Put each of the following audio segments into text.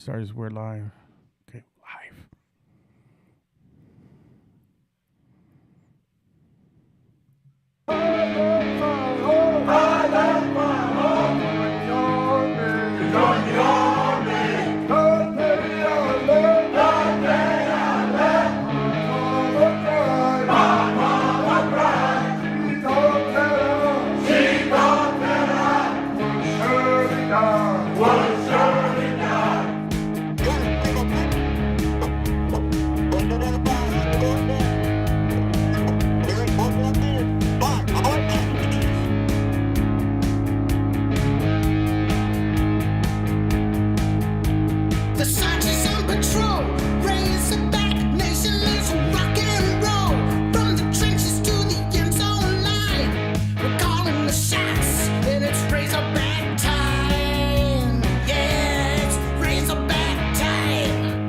Sarge, we're live. Okay, live. The Sarge is on patrol. Razorback nation lives rock and roll. From the trenches to the end zone line, we're calling the shots, and it's Razorback time. Yeah, it's Razorback time.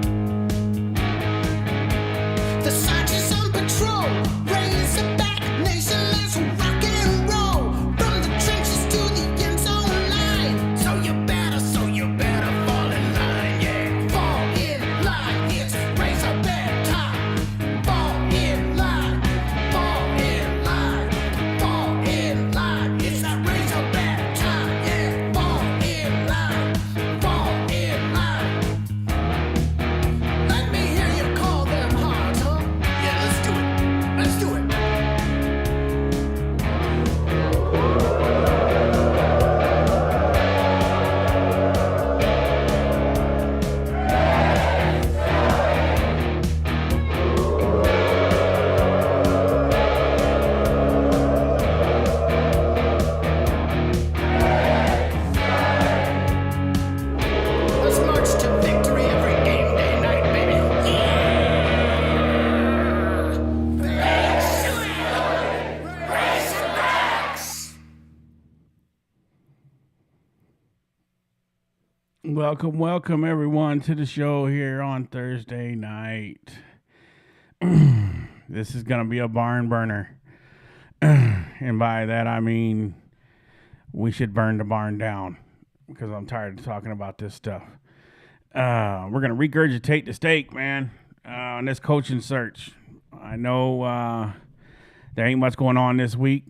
The Sarge is on patrol. Razorback nation lives rock and roll. From the trenches to the end zone line. So you better fall in line. Yeah, fall in line. It's Razorback time. Fall in line. Fall in line. Fall in line. It's that Razorback time. Yeah, fall in line. Fall in line. Let me hear you call them hogs, huh? Yeah, let's do it. Let's do it. Let's march to victory every game day night, baby. Razorbacks. Welcome everyone to the show here on Thursday night. This is gonna be a barn burner, and by that I mean we should burn the barn down because I'm tired of talking about this stuff. We're gonna regurgitate the steak, man, on this coaching search. I know there ain't much going on this week.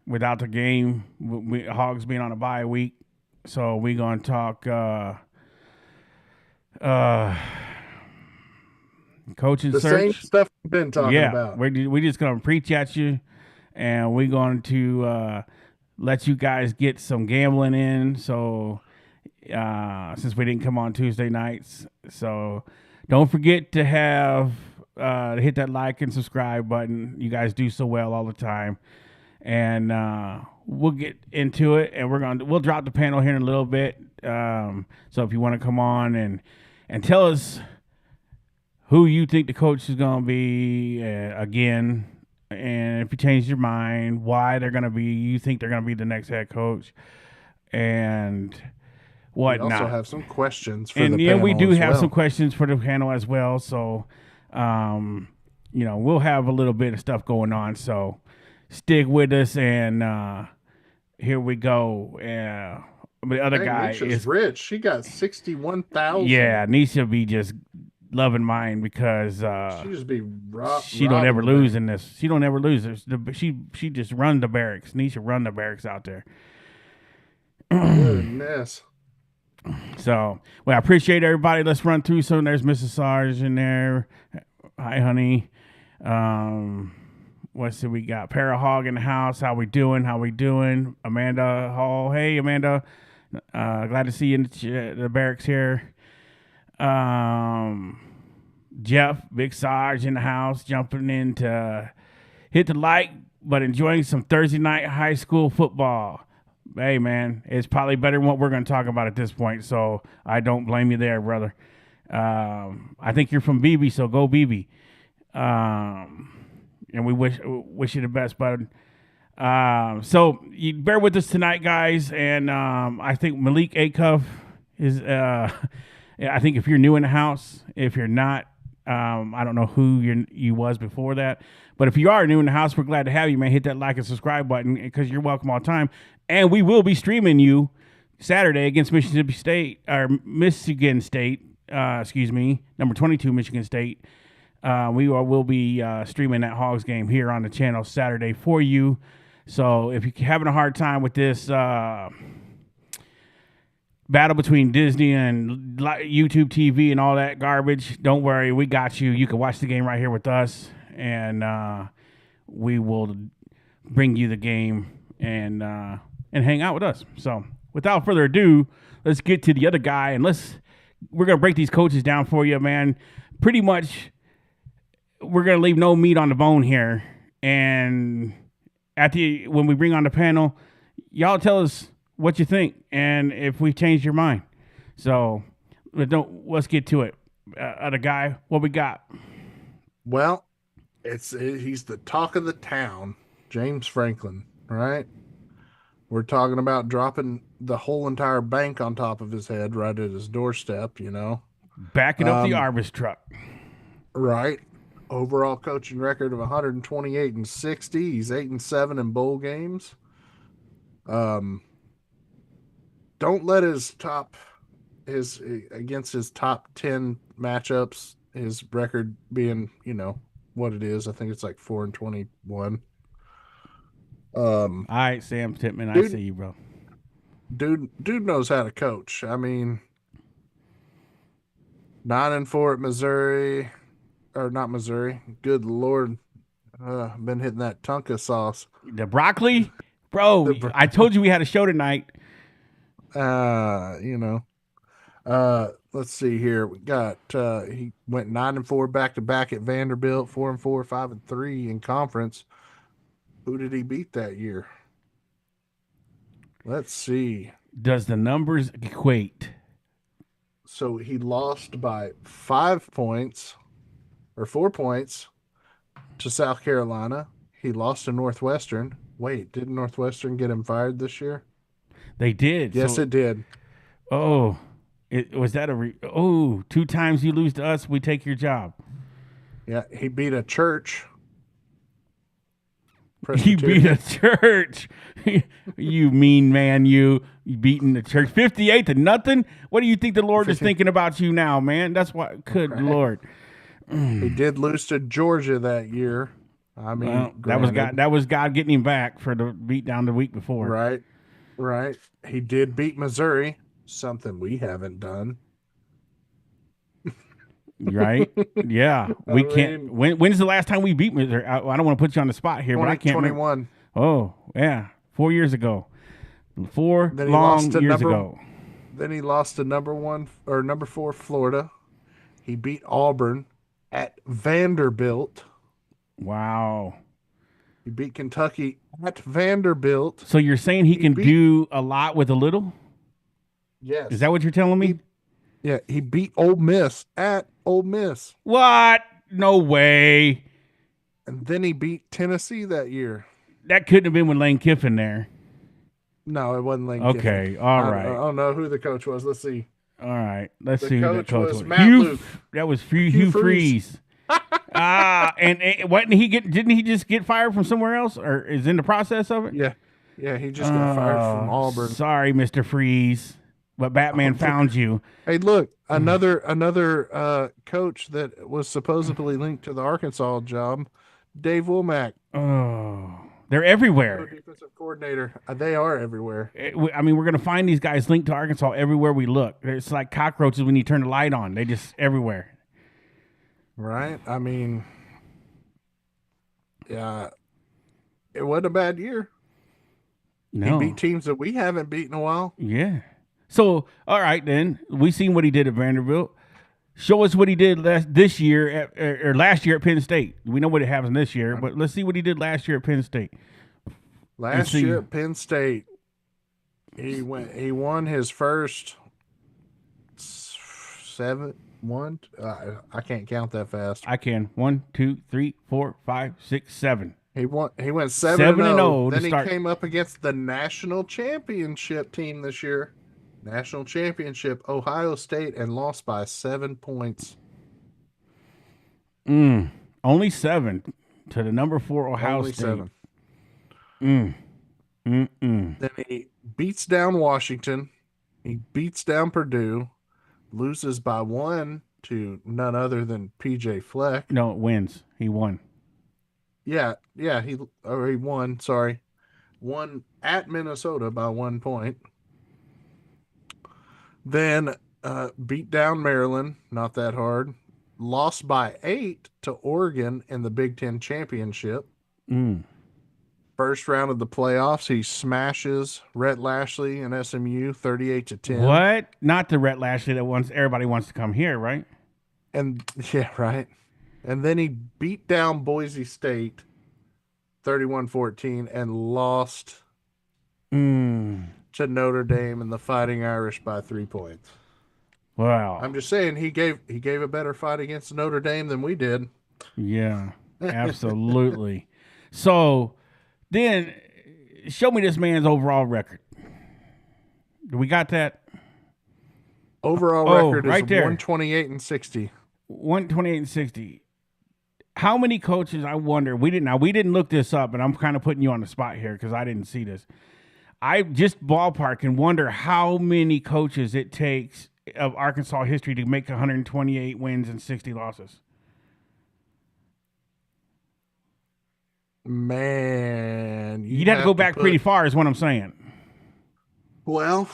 Without the game, Hogs being on a bye week, so we gonna talk coaching The search. same stuff we've been talking about. we just gonna preach at you, and we're going to let you guys get some gambling in. So since we didn't come on Tuesday nights, so don't forget to hit that like and subscribe button. You guys do so well all the time, and we'll get into it. And we'll drop the panel here in a little bit. So if you want to come on and tell us who you think the coach is going to be again, and if you change your mind, why you think they're going to be the next head coach, and We whatnot. also have some questions for And the yeah, panel we do as have well. some questions for the panel as well. So, we'll have a little bit of stuff going on. So stick with us, and here we go. The other Dang, guy Nisha's is rich. She got 61,000. yeah. Nisha be just loving mine because She just be she don't ever lose in this. She don't ever lose. She just run the barracks. Nisha run the barracks out there. Goodness. So, well, I appreciate everybody. Let's run through some. There's Mrs. Sarge in there. Hi, honey. What's it? We got Para Hog in the house. How we doing? Amanda Hall. Hey, Amanda. Glad to see you in the barracks here. Jeff, Big Sarge in the house, jumping in to hit the like, but enjoying some Thursday night high school football. Hey, man, it's probably better than what we're going to talk about at this point, so I don't blame you there, brother. I think you're from BB, so go BB. And we wish you the best, bud. So you bear with us tonight, guys, and I think Malik Acuff is I think if you're new in the house, if you're not, I don't know who you was before that, but if you are new in the house, we're glad to have you, man. Hit that like and subscribe button because you're welcome all the time. And we will be streaming you Saturday against Mississippi State, or Michigan State, number 22 Michigan State. Will be streaming that Hogs game here on the channel Saturday for you. So if you're having a hard time with this battle between Disney and YouTube TV and all that garbage, don't worry, we got you. You can watch the game right here with us, and we will bring you the game and hang out with us. So without further ado, let's get to the other guy, and we're gonna break these coaches down for you, man. Pretty much, we're gonna leave no meat on the bone here, and when we bring on the panel, y'all tell us what you think and if we've changed your mind. So let's get to it. Other guy, what we got? Well, he's the talk of the town, James Franklin, right? We're talking about dropping the whole entire bank on top of his head right at his doorstep, Backing up the Arbus truck. Right. Overall coaching record of 128-60. He's 8-7 in bowl games. Don't let against his top 10 matchups, his record being, what it is. I think it's like 4-21. All right, Sam Titman, I see you, bro. Dude knows how to coach. I mean, 9-4 at Missouri, or not Missouri. Good Lord, been hitting that Tonka sauce. The broccoli, bro. I told you we had a show tonight. Let's see here. We got he went 9-4 back to back at Vanderbilt, 4-4, 5-3 in conference. Who did he beat that year? Let's see. Does the numbers equate? So he lost by 5 points or 4 points to South Carolina. He lost to Northwestern. Wait, didn't Northwestern get him fired this year? They did. Yes, it did. Oh, was that 2 times you lose to us, we take your job. Yeah, he beat a church. He beat a church. You mean man, you beating the church 58-0. What do you think the Lord is thinking about you now, man? That's why. Good right. Lord. He did lose to Georgia that year. I mean, that was God getting him back for the beat down the week before. Right. He did beat Missouri, something we haven't done. Right? Yeah. When's the last time we beat Missouri? I don't want to put you on the spot here, but I can't 21. Oh, yeah. 4 years ago. 4 long years ago. Then he lost to number 4 Florida. He beat Auburn at Vanderbilt. Wow. He beat Kentucky at Vanderbilt. So you're saying he can do a lot with a little? Yes. Is that what you're telling me? He beat Ole Miss at Ole Miss. What? No way. And then he beat Tennessee that year. That couldn't have been with Lane Kiffin there. No, it wasn't Lane Kiffin. Okay, all right. I don't know who the coach was. Let's see. All right, let's see who the coach was. Matt Luke. That was Hugh Freeze. And didn't he just get fired from somewhere else, or is in the process of it? Yeah, he just got fired from Auburn. Sorry, Mr. Freeze, but Batman found you. Hey, look, another coach that was supposedly linked to the Arkansas job, Dave Womack. Oh, they're everywhere. Defensive coordinator. They are everywhere. I mean, we're gonna find these guys linked to Arkansas everywhere we look. It's like cockroaches when you turn the light on. They just everywhere. Right? I mean, yeah, it wasn't a bad year. No. He beat teams that we haven't beaten in a while. Yeah. So, all right, then. We seen what he did at Vanderbilt. Show us what he did last year at Penn State. We know what it happens this year, but let's see what he did last year at Penn State. Last year at Penn State, he won his first 7. I can't count that fast. I can. 1, 2, 3, 4, 5, 6, 7. He went 7-0. Then he came up against the national championship team this year. National championship, Ohio State, and lost by 7 points. Only 7 to the number 4 Ohio State. 7. Mm-mm. Then he beats down Washington. He beats down Purdue, loses by 1 to none other than PJ Fleck. No, it wins. He won. Yeah, he won, sorry. Won at Minnesota by 1 point. Then beat down Maryland, not that hard. Lost by 8 to Oregon in the Big Ten Championship. Mm. First round of the playoffs, he smashes Rhett Lashley and SMU 38-10. What? Not the Rhett Lashley that everybody wants to come here, right? And yeah, right. And then he beat down Boise State 31-14 and lost to Notre Dame and the Fighting Irish by 3 points. Wow. I'm just saying he gave a better fight against Notre Dame than we did. Yeah, absolutely. So then show me this man's overall record. Do we got that? Overall record right is there. 128-60. 128-60. How many coaches, I wonder, we didn't look this up, and I'm kind of putting you on the spot here because I didn't see this. I just ballpark and wonder how many coaches it takes of Arkansas history to make 128 wins and 60 losses. Man, You'd have to go back pretty far is what I'm saying. Well,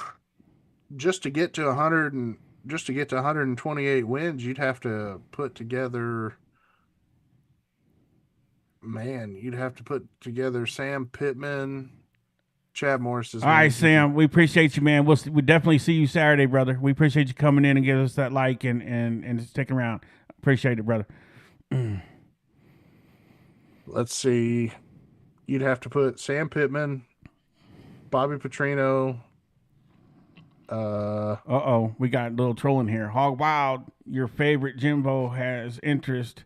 just to get to 128 wins, you'd have to put together Sam Pittman, Chad Morris. All right, Sam, we appreciate you, man. We'll definitely see you Saturday, brother. We appreciate you coming in and giving us that like and sticking around. Appreciate it, brother. Let's see. You'd have to put Sam Pittman, Bobby Petrino. We got a little trolling here. Hog Wild, your favorite Jimbo has interest.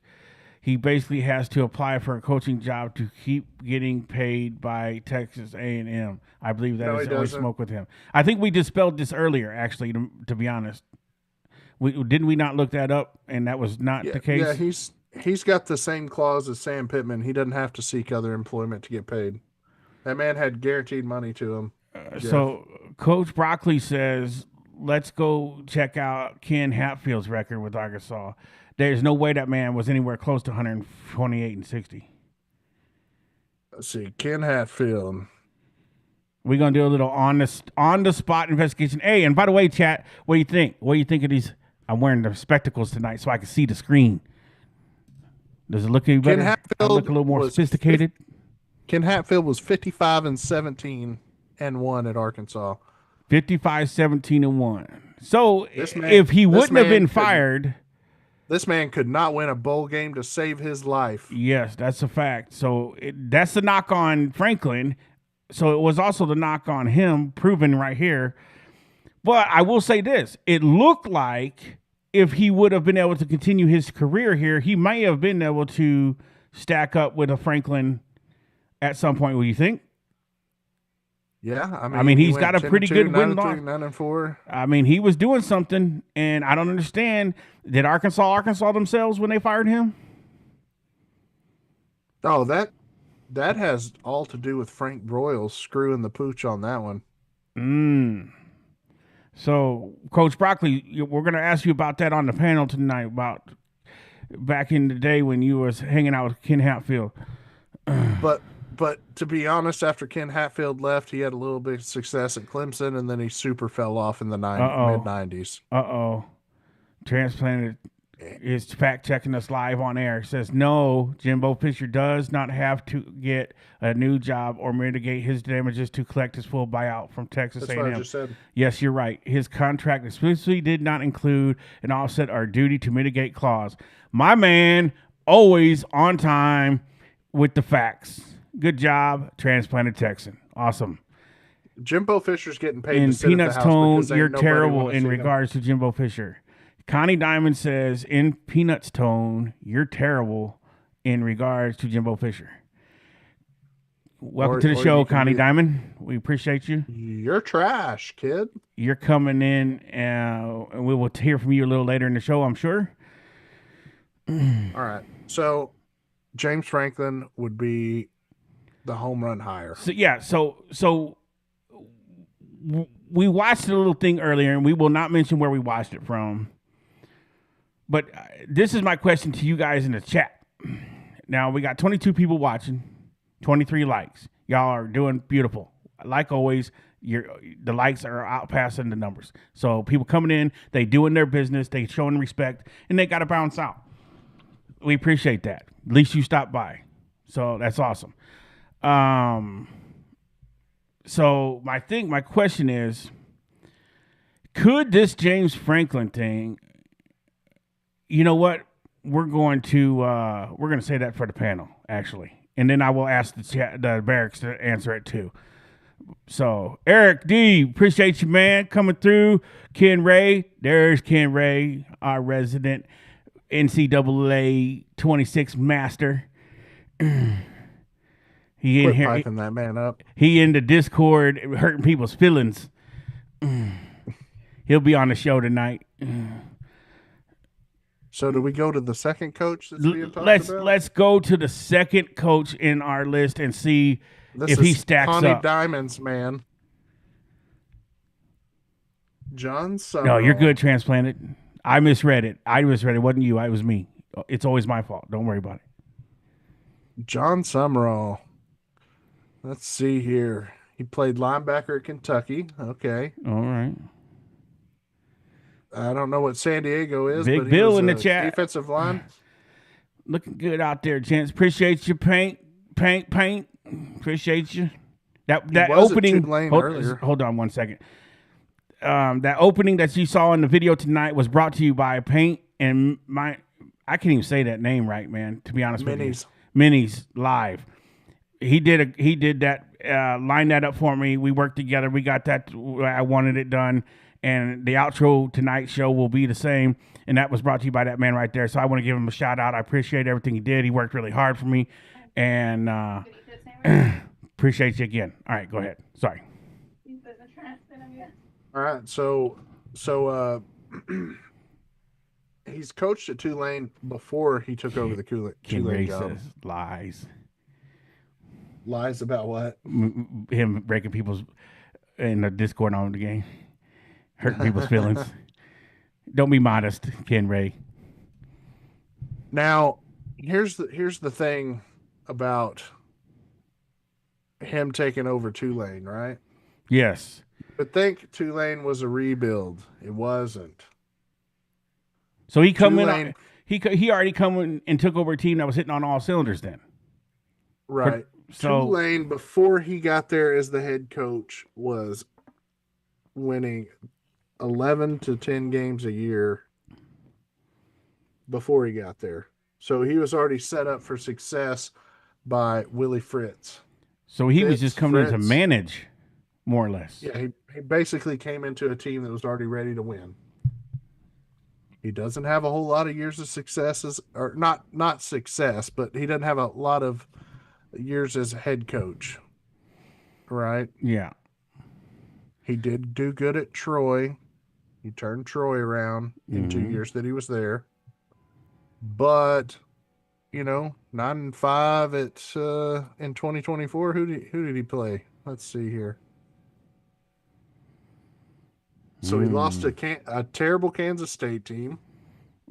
He basically has to apply for a coaching job to keep getting paid by Texas A&M. I believe that is always smoke with him. I think we dispelled this earlier, actually, to be honest. Didn't we not look that up, and that was not the case? Yeah, he's got the same clause as Sam Pittman. He doesn't have to seek other employment to get paid. That man had guaranteed money to him. So Coach Broccoli says, let's go check out Ken Hatfield's record with Arkansas. There's no way that man was anywhere close to 128-60. Let's see, Ken Hatfield. We're gonna do a little on the spot investigation. Hey, and by the way, chat, what do you think? What do you think of these? I'm wearing the spectacles tonight so I can see the screen. Does it look any better? Ken Hatfield I look a little more sophisticated. Ken Hatfield was 55-17-1 at Arkansas. 55-17-1. So if he wouldn't have been fired, this man could not win a bowl game to save his life. Yes, that's a fact. So that's the knock on Franklin. So it was also the knock on him, proven right here. But I will say this. It looked like if he would have been able to continue his career here, he might have been able to stack up with a Franklin at some point. What do you think? Yeah, I mean he's got a pretty good win loss. 9-4. I mean, he was doing something, and I don't understand. Did Arkansas themselves when they fired him? Oh, that has all to do with Frank Broyles screwing the pooch on that one. So, Coach Broccoli, we're going to ask you about that on the panel tonight, about back in the day when you was hanging out with Ken Hatfield. But to be honest, after Ken Hatfield left, he had a little bit of success at Clemson, and then he super fell off in the mid-90s. Transplanted is fact-checking us live on air. Says, no, Jimbo Fisher does not have to get a new job or mitigate his damages to collect his full buyout from Texas A&M. That's what I just said. Yes, you're right. His contract explicitly did not include an offset or duty to mitigate clause. My man, always on time with the facts. Good job, transplanted Texan. Awesome. Jimbo Fisher's getting paid In to sit Peanuts at the house tone, because ain't you're nobody terrible wanna in see him. regards to Jimbo Fisher. Connie Diamond says, in Peanuts tone, you're terrible in regards to Jimbo Fisher. Welcome to the show, Connie Diamond. We appreciate you. You're trash, kid. You're coming in, and we will hear from you a little later in the show, I'm sure. All right. So James Franklin would be the home run higher. So yeah, so we watched a little thing earlier, and we will not mention where we watched it from. But this is my question to you guys in the chat. Now we got 22 people watching, 23 likes. Y'all are doing beautiful. Like always, the likes are outpassing the numbers. So people coming in, they doing their business, they showing respect, and they got to bounce out. We appreciate that. At least you stopped by. So that's awesome. So my question is, could this James Franklin thing, you know what? We're going to say that for the panel, actually. And then I will ask the barracks to answer it too. So Eric D, appreciate you, man, coming through. Ken Ray, there's Ken Ray, our resident NCAA 26 master. He in Quit here, piping that man up. he in the Discord hurting people's feelings. He'll be on the show tonight. So do we go to the second coach that's being talked about? Let's go to the second coach in our list and see This if is he stacks Connie up. Diamond's man. John Summerall. No, you're good, transplanted. I misread it. It wasn't you. It was me. It's always my fault. Don't worry about it. John Summerall. Let's see here. He played linebacker at Kentucky. Okay. All right. I don't know what San Diego is. Big but he Bill was in the a chat. Defensive line. Looking good out there, gents. Appreciate you, paint. Appreciate you. That was at opening. Tulane earlier. Hold on one second. That opening that you saw in the video tonight was brought to you by Paint and I can't even say that name right, man. To be honest with you, Minis Live. He did that. Lined that up for me. We worked together. We got that. I wanted it done. And the outro tonight's show will be the same. And that was brought to you by that man right there. So I want to give him a shout out. I appreciate everything he did. He worked really hard for me. And appreciate you again. All right, go ahead. Sorry. All right. So he's coached at Tulane before he took over the Tulane job. Says lies. Lies about what? Him breaking people's in the Discord on the game. Hurting people's feelings. Don't be modest, Ken Ray. Now, here's the thing about him taking over Tulane, right? Yes. But think Tulane was a rebuild. It wasn't. So he come Tulane, in. He already come in and took over a team that was hitting on all cylinders. Then, right? So Tulane, before he got there as the head coach, was winning 11 to 10 games a year before he got there. So he was already set up for success by Willie Fritz. So he was just coming in to manage, more or less. Yeah, he basically came into a team that was already ready to win. He doesn't have a whole lot of years of successes, or not success, but he doesn't have a lot of years as a head coach, right? Yeah. He did do good at Troy. He turned Troy around in 2 years that he was there. But, 9-5 in 2024. Who did he play? Let's see here. So he lost to a terrible Kansas State team.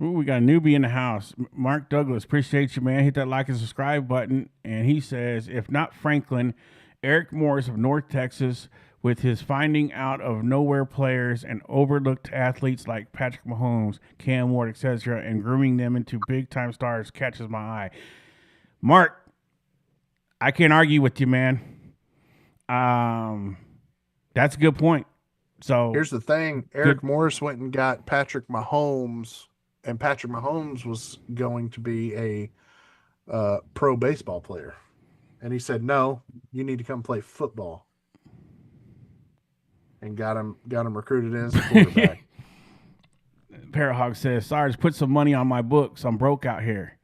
Ooh, we got a newbie in the house. Mark Douglas, appreciate you, man. Hit that like and subscribe button. And he says, if not Franklin, Eric Morris of North Texas, with his finding out of nowhere players and overlooked athletes like Patrick Mahomes, Cam Ward, etc., and grooming them into big-time stars catches my eye. Mark, I can't argue with you, man. That's a good point. So here's the thing. Eric Morris went and got Patrick Mahomes, and Patrick Mahomes was going to be a pro baseball player. And he said, no, you need to come play football. And got him recruited in as a quarterback. Head Hog says, Sarge, put some money on my books. I'm broke out here.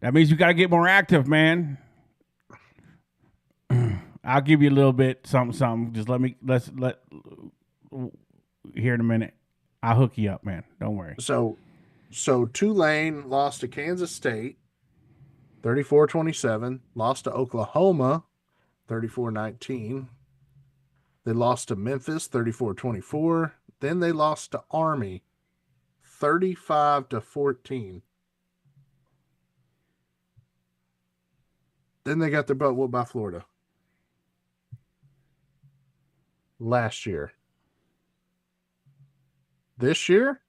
That means you got to get more active, man. I'll give you a little bit, something. Just let's here in a minute. I'll hook you up, man. Don't worry. So Tulane lost to Kansas State, 34-27. Lost to Oklahoma, 34-19. They lost to Memphis 34-24. Then they lost to Army 35-14. Then they got their butt whooped by Florida last year. This year,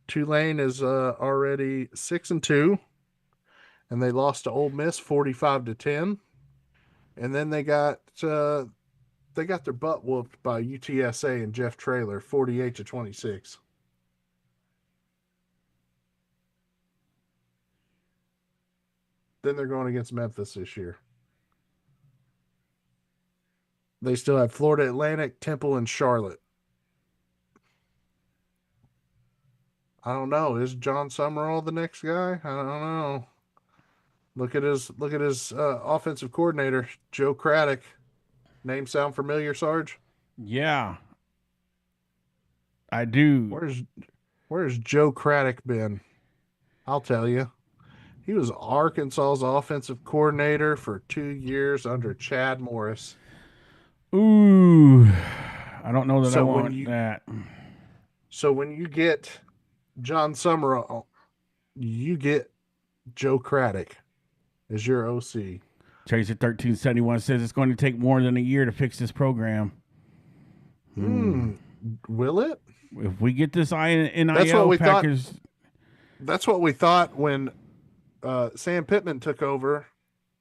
Tulane is already 6-2, and they lost to Ole Miss 45-10. And then they got their butt whooped by UTSA and Jeff Traylor 48-26. Then they're going against Memphis this year. They still have Florida Atlantic, Temple, and Charlotte. I don't know. Is John Summerall the next guy? I don't know. Look at his offensive coordinator, Joe Craddock. Name sound familiar, Sarge? Yeah, I do. Where's Joe Craddock been? I'll tell you. He was Arkansas's offensive coordinator for 2 years under Chad Morris. Ooh, I don't know that I want that. So when you get John Summerall, you get Joe Craddock as your OC. Tracer 1371 says it's going to take more than a year to fix this program. Will it? If we get this NIL That's what we package, That's what we thought when Sam Pittman took over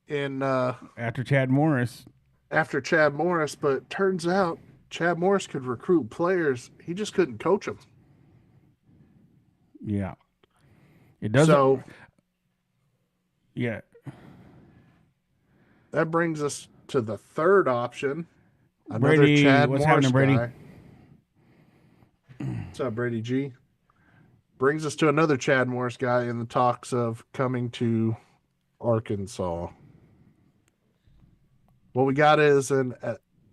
in after Chad Morris. But turns out Chad Morris could recruit players. He just couldn't coach them. Yeah. It doesn't. So yeah. that brings us to the third option. Another Brady, Chad what's Morris happening, Brady? guy. What's up, Brady G? Brings us to another Chad Morris guy in the talks of coming to Arkansas. What we got is an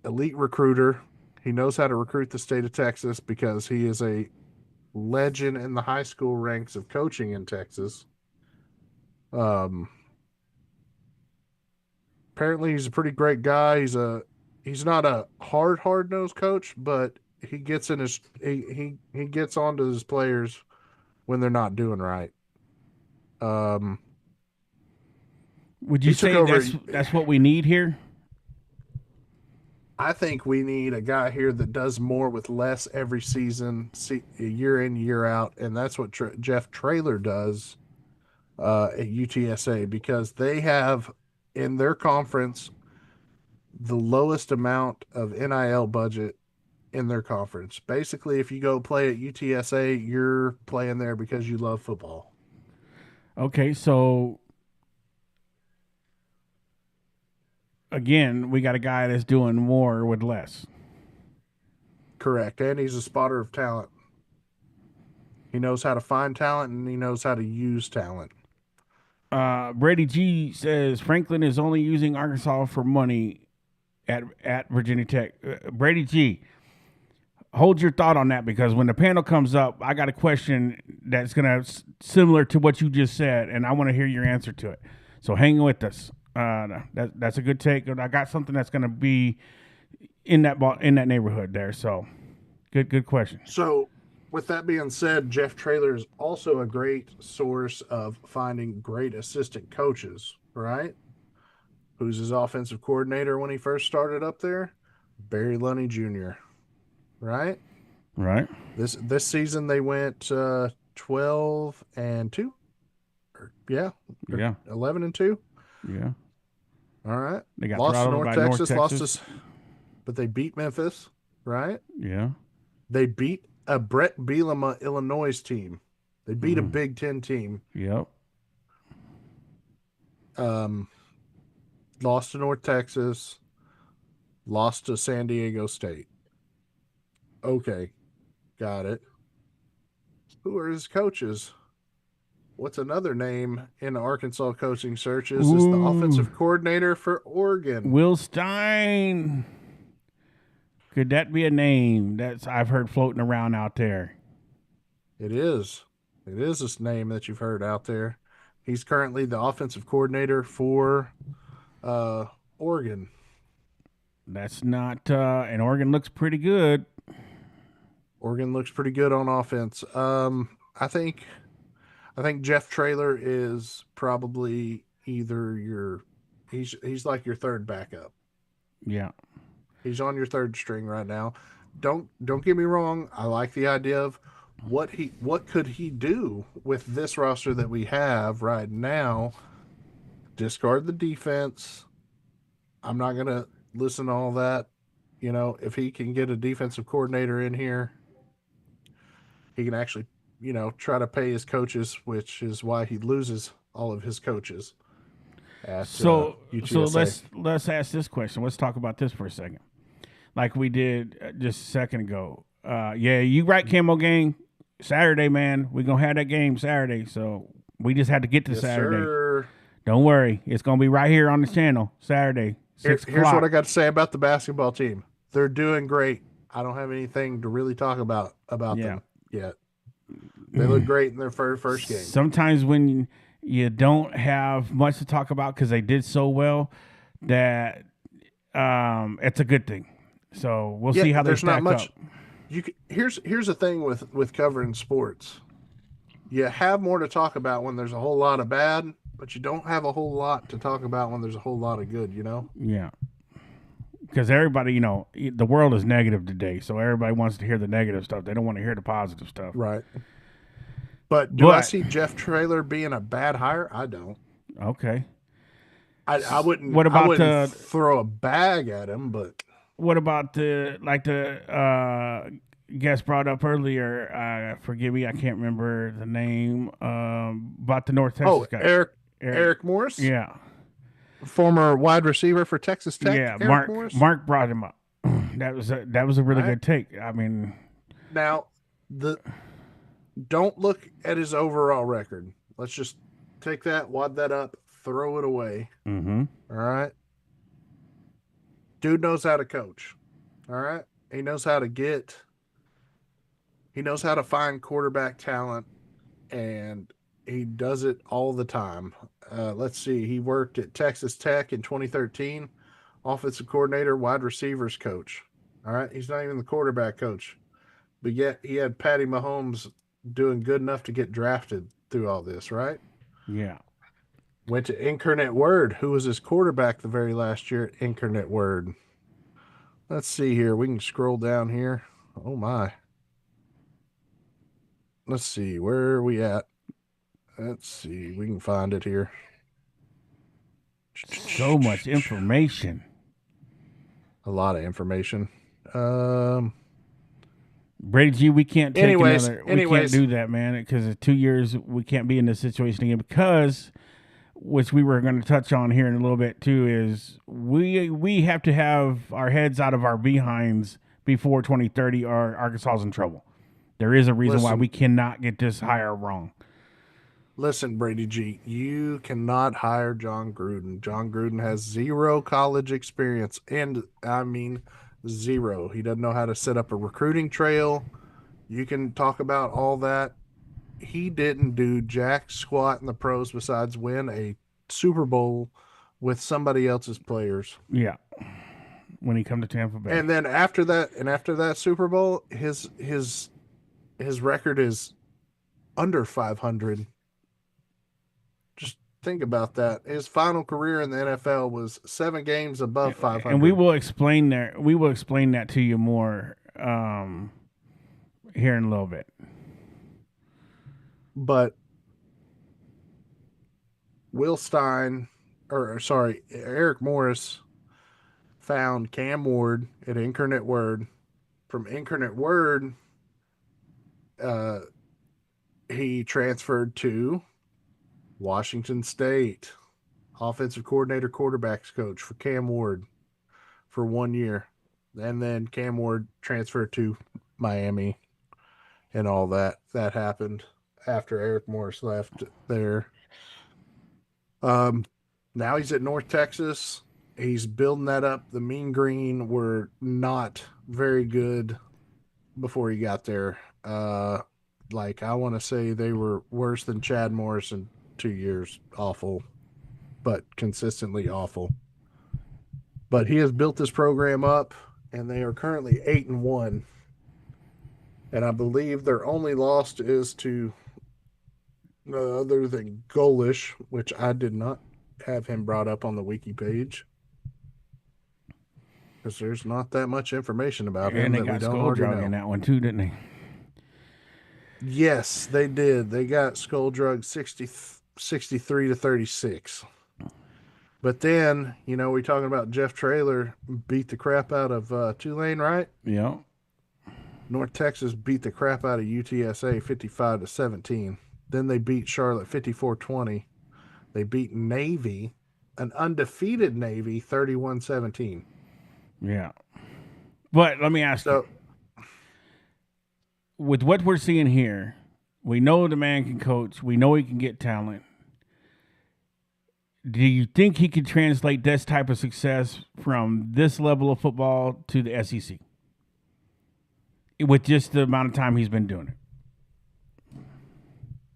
elite recruiter. He knows how to recruit the state of Texas because he is a legend in the high school ranks of coaching in Texas. Apparently he's a pretty great guy. He's not a hard-nosed coach, but he gets in his he gets onto his players when they're not doing right. Would you say that's what we need here? I think we need a guy here that does more with less every season, year in, year out, and that's what Jeff Traylor does at UTSA, because they have in their conference the lowest amount of NIL budget in their conference. Basically, if you go play at UTSA, you're playing there because you love football. Okay, so again, we got a guy that's doing more with less. Correct. And he's a spotter of talent. He knows how to find talent and he knows how to use talent. Brady G says Franklin is only using Arkansas for money at Virginia Tech. Brady G, hold your thought on that, because when the panel comes up, I got a question that's going to similar to what you just said, and I want to hear your answer to it. So hang with us. That's a good take. I got something that's going to be in that neighborhood there. So good question. So with that being said, Jeff Traylor is also a great source of finding great assistant coaches, right? Who's his offensive coordinator when he first started up there? Barry Lunny Jr., right? Right. This season they went 12-2. Yeah. 11-2. Yeah. All right. They got lost to throttled North by Texas, Texas. but they beat Memphis, right? Yeah. They beat a Brett Bielema Illinois team. They beat a Big Ten team. Yep. Lost to North Texas. Lost to San Diego State. Okay. Got it. Who are his coaches? What's another name in the Arkansas coaching searches? Is the offensive coordinator for Oregon. Will Stein. Could that be a name that's I've heard floating around out there? It is. It is this name that you've heard out there. He's currently the offensive coordinator for Uh, Oregon. That's not. And Oregon looks pretty good. Oregon looks pretty good on offense. I think Jeff Traylor is probably either your he's like your third backup. Yeah. He's on your third string right now. Don't get me wrong. I like the idea of what could he do with this roster that we have right now. Discard the defense. I'm not gonna listen to all that. If he can get a defensive coordinator in here, he can actually, try to pay his coaches, which is why he loses all of his coaches at So UTSA. let's ask this question. Let's talk about this for a second, like we did just a second ago. Yeah, you right, Camo Gang. Saturday, man, we're gonna have that game Saturday. So we just had to get to Yes, Saturday. sir. Don't worry, it's gonna be right here on the channel Saturday, Here's 6 o'clock. what I got to say about the basketball team. They're doing great. I don't have anything to really talk about Yeah. them yet. They look great in their first game. Sometimes when you don't have much to talk about because they did so well, that it's a good thing. So we'll see how they there's stack not much. up. Here's the thing with covering sports. You have more to talk about when there's a whole lot of bad, but you don't have a whole lot to talk about when there's a whole lot of good. Yeah. Because everybody, the world is negative today, so everybody wants to hear the negative stuff. They don't want to hear the positive stuff. Right. But do I But- see Jeff Traylor being a bad hire? I don't. Okay. I wouldn't. What about I wouldn't the- throw a bag at him? But What about the guest brought up earlier? Forgive me, I can't remember the name. About the North Texas guy. Eric Morris, Yeah. former wide receiver for Texas Tech. Yeah. Eric Morris. Mark brought him up. That was a really Right. good take. I mean, Now, don't look at his overall record. Let's just take that, wad that up, throw it away. mm-hmm. All right. Dude knows how to coach. All right. He knows how to find quarterback talent, and he does it all the time. Let's see. He worked at Texas Tech in 2013, offensive coordinator, wide receivers coach. All right. He's not even the quarterback coach, but yet he had Patty Mahomes doing good enough to get drafted through all this, right? Yeah. Went to Incarnate Word, who was his quarterback the very last year at Incarnate Word. Let's see here. We can scroll down here. Oh, my. Let's see. Where are we at? Let's see. We can find it here. So much information. A lot of information. Brady G, we can't take Anyways, we can't do that, man, because in 2 years we can't be in this situation again. Because, which we were going to touch on here in a little bit too, is we have to have our heads out of our behinds before 2030, or Arkansas is in trouble. There is a reason why Listen. we cannot get this hire wrong. Listen, Brady G, you cannot hire John Gruden. John Gruden has zero college experience, and I mean zero. He doesn't know how to set up a recruiting trail. You can talk about all that. He didn't do jack squat in the pros besides win a Super Bowl with somebody else's players. Yeah, when he come to Tampa Bay, And then after that Super Bowl, his record is under 500. Just think about that. His final career in the NFL was 7 games above 500. and we will explain that. We will explain that to you more here in a little bit. But Eric Morris found Cam Ward at Incarnate Word. From Incarnate Word, he transferred to Washington State, offensive coordinator, quarterbacks coach for Cam Ward for 1 year. And then Cam Ward transferred to Miami, and all that happened after Eric Morris left there. Now he's at North Texas. He's building that up. The Mean Green were not very good before he got there. I want to say they were worse than Chad Morris in 2 years. Awful, but consistently awful. But he has built this program up, and they are currently 8-1. And I believe their only loss is to other than Golish, which I did not have him brought up on the wiki page because there's not that much information about him And they that we got don't already Skulldrug know. in that one too, didn't they? Yes, they did. They got Skulldrug 63-36. But then, we're talking about Jeff Traylor beat the crap out of Tulane, right? Yeah. North Texas beat the crap out of UTSA 55-17. Then they beat Charlotte 54-20. They beat Navy, an undefeated Navy, 31-17. Yeah. But let me ask you, So, with what we're seeing here, we know the man can coach. We know he can get talent. Do you think he could translate this type of success from this level of football to the SEC? With just the amount of time he's been doing it.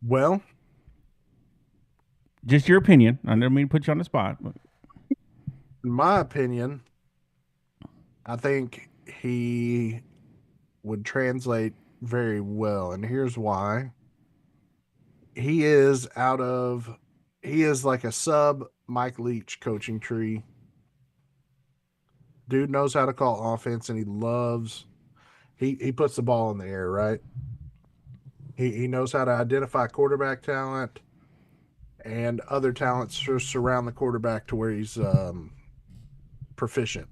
well, Just your opinion. I don't mean to put you on the spot. But. in my opinion, I think he would translate very well. And here's why. He is like a sub Mike Leach coaching tree. Dude knows how to call offense, and he puts the ball in the air, right? He knows how to identify quarterback talent and other talents to surround the quarterback to where he's proficient.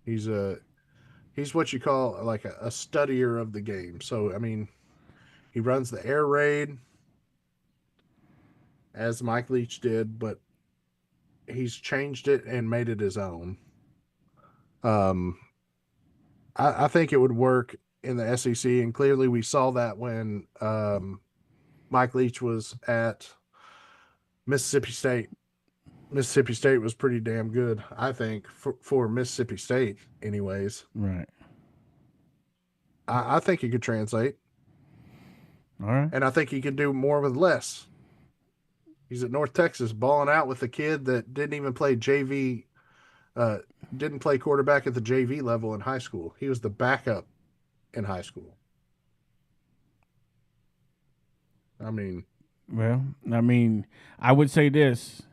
He's what you call like a studier of the game. So I mean, he runs the air raid as Mike Leach did, but he's changed it and made it his own. I think it would work in the SEC, and clearly we saw that when Mike Leach was at Mississippi State. Mississippi State was pretty damn good, I think, for Mississippi State, anyways. Right. I think he could translate, All right. and I think he can do more with less. He's at North Texas balling out with a kid that didn't even play JV, didn't play quarterback at the JV level in high school. He was the backup in high school. I mean, Well, I would say this.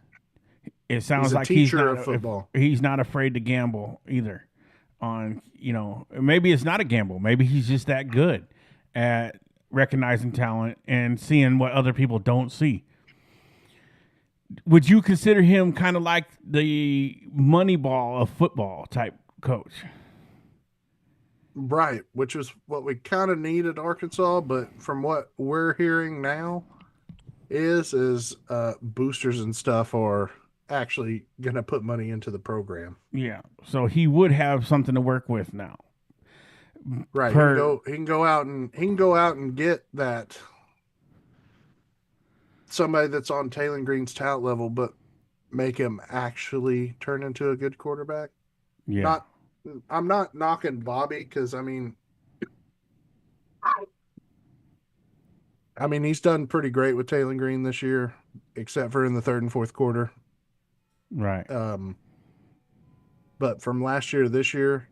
It sounds he's a like teacher of football. He's not afraid to gamble either. On maybe it's not a gamble. Maybe he's just that good at recognizing talent and seeing what other people don't see. Would you consider him kind of like the Moneyball of football type coach? Right, which is what we kind of need at Arkansas, but from what we're hearing now is boosters and stuff are actually going to put money into the program. Yeah. So he would have something to work with now. Right. He can go out and get that somebody that's on Taylor Green's talent level, but make him actually turn into a good quarterback. Yeah. I'm not knocking Bobby because I mean he's done pretty great with Taylor Green this year, except for in the third and fourth quarter. Right. But from last year to this year,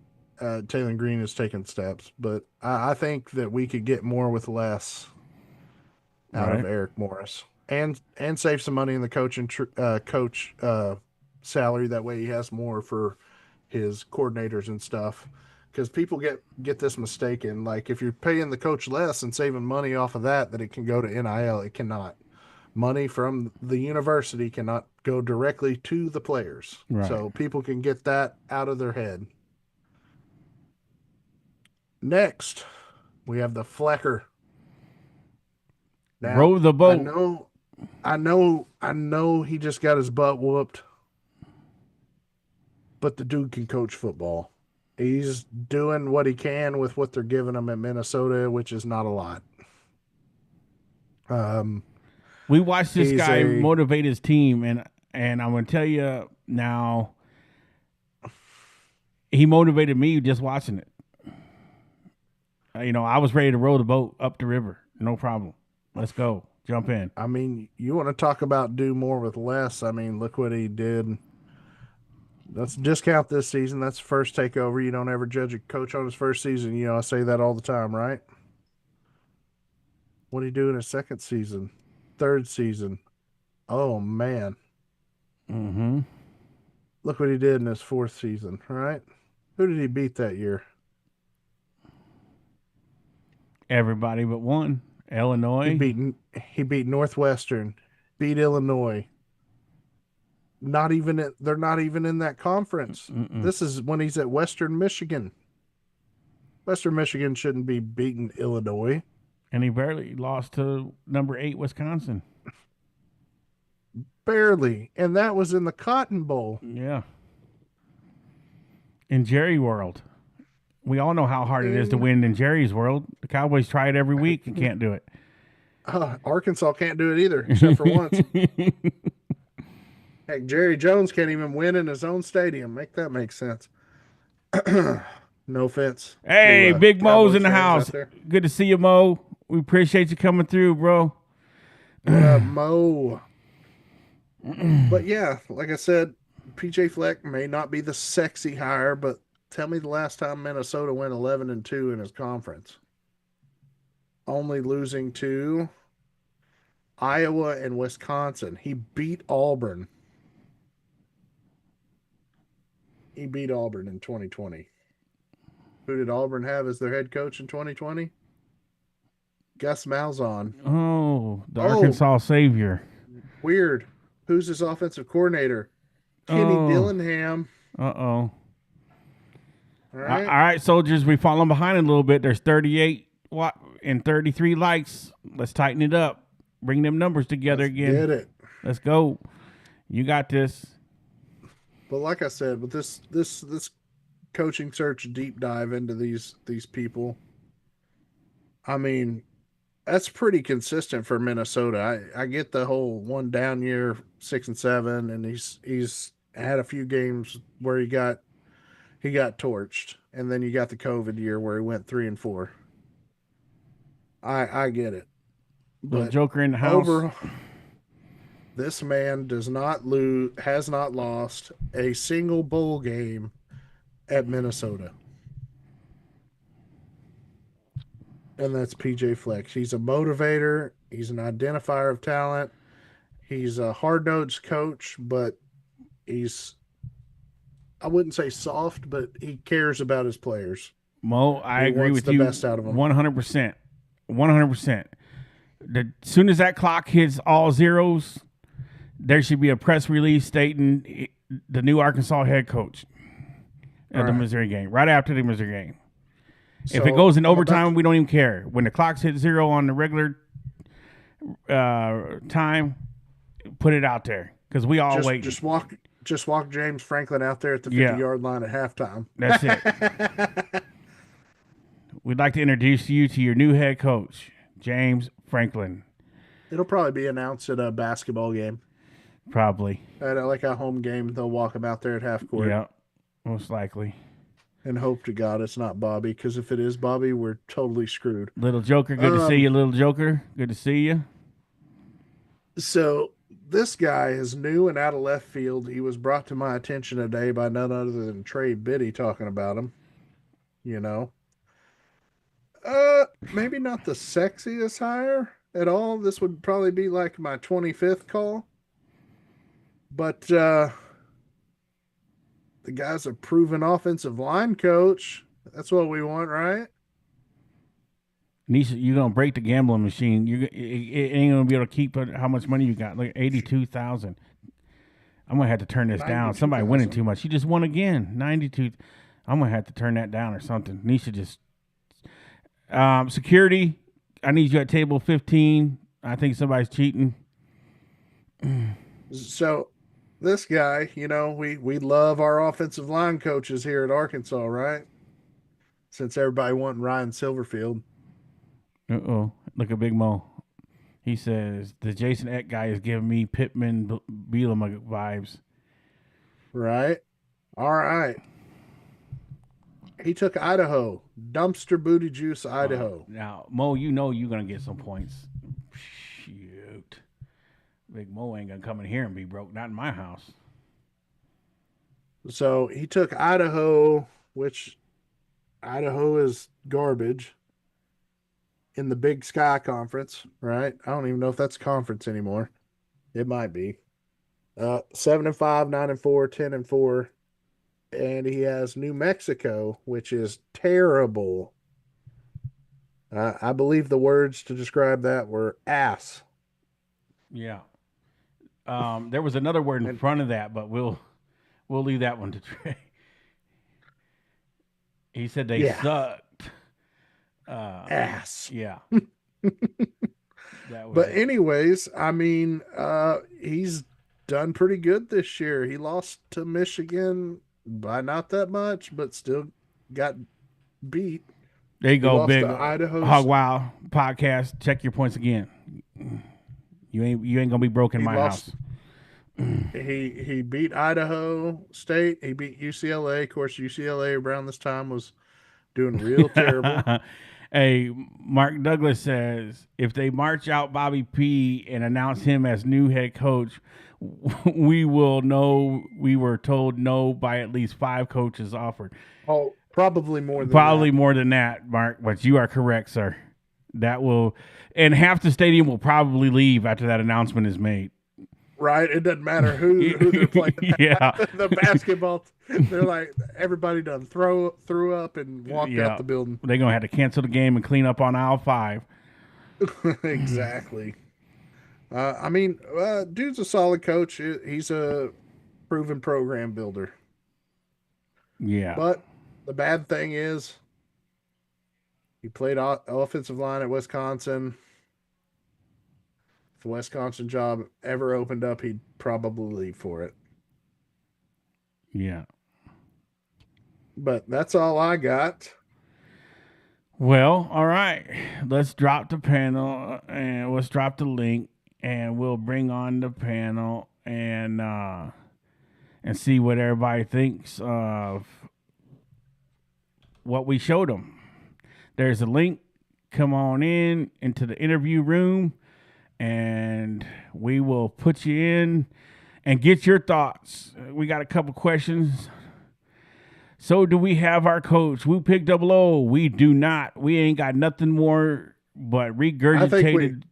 Taylor Green has taken steps. But I think that we could get more with less out of Eric Morris, and save some money in the coach salary. That way, he has more for his coordinators and stuff. Because people get this mistaken. Like if you're paying the coach less and saving money off of that it can go to NIL. It cannot. Money from the university cannot go directly to the players. Right. So people can get that out of their head. Next, we have the Flecker. Now, row the boat. I know he just got his butt whooped. But the dude can coach football. He's doing what he can with what they're giving him at Minnesota, which is not a lot. We watched this guy motivate his team, and I'm going to tell you now, he motivated me just watching it. I was ready to row the boat up the river. No problem. Let's go. Jump in. I mean, you want to talk about do more with less. I mean, look what he did Let's discount this season. That's the first takeover. You don't ever judge a coach on his first season. You know, I say that all the time, right? What did he do in his second season? Third season? Oh, man. Mm-hmm. Look what he did in his fourth season, right? Who did he beat that year? Everybody but one. He Illinois. beat he beat Northwestern, beat Illinois. They're not even in that conference. Mm-mm. This is when he's at Western Michigan. Western Michigan shouldn't be beating Illinois. And he barely lost to number 8 Wisconsin. Barely. And that was in the Cotton Bowl. Yeah. In Jerry World. We all know how hard it is to win in Jerry's world. The Cowboys try it every week and can't do it. Arkansas can't do it either, except for once. Heck, Jerry Jones can't even win in his own stadium. Make that make sense. No offense. Hey, to, Big Mo's Cowboys in the fans out house. there. Good to see you, Mo. We appreciate you coming through, bro. What up, Mo? But yeah, like I said, PJ Fleck may not be the sexy hire, but tell me the last time Minnesota went 11-2 in his conference. Only losing to Iowa and Wisconsin. He beat Auburn. He beat Auburn in 2020. Who did Auburn have as their head coach in 2020? Gus Malzahn. Oh, the Arkansas Savior. Weird. Who's his offensive coordinator? Kenny Dillingham. Uh-oh. All right. All right, soldiers, we falling behind a little bit. There's 38 and 33 likes. Let's tighten it up. Bring them numbers together again. Get it. Let's go. You got this. But like I said, with this coaching search deep dive into these people, I mean, that's pretty consistent for Minnesota. I get the whole one down year, 6-7, and he's had a few games where he got torched, and then you got the COVID year where he went 3-4. I get it. Little Joker in the house. This man has not lost a single bowl game at Minnesota. And that's PJ Fleck. He's a motivator. He's an identifier of talent. He's a hard-nosed coach, but I wouldn't say soft, but he cares about his players. Mo, I agree with you. Best out of them. 100%. 100%. As soon as that clock hits all zeros, there should be a press release stating the new Arkansas head coach of the Missouri game, right after the Missouri game. If it goes in overtime, we don't even care. When the clocks hit zero on the regular time, put it out there because we all wait. Just walk James Franklin out there at the 50-yard line at halftime. That's it. We'd like to introduce you to your new head coach, James Franklin. It'll probably be announced at a basketball game. Probably. At like a home game, they'll walk him out there at half court. Yeah, most likely. And hope to God it's not Bobby, because if it is Bobby, we're totally screwed. Little Joker, good to see you, Little Joker. Good to see you. So this guy is new and out of left field. He was brought to my attention today by none other than Trey Biddy talking about him. You know. Maybe not the sexiest hire at all. This would probably be like my 25th call. But the guy's a proven offensive line coach. That's what we want, right? Nisha, you're gonna break the gambling machine. It ain't gonna be able to keep how much money you got. Like 82,000. I'm gonna have to turn this down. Somebody winning too much. You just won again. 92. I'm gonna have to turn that down or something. Nisha just security. I need you at table 15. I think somebody's cheating. So this guy, you know, we love our offensive line coaches here at Arkansas, right? Since everybody wanting Ryan Silverfield. Uh-oh. Look at Big Mo. He says, the Jason Eck guy is giving me Pittman Bielema vibes. Right. All right. He took Idaho. Dumpster booty juice, Idaho. Now, Mo, you know you're going to get some points. Shoot. Big Mo ain't going to come in here and be broke. Not in my house. So he took Idaho, which Idaho is garbage in the Big Sky Conference, right? I don't even know if that's a conference anymore. It might be. 7-5, 9-4, 10-4, and he has New Mexico, which is terrible. I believe the words to describe that were ass. Yeah. There was another word in And front of that, but we'll leave that one to Trey. He said they Yeah. sucked. ass. Yeah. That was But it. anyways, I mean, he's done pretty good this year. He lost to Michigan by not that much, but still got beat. There you He go, lost big to Idaho. Hog Wow podcast. Check your points again. You ain't gonna be broke in He my lost. house. He beat Idaho State. He beat UCLA. Of course, UCLA around this time was doing real terrible. Hey, Mark Douglas says if they march out Bobby P and announce him as new head coach, we will know we were told no by at least 5 coaches offered. Oh, probably more than Probably that. more than that, Mark, but you are correct, sir. That will, and half the stadium will probably leave after that announcement is made. Right? It doesn't matter who they're playing. Yeah. The basketball, they're like everybody done threw up and walked Yeah. out the building. They're going to have to cancel the game and clean up on aisle 5. Exactly. I mean, dude's a solid coach. He's a proven program builder. Yeah. But the bad thing is, he played offensive line at Wisconsin. If the Wisconsin job ever opened up, he'd probably leave for it. Yeah. But that's all I got. Well, all right. Let's drop the panel and let's drop the link and we'll bring on the panel and see what everybody thinks of what we showed them. There's a link. Come on into the interview room and we will put you in and get your thoughts. We got a couple questions. So do we have our coach? Woo Pig 00. We do not. We ain't got nothing more but regurgitated.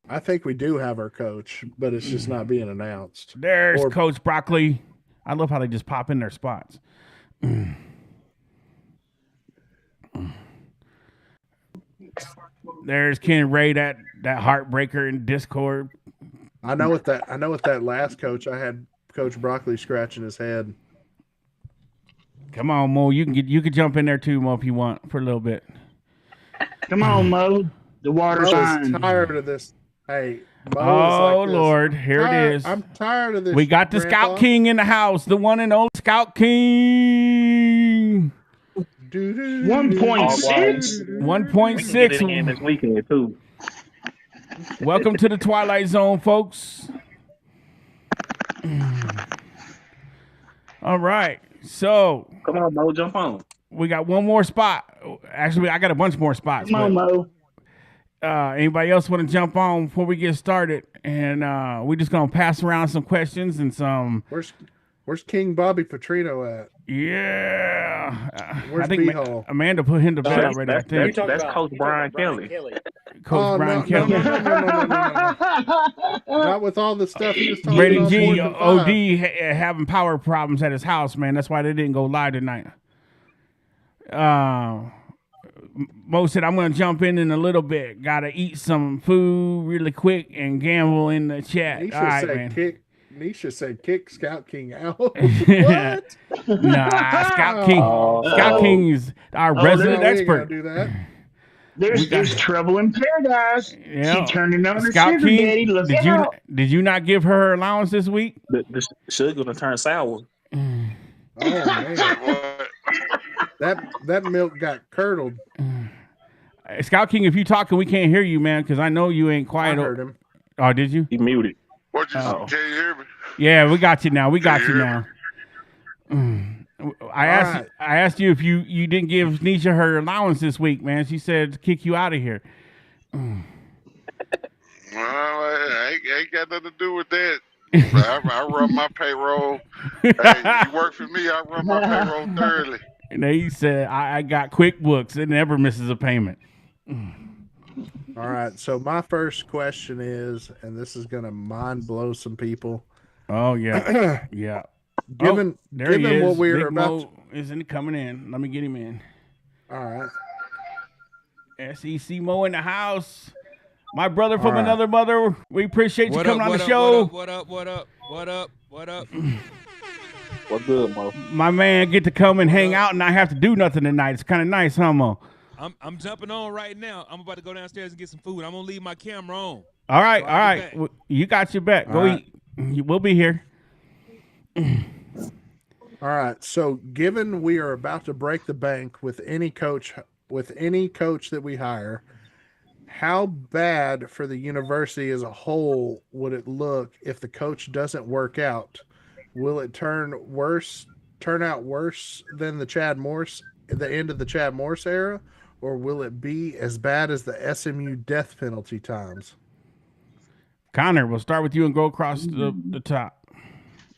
I think we do have our coach, but it's just not being announced. There's Or- Coach Broccoli. I love how they just pop in their spots. There's Ken Ray, that heartbreaker in Discord. I know with that last coach, I had Coach Broccoli scratching his head. Come on, Mo. You can jump in there too, Mo, if you want for a little bit. Come on, Mo. The water's I'm fine. tired of this. Hey, Mo Oh is like this. Lord, here it is. I'm tired of this. We got the Grandpa. Scout King in the house, the one and only Scout King. 1.6. 1.6. in this weekend too. Welcome to the Twilight Zone, folks. All right. So Come on, Mo, jump on. we got one more spot. Actually, I got a bunch more spots. Come on, Mo. Anybody else want to jump on before we get started? And we're just gonna pass around some questions and some. Where's King Bobby Petrino at? Yeah. Where's I think B-Hole? Amanda put him to bed already. I think That's Coach Brian Kelly. Coach Brian Kelly. No. Not with all the stuff he was talking Brady about. G, 4th and 5. OD having power problems at his house, man. That's why they didn't go live tonight. Mo said, I'm going to jump in a little bit. Got to eat some food really quick and gamble in the chat. Nisha All right, said man. Nisha said kick Scout King out. What? Nah, Scout King is our resident No, we ain't gonna expert. do that. There's trouble in paradise. Yeah. She turned it on her Scout sugar King, daddy. Look did you out. not give her her allowance this week? The sugar gonna turn sour. Oh man, that milk got curdled. Scout King, if you talking, we can't hear you, man, because I know you ain't I quiet. heard him. Oh, did you? He muted. What you Oh. can you hear me? Yeah, we got you now. We got you Can you now. I asked right. I asked you if you didn't give Nisha her allowance this week, man. She said to kick you out of here. Well, I ain't got nothing to do with that. I run my payroll. Hey, you work for me, I run my payroll thoroughly. And he said, I got QuickBooks. It never misses a payment. All right. So my first question is, and this is going to mind blow some people. Oh, yeah. Yeah. Given there he given is. what we are Big about Mo isn't coming in. Let me get him in. all right. SEC Mo in the house. My brother from All right. another mother. We appreciate you coming on the show. What up? What's good, Mo? My man get to come and hang out and not have to do nothing tonight. It's kind of nice, huh, Mo? I'm jumping on right now. I'm about to go downstairs and get some food. I'm gonna leave my camera on. All right, So all I'll be right. back. Well, you got your back. Go All right. eat. We'll be here. All right. So given we are about to break the bank with any coach that we hire, how bad for the university as a whole would it look if the coach doesn't work out? Will it turn out worse than the end of the Chad Morris era, or will it be as bad as the SMU death penalty times? Connor, we'll start with you and go across the top.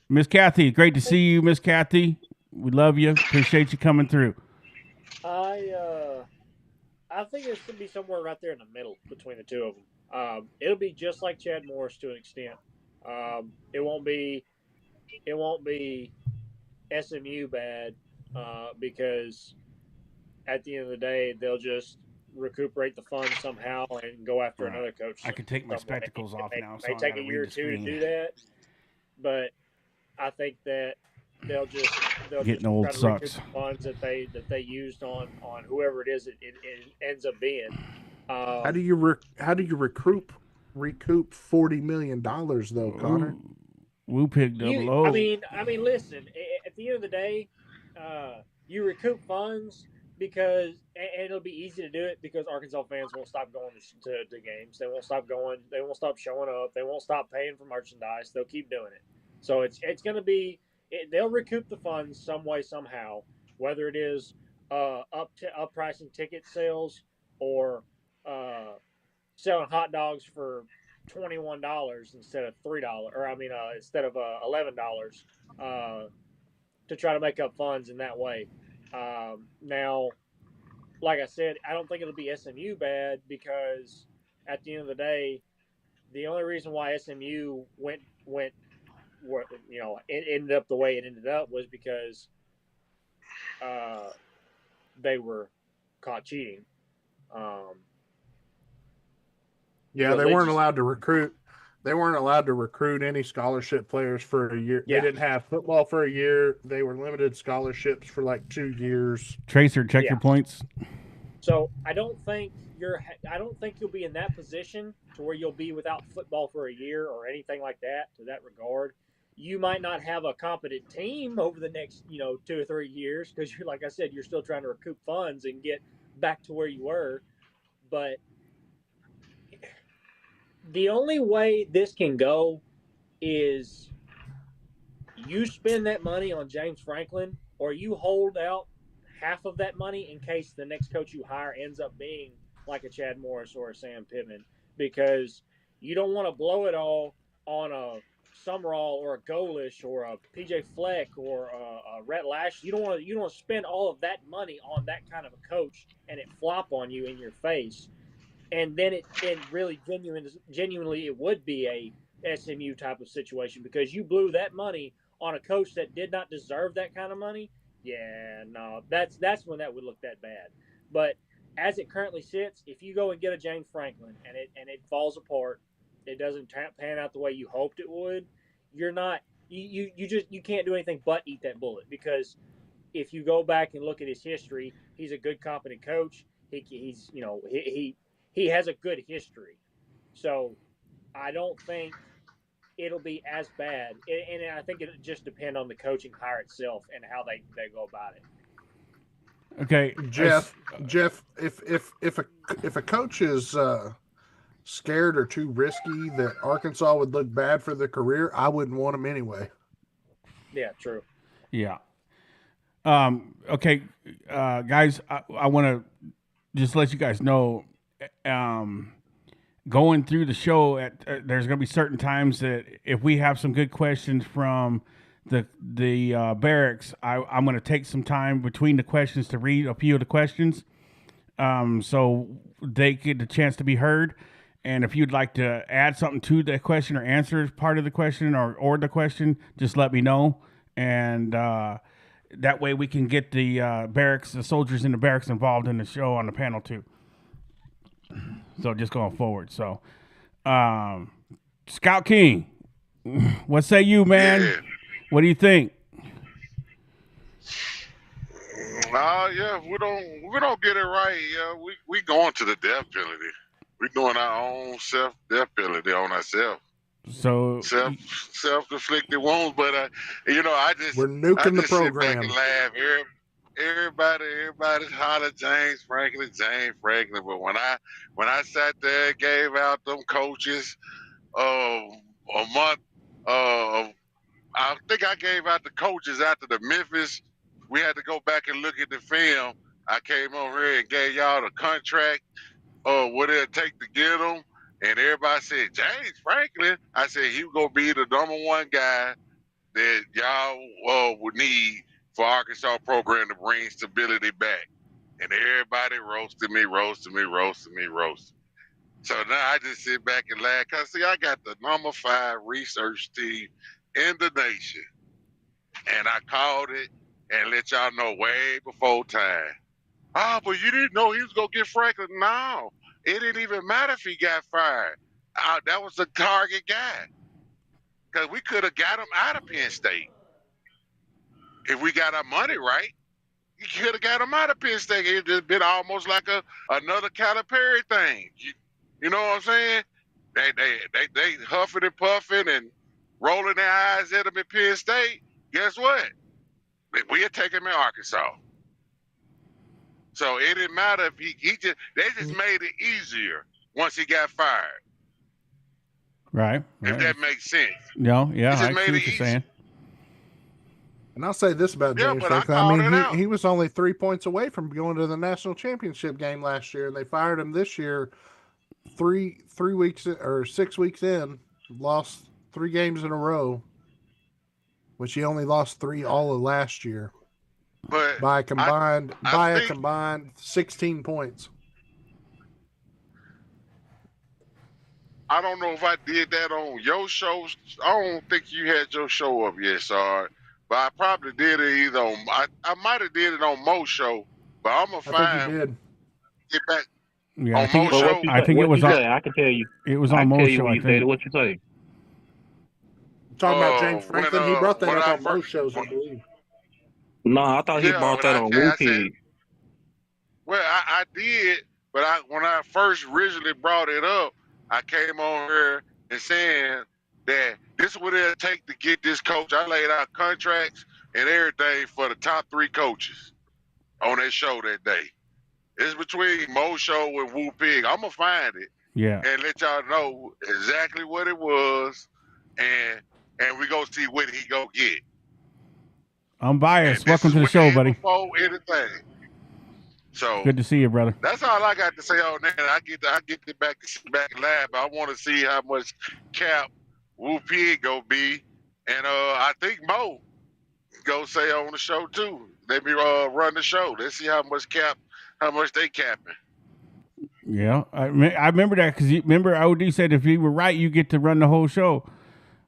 Miss Kathy, great to see you, Miss Kathy. We love you. Appreciate you coming through. I think it should be somewhere right there in the middle between the two of them. It'll be just like Chad Morris to an extent. It won't be SMU bad because at the end of the day they'll just recuperate the funds somehow and go after another coach. I can take my some way. spectacles off now, so May I take gotta a year or read the two to screen. do that, but I think that they'll Getting just old try to recoup sucks. the funds that they used on whoever it is it ends up being. How do you recoup $40 million though, Connor? Woo pig double O. I mean, listen. At the end of the day, you recoup funds because, and it'll be easy to do it because Arkansas fans won't stop going to games. They won't stop going. They won't stop showing up. They won't stop paying for merchandise. They'll keep doing it. So it's going to be. They'll recoup the funds some way somehow, whether it is up pricing ticket sales or selling hot dogs for $21 instead of $3, or instead of $11 to try to make up funds in that way. Now, like I said, I don't think it'll be SMU bad because at the end of the day, the only reason why SMU it ended up the way it ended up was because they were caught cheating. Yeah, So they they weren't just- allowed to recruit. They weren't allowed to recruit any scholarship players for a year. Yeah. They didn't have football for a year. They were limited scholarships for like 2 years. Tracer, check Yeah. your points. So I don't think you'll be in that position to where you'll be without football for a year or anything like that to that regard. You might not have a competent team over the next 2 or 3 years because you're, like I said, you're still trying to recoup funds and get back to where you were. But the only way this can go is you spend that money on James Franklin, or you hold out half of that money in case the next coach you hire ends up being like a Chad Morris or a Sam Pittman, because you don't want to blow it all on a Summerall or a Golish or a PJ Fleck or a Rhett Lash. You don't want to spend all of that money on that kind of a coach and it flop on you in your face. And then it really genuinely it would be a SMU type of situation because you blew that money on a coach that did not deserve that kind of money. Yeah, no, that's when that would look that bad. But as it currently sits, if you go and get a James Franklin and it falls apart, it doesn't pan out the way you hoped it would, you're not you can't do anything but eat that bullet, because if you go back and look at his history, he's a good, competent coach. He has a good history. So I don't think it'll be as bad. And I think it'll just depend on the coaching hire itself and how they go about it. Okay, Jeff, if a coach is scared or too risky that Arkansas would look bad for their career, I wouldn't want him anyway. Yeah, true. Yeah. Okay, guys, I want to just let you guys know, going through the show, there's going to be certain times that if we have some good questions from the barracks, I'm going to take some time between the questions to read a few of the questions, so they get the chance to be heard. And if you'd like to add something to the question or answer part of the question or the question, just let me know. And that way we can get the barracks, the soldiers in the barracks involved in the show on the panel too. So just going forward. So, Scout King, what say you, man? Yeah. What do you think? Yeah, we don't get it right. Yeah, we going to the death penalty. We doing our own self death penalty on ourselves. So Self-inflicted wounds, but We're nuking the sit back program. and laugh. Everybody holler James Franklin. But when I sat there and gave out them coaches a month, I think I gave out the coaches after the Memphis. We had to go back and look at the film. I came over here and gave y'all the contract, what it'll take to get them. And everybody said, James Franklin. I said, he going to be the number one guy that y'all would need for Arkansas program to bring stability back. And everybody roasted me. So now I just sit back and laugh. Because, see, I got the number 5 research team in the nation. And I called it and let y'all know way before time. But you didn't know he was going to get Franklin. No, it didn't even matter if he got fired. That was the target guy. Because we could have got him out of Penn State. If we got our money right, you could have got him out of Penn State. It just been almost like another Calipari thing. You know what I'm saying? They huffing and puffing and rolling their eyes at him at Penn State. Guess what? We had taken him in Arkansas. So it didn't matter if they just made it easier once he got fired. Right. If that makes sense. No, yeah, He I just see made what it you're easy. saying. And I'll say this about Yeah, James but I Franklin. called I it mean, out. he was only 3 points away from going to the national championship game last year, and they fired him this year. 3 weeks or 6 weeks in, lost 3 games in a row, which he only lost 3 all of last year But by a combined 16 points. I don't know if I did that on your show. I don't think you had your show up yet, Sarge. But I probably did it either on. I might have did it on Mo's show, but I'm gonna I think find you did. get back Yeah, on Mo's Well, show. what you I say? think it What was you on- say? I can tell you. It was I on can tell Mo's you show, when I you said think. it. What you say? Talking about James when, Franklin, he brought that when up I on most first- shows, I believe. No, I thought he Yeah, brought when that I on said- I Woo said- Pig. Well, I did, but when I first originally brought it up, I came on here and saying that this is what it'll take to get this coach. I laid out contracts and everything for the top 3 coaches on that show that day. It's between Mo's show and Woo Pig. I'm gonna find it Yeah. and let y'all know exactly what it was, and we gonna see what he gonna get. I'm biased. And this Welcome is to the show, way buddy. Before anything. So Good to see you, brother. that's all I got to say on that. I get it back to sit back and laugh. I want to see how much cap Woo Pig go be, and I think Mo go say on the show too. They be run the show. Let's see how much they capping. Yeah, I remember that because remember OD said if you were right, you get to run the whole show.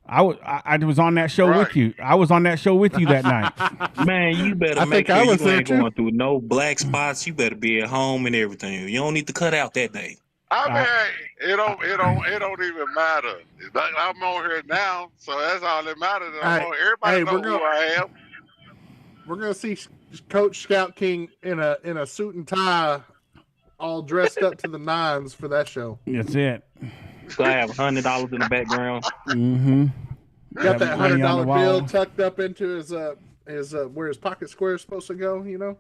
I was on that show with Right. you. I was on that show with you that night. Man, you better I make think I sure was you there ain't too. going through no black spots. You better be at home and everything. You don't need to cut out that day. I mean, it don't even matter. Like, I'm on here now, so that's all that matters. Everybody know who I am. We're gonna see Coach Scout King in a suit and tie, all dressed up to the nines for that show. That's it. So I have $100 in the background. Mm-hmm. Got that money on the $100 wall. bill tucked up into his where his pocket square is supposed to go. You know.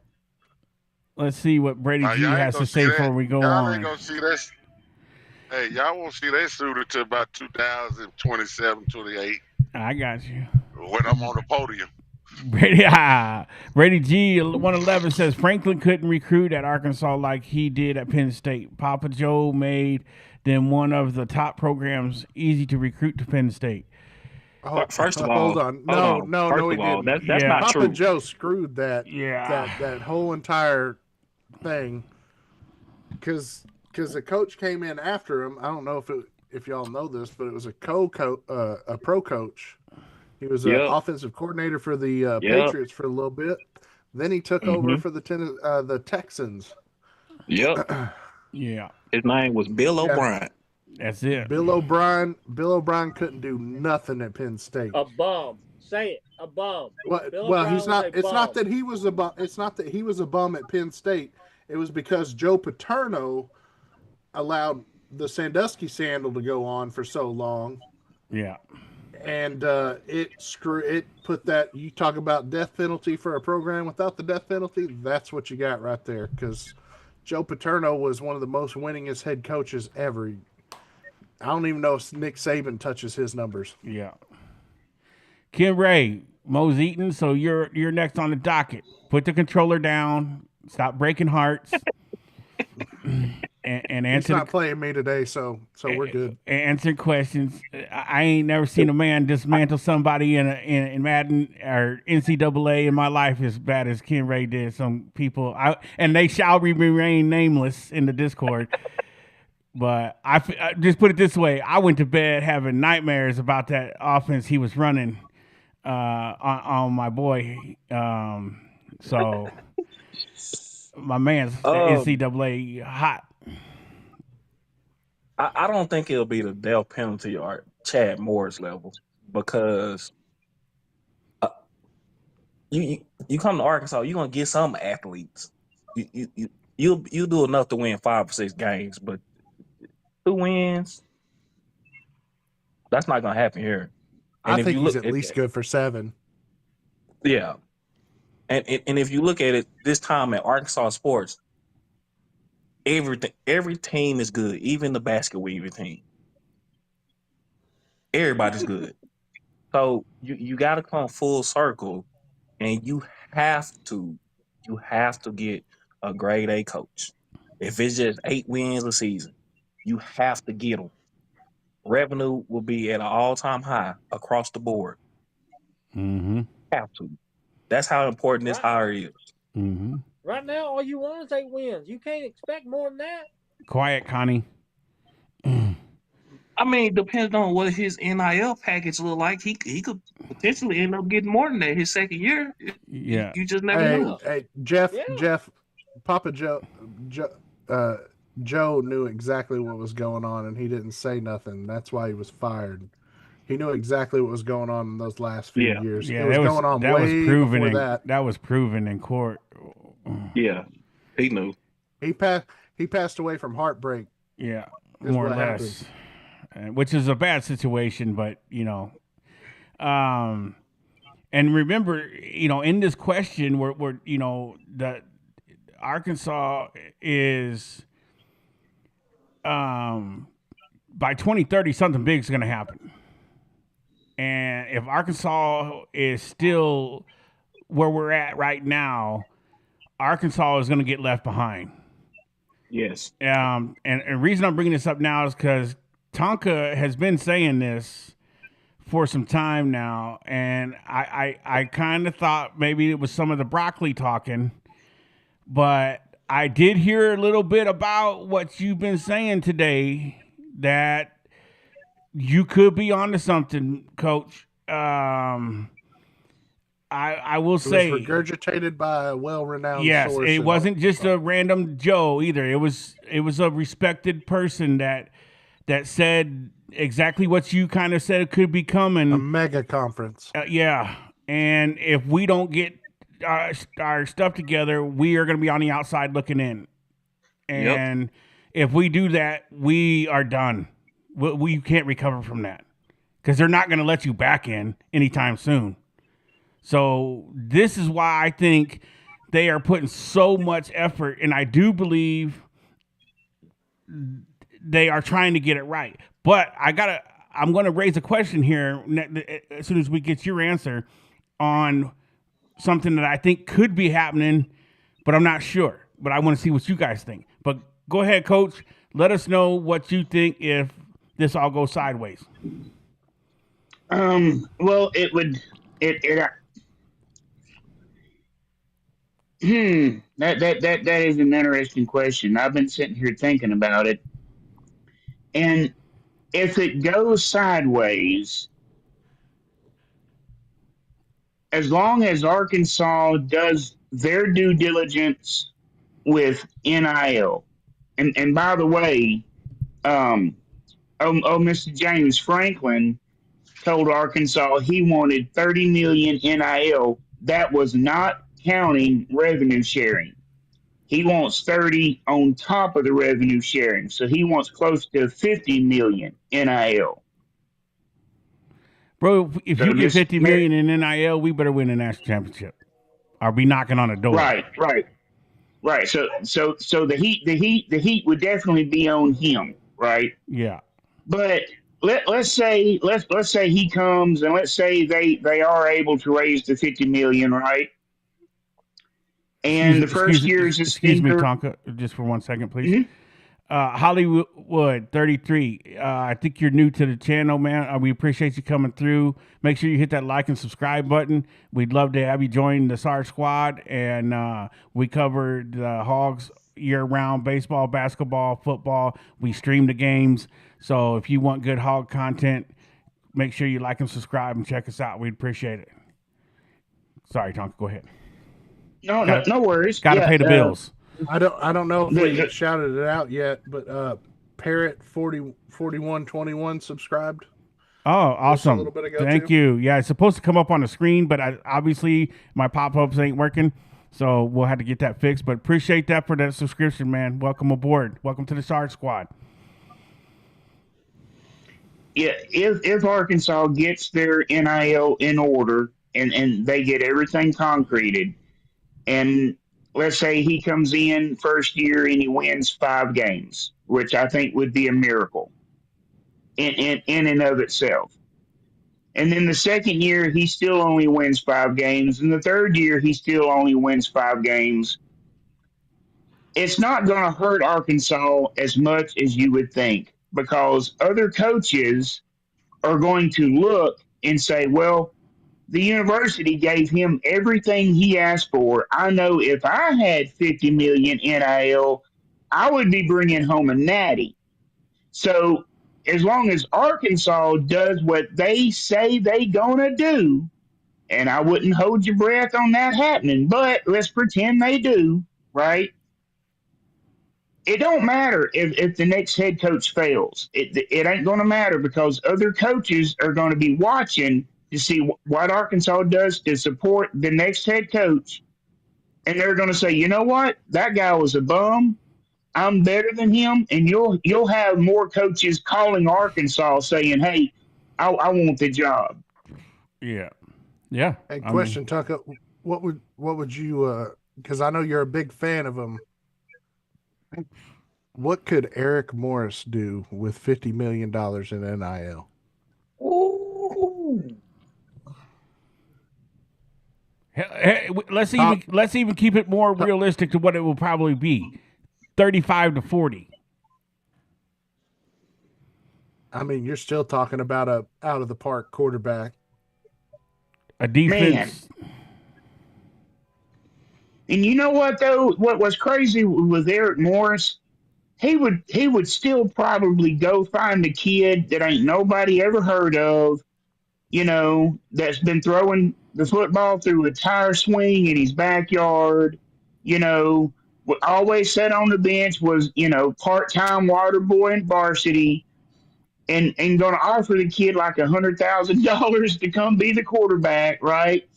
Let's see what Brady G Y'all ain't has to gonna say see before that. we go Y'all ain't on. gonna see that. Hey, y'all won't see that suit until about 2027, 28 I got you. when I'm on the podium. Brady G 111 says Franklin couldn't recruit at Arkansas like he did at Penn State. Papa Joe made them one of the top programs, easy to recruit to Penn State. Oh, First of hold all, on. No, he all, didn't. that's Yeah. not Papa true. Joe screwed that Yeah. that whole entire thing because the coach came in after him. I don't know if y'all know this, but it was a pro coach. He was an Yep. offensive coordinator for the Yep. Patriots for a little bit. Then he took over Mhm. for the Texans. Yep. Yeah. His name was Bill Yeah. O'Brien. That's it. Bill O'Brien couldn't do nothing at Penn State. A bum. Say it. A bum. Well, Bill well, O'Brien he's not. was a It's not bum. that he was a bum. It's not that he was a bum at Penn State. It was because Joe Paterno allowed the Sandusky scandal to go on for so long, Yeah. and it put that. You talk about death penalty for a program without the death penalty. That's what you got right there. Because Joe Paterno was one of the most winningest head coaches ever. I don't even know if Nick Saban touches his numbers. Yeah. Kim Ray, Mo's eating, so you're next on the docket. Put the controller down. Stop breaking hearts. and He's answer not playing me today, so we're good. answer questions. I ain't never seen a man dismantle somebody in Madden or NCAA in my life as bad as Ken Ray did. Some people, and they shall remain nameless in the Discord. But I just put it this way: I went to bed having nightmares about that offense he was running on my boy. So my man's NCAA hot. I don't think it'll be the death penalty or Chad Moore's level because you come to Arkansas, you're gonna get some athletes. You'll do enough to win 5 or 6 games, but 2 wins, that's not gonna happen here. And I think he's at least good for 7. Yeah, and if you look at it this time at Arkansas sports, every team is good, even the basket weaving team. Everybody's good. So you got to come full circle, and you have to get a grade A coach. If it's just 8 wins a season, you have to get them. Revenue will be at an all-time high across the board. Mm-hmm. Have to. That's how important this hire is. Mm-hmm. Right now, all you want is 8 wins. You can't expect more than that. Quiet, Connie. I mean, depends on what his NIL package look like. He could potentially end up getting more than that his second year. Yeah. You just never know. Hey, Jeff, Yeah. Papa Joe knew exactly what was going on, and he didn't say nothing. That's why he was fired. He knew exactly what was going on in those last few Yeah. years. Yeah, it was going on that way was proven before in, that. That was proven in court. Yeah, he knew. He passed away from heartbreak. Yeah, is more or what less, which is a bad situation, but and remember, in this question, we're that Arkansas is by 2030 something big is going to happen, and if Arkansas is still where we're at right now, Arkansas is going to get left behind. Yes. And the reason I'm bringing this up now is because Tonka has been saying this for some time now, and I kind of thought maybe it was some of the broccoli talking, but I did hear a little bit about what you've been saying today, that you could be onto something, Coach. I will say, it was regurgitated by a well-renowned yes, source. it wasn't just a random Joe either. It was a respected person that said exactly what you kind of said could be coming. A mega conference. Yeah, and if we don't get our stuff together, we are going to be on the outside looking in. And if we do that, we are done. We can't recover from that because they're not going to let you back in anytime soon. So this is why I think they are putting so much effort, and I do believe they are trying to get it right. But I'm going to raise a question here as soon as we get your answer on something that I think could be happening, but I'm not sure. But I want to see what you guys think. But go ahead, Coach. Let us know what you think if this all goes sideways. Well, it would. It. That is an interesting question. I've been sitting here thinking about it, and if it goes sideways, as long as Arkansas does their due diligence with NIL, and by the way, um, Mr. James Franklin told Arkansas he wanted 30 million NIL. That was not counting revenue sharing. He wants 30 on top of the revenue sharing. So he wants close to 50 million NIL. Bro, if So you get this- 50 million in NIL, we better win the national championship. Or be knocking on the door. Right. So the heat would definitely be on him, right? Yeah. But let's say he comes and let's say they are able to raise the 50 million, right? And the first year is a excuse me, stinker. Tonka, just for 1 second, please. Mhm. Hollywood 33. I think you're new to the channel, man. We appreciate you coming through. Make sure you hit that like and subscribe button. We'd love to have you join the Sarge squad. And we cover the Hogs year-round: baseball, basketball, football. We stream the games. So if you want good Hog content, make sure you like and subscribe and check us out. We'd appreciate it. Sorry, Tonka, go ahead. No worries. Got to pay the bills. I don't know if The- we the- shouted it out yet, but Parrot 4121 subscribed. Oh, awesome. little bit ago, Thank too. you. Yeah, it's supposed to come up on the screen, but obviously my pop-ups ain't working. So we'll have to get that fixed. But appreciate that for that subscription, man. Welcome aboard. Welcome to the Sarge squad. Yeah, if Arkansas gets their NIL in order and they get everything concreted, and let's say he comes in first year and he wins 5 games, which I think would be a miracle in and of itself. And then the second year he still only wins 5 games, and the third year he still only wins 5 games. It's not going to hurt Arkansas as much as you would think because other coaches are going to look and say, well, the university gave him everything he asked for. I know if I had 50 million NIL, I would be bringing home a natty. So as long as Arkansas does what they say they gonna do, and I wouldn't hold your breath on that happening, but let's pretend they do, right? It don't matter if the next head coach fails. It ain't going to matter because other coaches are going to be watching to see what Arkansas does to support the next head coach. And they're going to say, you know what? That guy was a bum. I'm better than him. And you'll have more coaches calling Arkansas saying, hey, I want the job. Yeah. Yeah. Hey, question, Tucker. What would you? Because I know you're a big fan of him. What could Eric Morris do with $50 million in NIL? Ooh. Hey, let's even keep it more realistic to what it will probably be. 35 to 40. I mean, you're still talking about a out of the park quarterback. A defense. And you know what though? What was crazy with Eric Morris? He would still probably go find a kid that ain't nobody ever heard of, that's been throwing the football through a tire swing in his backyard, always sat on the bench, was, part-time water boy in varsity, and going to offer the kid like $100,000 to come be the quarterback, right?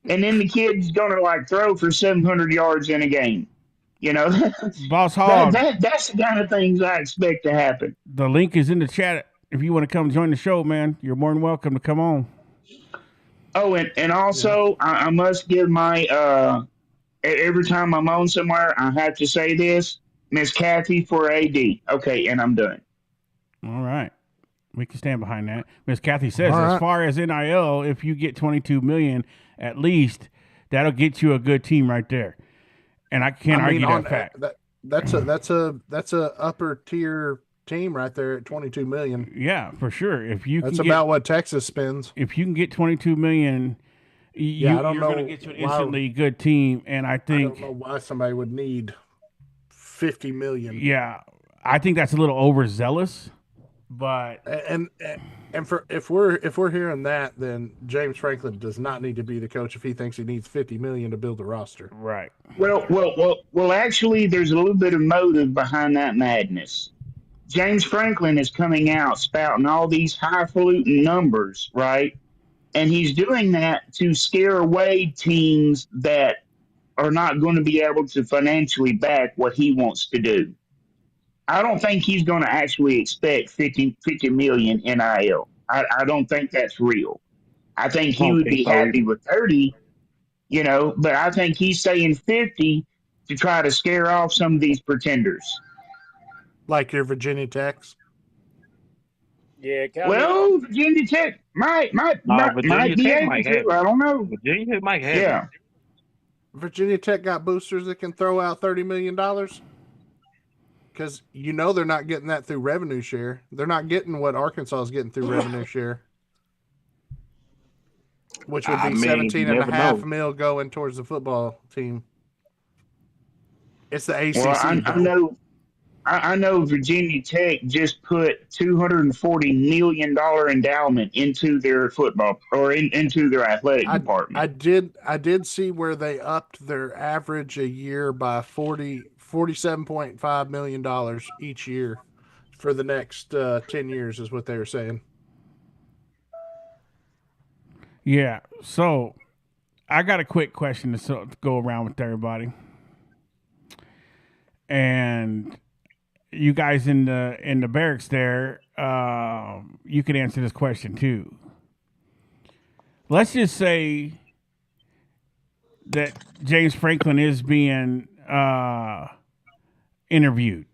And then the kid's going to like throw for 700 yards in a game. Boss Hog. That's the kind of things I expect to happen. The link is in the chat. If you want to come join the show, man, you're more than welcome to come on. Oh, and also I must give my every time I'm on somewhere, I have to say this, Miss Kathy for AD. Okay, and I'm done. All right. We can stand behind that. Miss Kathy says, All right. as far as NIL, if you get 22 million, at least That'll get you a good team right there, and I can't argue that fact. That's a upper tier team right there at 22 million. Yeah, for sure. If you That's can about get, what Texas spends. if you can get 22 million, Yeah, I don't you're going to know get you an why- instantly good team, and I I think don't know why somebody would need 50 million. yeah, I think that's a little overzealous, but And for if we're hearing that, then James Franklin does not need to be the coach if he thinks he needs 50 million to build a roster. right. Well. Actually, there's a little bit of motive behind that madness. James Franklin is coming out spouting all these highfalutin numbers, right? And he's doing that to scare away teams that are not going to be able to financially back what he wants to do. I don't think he's going to actually expect 50 million NIL. I don't think that's real. I think he don't would think be so happy either. with 30, but I think he's saying 50 to try to scare off some of these pretenders. Like your Virginia Techs. Yeah, Well, Virginia Tech might Virginia be Tech able might to. have it. I don't know. Virginia might have Yeah. it. Virginia Tech got boosters that can throw out $30 million. Because they're not getting that through revenue share. They're not getting what Arkansas is getting through revenue share. Which would I be mean, you 17 and a never half know. mil going towards the football team. It's the ACC. Well, I though. know. I know Virginia Tech just put $240 million endowment into their football or into their athletic department. I did see where they upped their average a year by $47.5 million each year for the next 10 years is what they were saying. Yeah. So I got a quick question to go around with everybody, and you guys in the barracks there, you can answer this question too. Let's just say that James Franklin is being interviewed,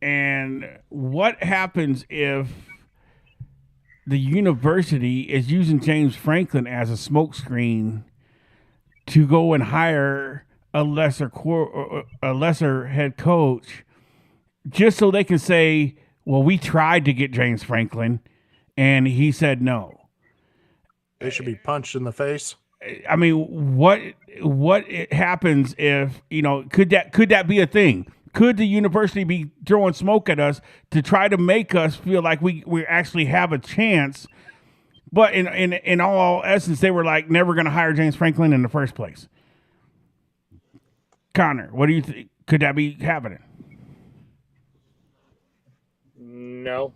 and what happens if the university is using James Franklin as a smokescreen to go and hire a lesser head coach, just so they can say, "Well, we tried to get James Franklin, and he said no." They should be punched in the face. I mean, what happens if could that be a thing? Could the university be throwing smoke at us to try to make us feel like we actually have a chance? But in all essence, they were like never going to hire James Franklin in the first place. Connor, what do you think? Could that be happening? No,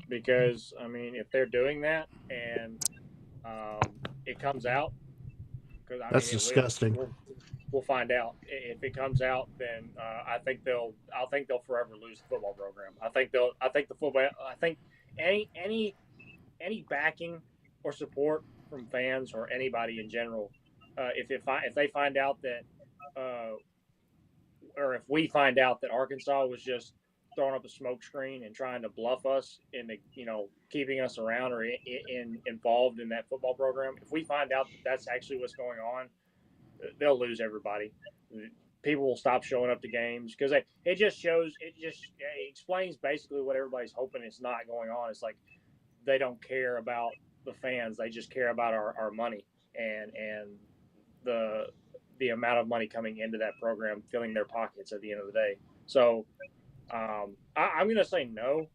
because I mean, if they're doing that and it comes out, because That's disgusting. We'll find out. If it comes out, then I think they'll forever lose the football program. I think any backing or support from fans or anybody in general, if they find out that, or if we find out that Arkansas was just throwing up a smoke screen and trying to bluff us into keeping us around or involved in that football program, if we find out that that's actually what's going on, they'll lose everybody. People will stop showing up to games because it explains basically what everybody's hoping it's not going on. It's like they don't care about the fans; they just care about our money and the amount of money coming into that program, filling their pockets at the end of the day. So I'm going to say no,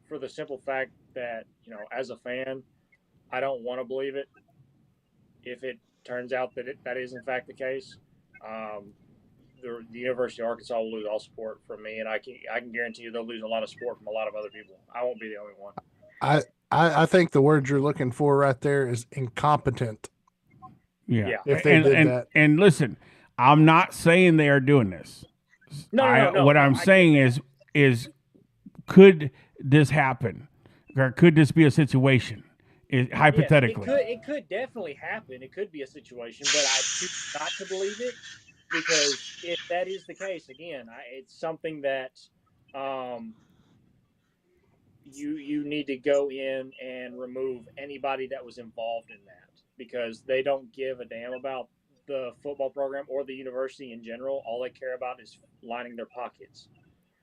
for the simple fact that as a fan, I don't want to believe it. If it turns out that that is in fact the case, the University of Arkansas will lose all support from me, and I can guarantee you they'll lose a lot of support from a lot of other people. I won't be the only one. I think the word you're looking for right there is incompetent. Yeah. If they did that. And listen, I'm not saying they are doing this. No. What I'm saying is could this happen? Or could this be a situation? Hypothetically. Yes, it could definitely happen. It could be a situation, but I choose not to believe it, because if that is the case, again, it's something that you need to go in and remove anybody that was involved in that. because they don't give a damn about the football program or the university in general. All they care about is lining their pockets.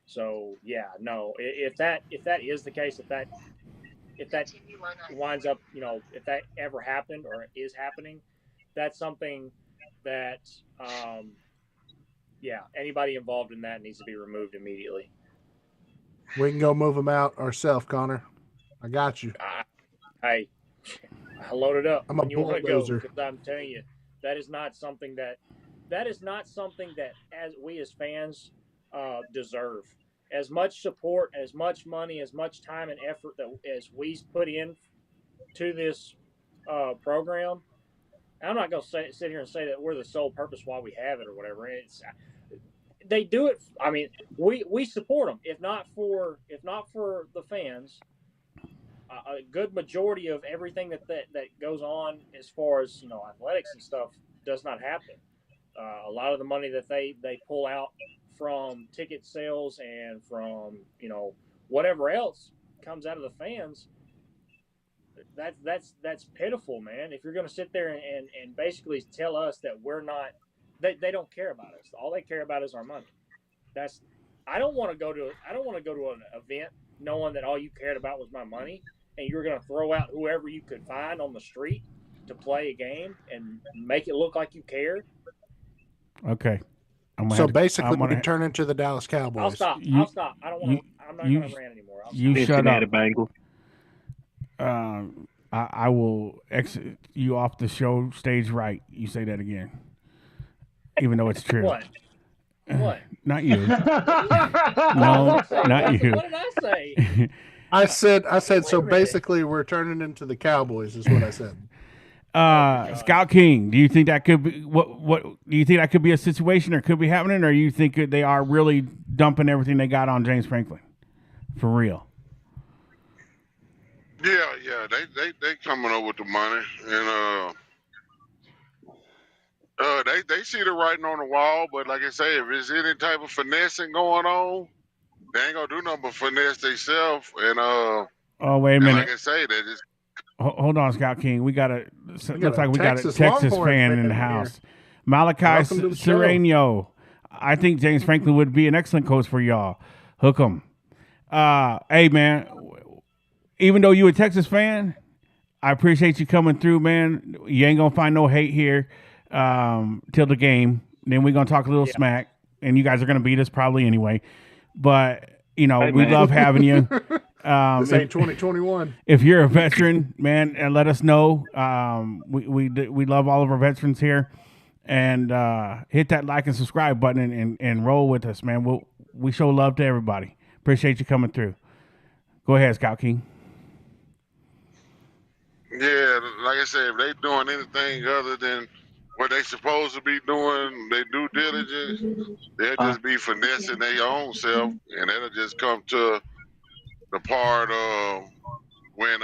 So yeah, no. If that is the case, if that winds up, if that ever happened or is happening, that's something that, yeah, anybody involved in that needs to be removed immediately. We can go move them out ourselves, Connor. I got you. Hey, load it up I'm a when you want to go, bulldozer. because I'm telling you, that is not something that as we as fans deserve. As much support, as much money, as much time and effort that as we put in to this program, I'm not going to sit here and say that we're the sole purpose why we have it or whatever. They do it. I mean, we support them. If not for the fans, a good majority of everything that goes on as far as athletics and stuff does not happen. A lot of the money that they pull out from ticket sales and from whatever else comes out of the fans. That's pitiful, man. If you're going to sit there and basically tell us that we're not, they don't care about us. All they care about is our money. I don't want to go to an event knowing that all you cared about was my money, and you were going to throw out whoever you could find on the street to play a game and make it look like you cared. Okay. So basically, we can turn into the Dallas Cowboys. I'll stop. I'll stop. I don't want. I'm not going to rant anymore. You shut up. Bengal. I will exit you off the show stage right. You say that again, even though it's true. What? What? Not you. No, not you. What did I say? I said. So basically, we're turning into the Cowboys. Is what I said. Scout King, do you think that could be what do you think that could be a situation or could be happening, or you think they are really dumping everything they got on James Franklin for real? Yeah, they coming up with the money, and they see the writing on the wall. But like I say, if there's any type of finessing going on, they ain't gonna do nothing but finesse themselves. And oh, wait a minute. Like I say, they just hold on, Scout King. Looks like we got a Texas Longhorn fan in the house. Malachi Sereno. I think James Franklin would be an excellent coach for y'all. Hook 'em. Hey, man. Even though you a Texas fan, I appreciate you coming through, man. You ain't gonna find no hate here till the game. Then we're gonna talk a little smack, and you guys are gonna beat us probably anyway. But we love having you. This ain't 2021. If you're a veteran, man, and let us know. We love all of our veterans here, and hit that like and subscribe button and roll with us, man. We show love to everybody. Appreciate you coming through. Go ahead, Scout King. yeah, like I said, if they doing anything other than what they supposed to be doing, they due diligence, they'll just be finessing their own self, and it'll just come to the part of when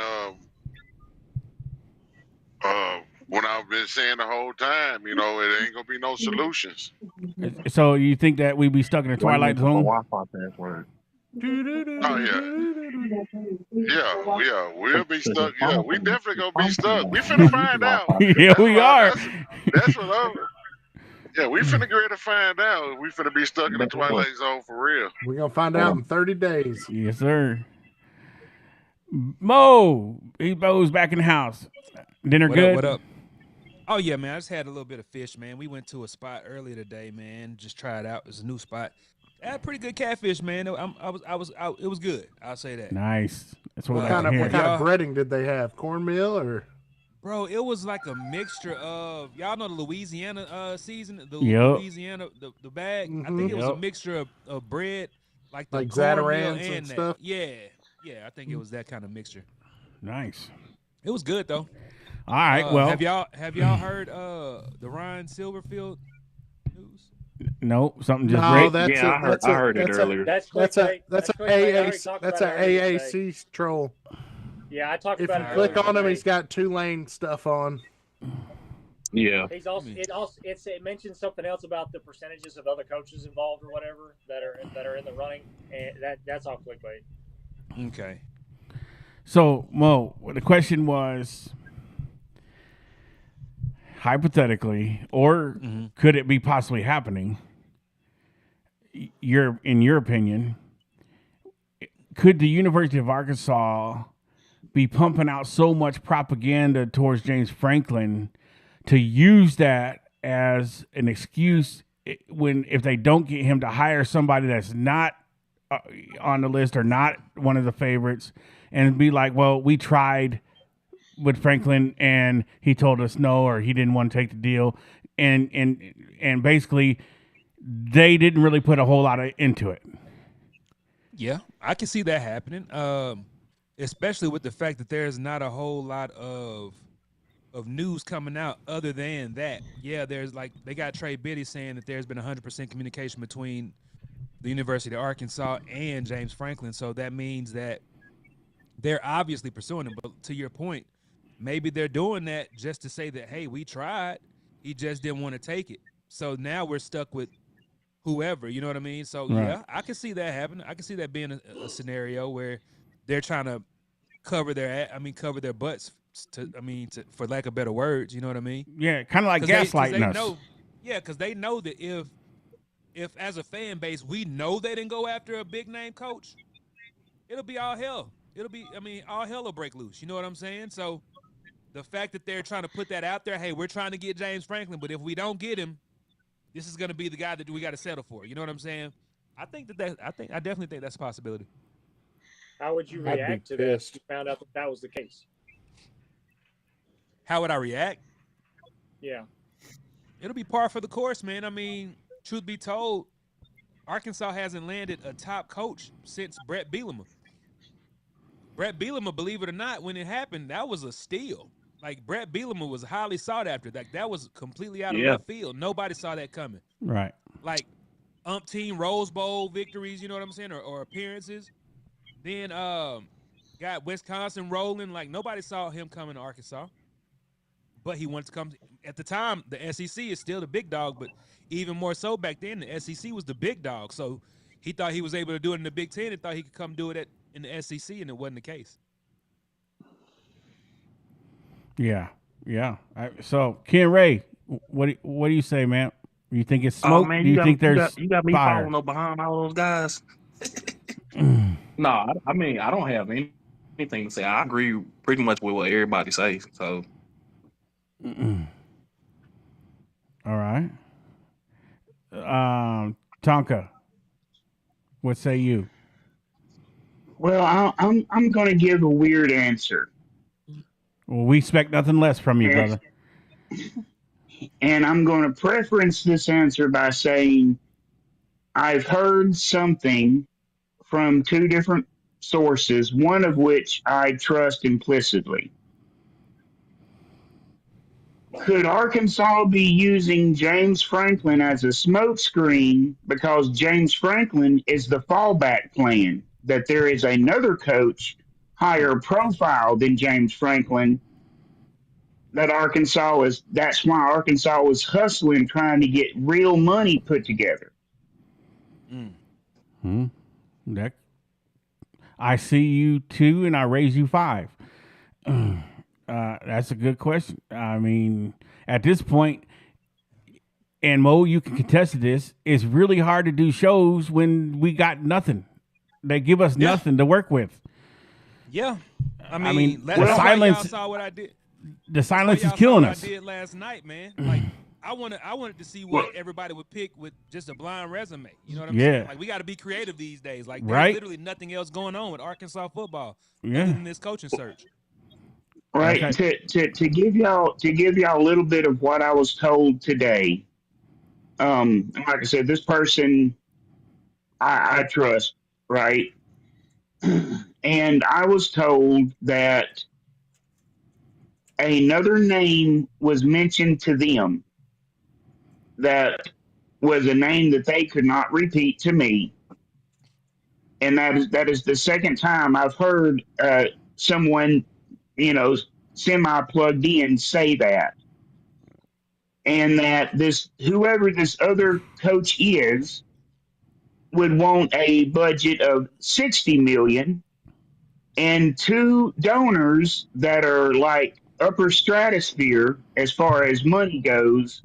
I've been saying the whole time, it ain't gonna be no solutions. So you think that we be stuck in the twilight zone? Wi-Fi password. Oh yeah, we'll be stuck. Yeah, we definitely gonna be stuck. We finna find out. Yeah, we are. That's what I'm. Yeah, we finna get ready to find out. We finna be stuck in the twilight zone for real. We're gonna find out in 30 days. Yes, sir. Mo's back in the house. Dinner good? What up? Oh yeah, man. I just had a little bit of fish, man. We went to a spot earlier today, man. Just try it out. It's a new spot. I had pretty good catfish, man. It was good. I'll say that. Nice. That's what What kind of breading did they have? Cornmeal or? Bro, it was like a mixture of y'all know the Louisiana season, the Yep. Louisiana the bag. I think it was a mixture of bread, like the Like cornmeal Zatarain's and that. stuff? Yeah, I think it was that kind of mixture. Nice. It was good though. All right. Well, have y'all heard the Ryan Silverfield news? no, something just No, break. that's I heard it earlier. That's That's a clickbait. that's a AAC troll. Yeah, I talked If about you it. click earlier on him, today. he's got Tulane stuff on. Yeah. He's also it mentions something else about the percentages of other coaches involved or whatever that are in the running, and that's all clickbait. Okay. So, Mo, the question was, hypothetically, or could it be possibly happening? In your opinion, could the University of Arkansas be pumping out so much propaganda towards James Franklin to use that as an excuse if they don't get him to hire somebody that's not on the list or not one of the favorites, and be like, well, we tried with Franklin and he told us no, or he didn't want to take the deal, and basically they didn't really put a whole lot into it. Yeah, I can see that happening. Especially with the fact that there's not a whole lot of news coming out other than that. Yeah, there's like they got Trey Biddy saying that there's been 100% communication between the University of Arkansas and James Franklin. So that means that they're obviously pursuing him. But to your point, maybe they're doing that just to say that, hey, we tried. He just didn't want to take it. So now we're stuck with whoever, you know what I mean? So, yeah, I can see that happening. I can see that being a scenario where they're trying to cover their butts, for lack of better words, you know what I mean? Yeah, kind of like gaslighting us. Because they know that if as a fan base we know they didn't go after a big name coach, it'll be all hell. All hell will break loose. You know what I'm saying? So the fact that they're trying to put that out there, hey, we're trying to get James Franklin, but if we don't get him, this is going to be the guy that we got to settle for. You know what I'm saying? I definitely think that's a possibility. How would you react to that if you found out that was the case? How would I react? Yeah. It'll be par for the course, man. I mean, truth be told, Arkansas hasn't landed a top coach since Brett Bielema. Brett Bielema, believe it or not, when it happened, that was a steal. Like, Brett Bielema was highly sought after. That was completely out of left field. Nobody saw that coming. Right. Like, umpteen Rose Bowl victories, you know what I'm saying, or appearances. Then got Wisconsin rolling. Like, nobody saw him coming to Arkansas. But he wanted to come. At the time, the SEC is still the big dog, but even more so back then, the SEC was the big dog. So he thought he was able to do it in the Big Ten and thought he could come do it in the SEC, and it wasn't the case. Yeah. So, Ken Ray, what do you say, man? You think it's smoke? Man, do you think there's you got me fire? following behind all those guys? No, I mean, I don't have anything to say. I agree pretty much with what everybody says. So, all right. Tonka, what say you? Well, I'm going to give a weird answer. Well, we expect nothing less from you, brother. And I'm going to preference this answer by saying I've heard something from two different sources, one of which I trust implicitly. Could Arkansas be using James Franklin as a smokescreen because James Franklin is the fallback plan? That there is another coach higher profile than James Franklin that's why Arkansas was hustling, trying to get real money put together. That I see you 2 and I raise you 5. That's a good question. I mean, at this point, and Mo, you can contest to this, it's really hard to do shows when we got nothing. They give us nothing to work with. Yeah. I mean the silence. Y'all saw what I did. The silence is killing us. I did last night, man. Like, I wanted to see what everybody would pick with just a blind resume. You know what I'm saying? Like, we got to be creative these days. Like, there's literally nothing else going on with Arkansas football other than this coaching search. Right. Okay. To give y'all a little bit of what I was told today. Like I said, this person I trust, right? And I was told that another name was mentioned to them that was a name that they could not repeat to me. And that is the second time I've heard someone, semi-plugged in say that. And that whoever this other coach is would want a budget of $60 million and 2 donors that are like upper stratosphere as far as money goes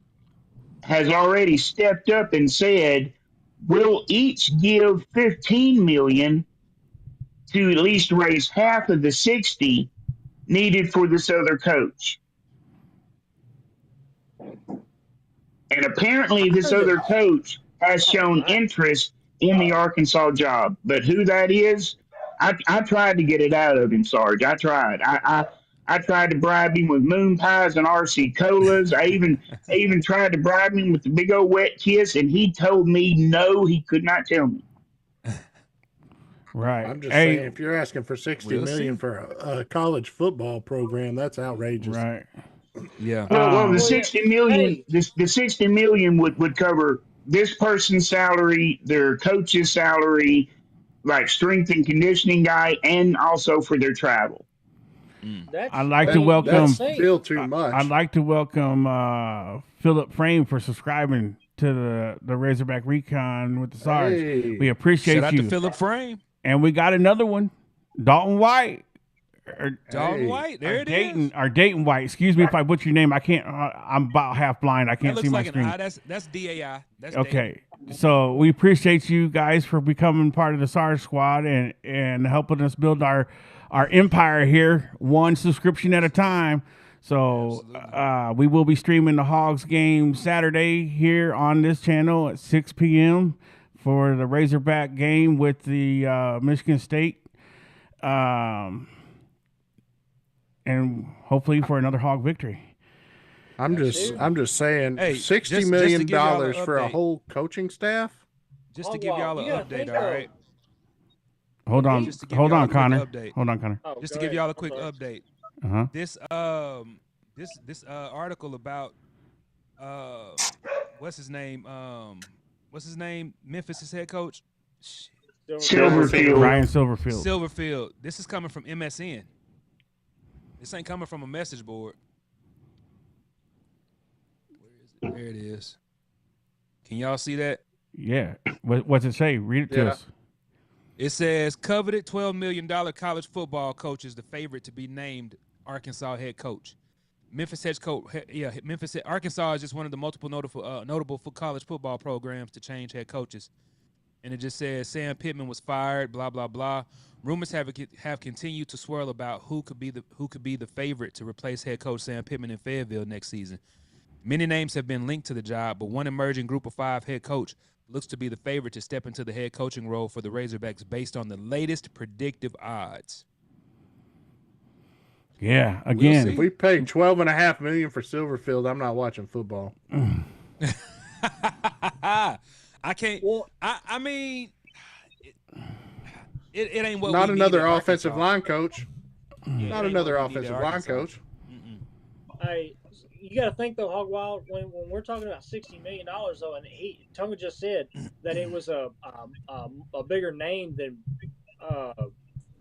has already stepped up and said we'll each give 15 million to at least raise half of the 60 needed for this other coach. And apparently this other coach has shown interest in the Arkansas job. But who that is, I tried to get it out of him, Sarge. I tried. I tried to bribe him with moon pies and RC colas. I even tried to bribe him with the big old wet kiss, and he told me no, he could not tell me. Right. I'm just Hey, saying, if you're asking for 60 We'll million see. for a college football program, that's outrageous. right. Yeah. Well, the Well, 60 million, hey. the 60 million would cover this person's salary, their coach's salary, like strength and conditioning guy, and also for their travel. That's, I'd like I to mean, welcome- that's That's the thing. still too much. I'd like to welcome Philip Frame for subscribing to the Razorback Recon with the Sarge. Hey. We appreciate Shout out you. to Philip Frame. And we got another one, Dalton White. Dalton Hey. White. There it is. Our Dayton White. Excuse me if I butcher your name. I can't. I'm about half blind. I That can't see looks my like screen. an I. That's DAI. That's Okay, so we appreciate you guys for becoming part of the Sarge squad and helping us build our empire here, one subscription at a time. So we will be streaming the Hogs game Saturday here on this channel at 6 p.m. for the Razorback game with the Michigan State. And hopefully for another Hog victory. I'm just saying, Hey, $60 just to million give y'all an for a update. whole coaching staff. Just to Oh, give wow. y'all You an gotta update, think, all though. right? Hold on, Just to give hold y'all on, a quick Connor. update. Hold on, Connor. Oh, Just go to give ahead. y'all a I'm quick sorry. update. Uh-huh. This article about what's his name? Memphis' head coach. Shit. Silverfield. Ryan Silverfield. Silverfield. This is coming from MSN. This ain't coming from a message board. Where is it? There it is. Can y'all see that? Yeah. What's it say? Read it to Yeah. us. It says coveted $12 million college football coach is the favorite to be named Arkansas head coach. Memphis head coach, Arkansas is just one of the multiple notable for college football programs to change head coaches. And it just says Sam Pittman was fired, blah blah blah. Rumors have continued to swirl about who could be the favorite to replace head coach Sam Pittman in Fayetteville next season. Many names have been linked to the job, but one emerging group of 5 head coach looks to be the favorite to step into the head coaching role for the Razorbacks based on the latest predictive odds. Yeah. Again. If we paid $12.5 million for Silverfield, I'm not watching football. I can't. Well, I mean, it ain't what Not we need another at offensive Arkansas. line coach. Yeah, Not it ain't another what we need at offensive line Arkansas. coach. Hey, you got to think though, Hog Wild, when we're talking about $60 million though, and Tonga just said that it was a bigger name than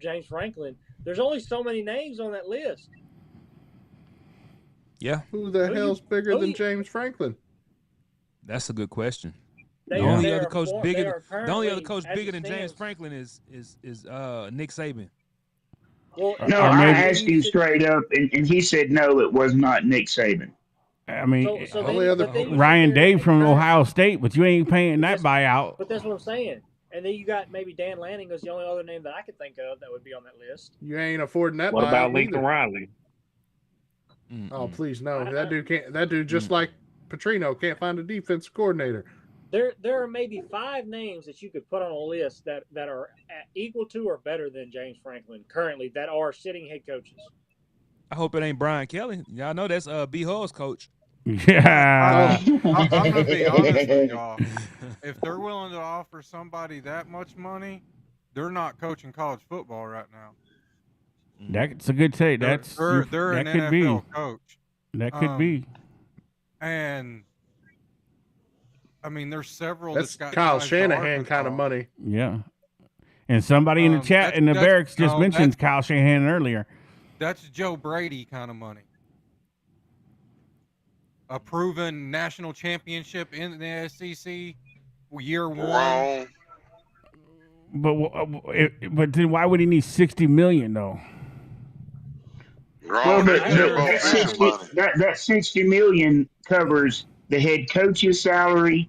James Franklin. There's only so many names on that list. Yeah, Who the Who hell's you- bigger who than you- James Franklin? that's a good question. They The are- only they other are coach for- bigger they than are the only other currently, coach as bigger it than James stands- Franklin is Nick Saban. Well, No, Or I maybe- asked him straight up, and he said no, it was not Nick Saban. I mean, So Only then, other- but then you Ryan sit there Day and from current- Ohio State, but you ain't paying that Yes. buyout. But that's what I'm saying. And then you got maybe Dan Lanning was the only other name that I could think of that would be on that list. You ain't affording that What buyout about Lincoln neither. Riley? Oh, please no. I- That dude can't. That dude just like Petrino can't find a defense coordinator. There are maybe 5 names that you could put on a list that are equal to or better than James Franklin currently that are sitting head coaches. I hope it ain't Brian Kelly. Y'all know that's B Hull's coach. Yeah. I'm gonna be honest with y'all. If they're willing to offer somebody that much money, they're not coaching college football right now. That's a good take. They're, That's they're that an could be. NFL coach, That could be. and I mean, there's several. That's got Kyle ties to Shanahan kind of Arkansas. money. Yeah. And somebody in the chat in the that's- barracks just no, mentioned that's- Kyle Shanahan earlier. That's Joe Brady kind of money. A proven national championship in the SEC year 1. Wrong. But then why would he need $60 million though? all the, that I heard Jimbo that I Fisher heard 60 money. that 60 million covers the head coach's salary,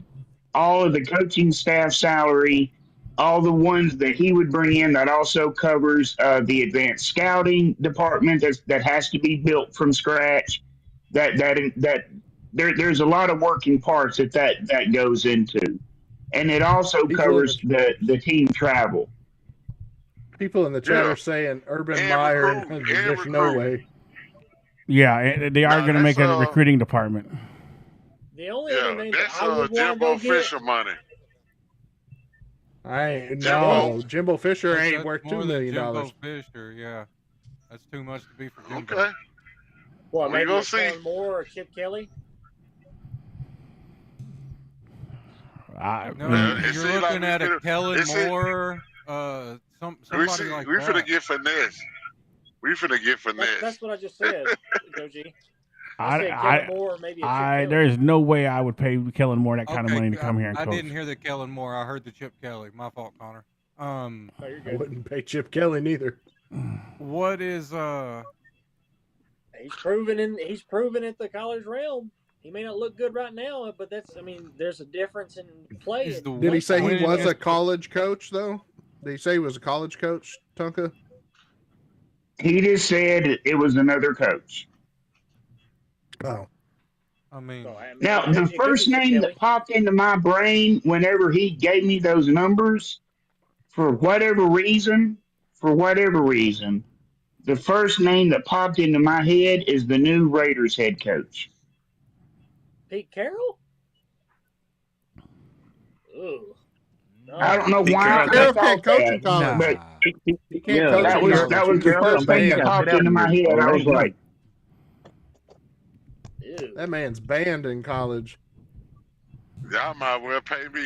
all of the coaching staff salary, all the ones that he would bring in. That also covers the advanced scouting department that has to be built from scratch. That there's a lot of working parts that goes into, and it also People in covers the the team travel. people in the chat Yeah, are saying Urban and Meyer, and recruiting, and there's no recruiting. way. Yeah, they are Now going to that's make a recruiting department. the only other yeah, name that that's I would want to Jimbo go get. Fisher money. No, Jimbo Fisher That's, ain't that's worth more $2 than million. Jimbo Fisher. Yeah, that's too much to be for Jimbo. Okay, Well, we maybe gonna a see. Kellen Moore or Chip Kelly. No, It you're seems like looking at a Kellen it seem- Moore, somebody like we finna that. get finesse. We finna get finesse. That's what I just said, Joe G. I said Kellen Moore, maybe a Chip Kelly. There's no way I would pay Kellen Moore that kind of money to come here and I coach. didn't hear the Kellen Moore. I heard the Chip Kelly. My fault, Connor. Oh, you're I good. wouldn't pay Chip Kelly neither. What is He's proven at the college realm. He may not look good right now, but there's a difference in play. is the Did he say he winning was a is- college coach though? Did he say he was a college coach, Tonka? He just said it was another coach. Oh, I mean, So, I mean, Now, it the could be first Chip name Kelly. that popped into my brain whenever he gave me those numbers, for whatever reason, the first name that popped into my head is the new Raiders head coach. Pete Carroll? Ooh. No. I don't know Pete why Carroll I Carroll thought can't coach in that, college. but He can't coach that in was college. that was He's the first thing that banned. popped into my head. I was like, Ew. That man's banned in college. Y'all might well pay me.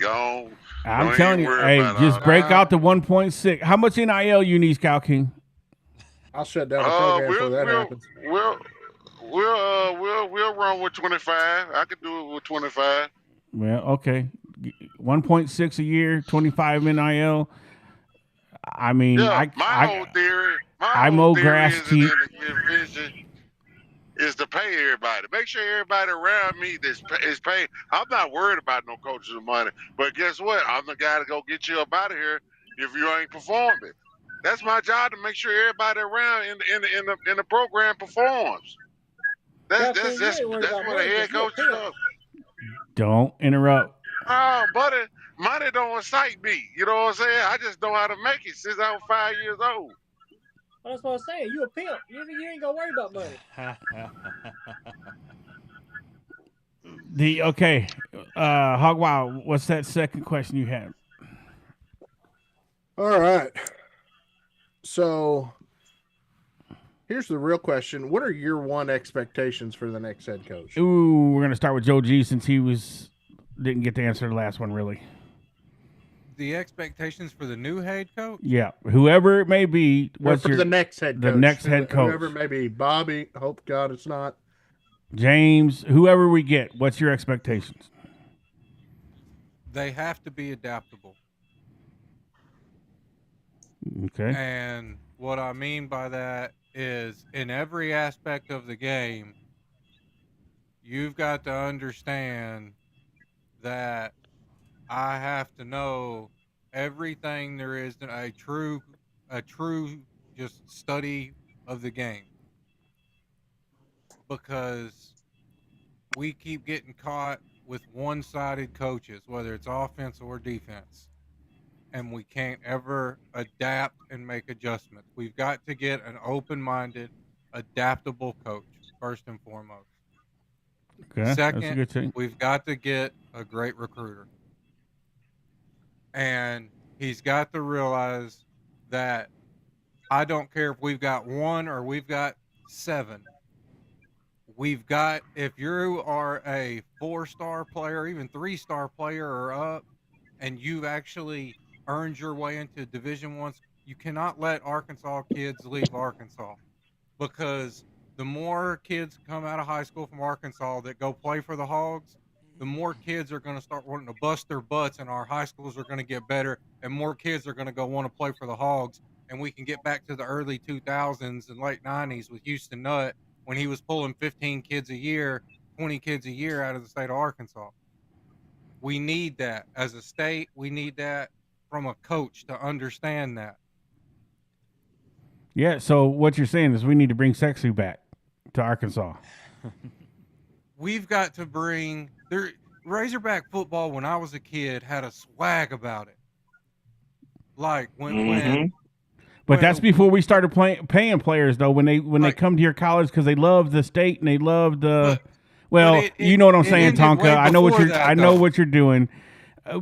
Go I'm don't telling even you, worry hey, about just all break that. out the 1.6. How much NIL you need, Scout King? I'll shut down the program before that happens. We'll run with 25. I could do it with 25. Well, okay, 1.6 a year, 25 NIL. I mean, Yeah, my whole theory grass is cheap. in the vision is to pay everybody. Make sure everybody around me is paid. I'm not worried about no coaches or money. But guess what? I'm the guy to go get you up out of here if you ain't performing. That's my job, to make sure everybody around in the program performs. That's King, you ain't worried about what a money head 'cause you a coach pimp. does. Don't interrupt. Oh, buddy, money don't excite me. You know what I'm saying? I just know how to make it since I was 5 years old. That's what I was saying. You a pimp. You ain't gonna worry about money. Hog Wild, what's that second question you had? All right. So here's the real question. What are your one expectations for the next head coach? Ooh, we're gonna start with Joe G since he didn't get to answer the last one really. the expectations for the new head coach? Yeah, whoever it may be. What's for your the next head coach? The next head coach. Whoever it may be. Bobby. Hope God it's not. James, whoever we get. What's your expectations? They have to be adaptable. Okay. And what I mean by that is in every aspect of the game, you've got to understand that I have to know everything there is in a true just study of the game. Because we keep getting caught with one-sided coaches, whether it's offense or defense. And we can't ever adapt and make adjustments. We've got to get an open-minded, adaptable coach, first and foremost. Okay, that's a Second, good thing. we've got to get a great recruiter. And he's got to realize that I don't care if we've got one or we've got seven. We've got, if you are a 4-star player, even 3-star player or up, and you've actually earned your way into Division I, you cannot let Arkansas kids leave Arkansas, because the more kids come out of high school from Arkansas that go play for the Hogs, the more kids are going to start wanting to bust their butts, and our high schools are going to get better, and more kids are going to go want to play for the Hogs, and we can get back to the early 2000s and late 90s with Houston Nutt when he was pulling 15 kids a year, 20 kids a year out of the state of Arkansas. We need that as a state. We need that from a coach to understand that. Yeah. So what you're saying is we need to bring Sexu back to Arkansas. We've got to bring there. Razorback football when I was a kid had a swag about it. Like when But that's before we started paying players though. When they come to your college because they love the state and they love the. You know what I'm saying, Tonka. I know what you're doing.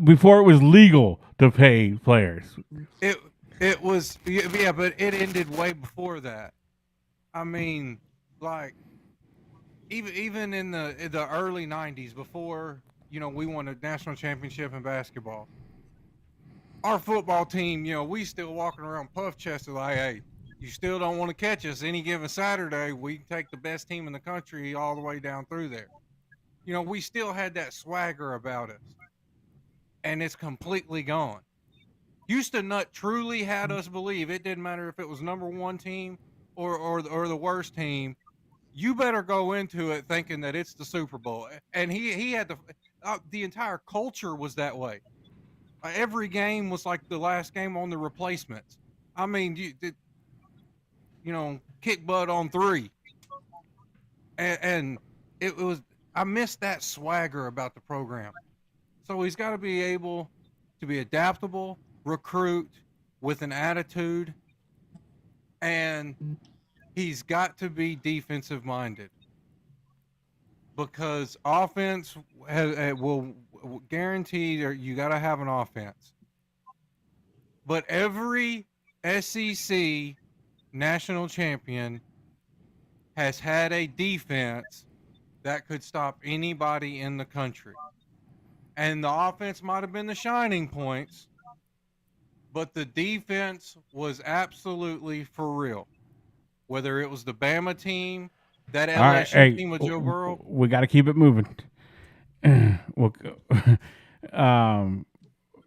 Before it was legal to pay players. It was but it ended way before that. I mean, like even in the early 90s, before we won a national championship in basketball, our football team, we still walking around puff chested like, hey, you still don't want to catch us any given Saturday. We can take the best team in the country all the way down through there. We still had that swagger about us, and it's completely gone. Houston Nutt truly had us believe it didn't matter if it was number one team or the worst team. You better go into it thinking that it's the Super Bowl. And he had the entire culture was that way. Every game was like the last game on the replacements. I mean, kick butt on 3. And it was, I missed that swagger about the program. So he's got to be able to be adaptable, recruit with an attitude, and he's got to be defensive minded, because offense will guarantee you got to have an offense. But every SEC national champion has had a defense that could stop anybody in the country. And the offense might have been the shining points, but the defense was absolutely for real. Whether it was the Bama team, that LSU team with Joe Burrow. We got to keep it moving.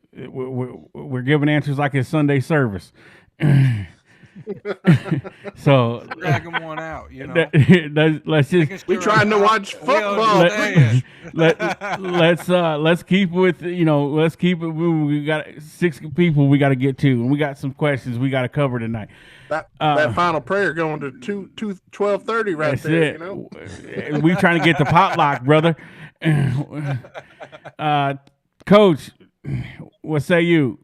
We're giving answers like it's Sunday service. So dragging one out, let's just. We trying to watch football. Let's keep with let's keep it moving. We got 6 people we got to get to, and we got some questions we got to cover tonight. That final prayer going to 12:30 right that's there. It. We trying to get the potluck, brother. Coach, what say you?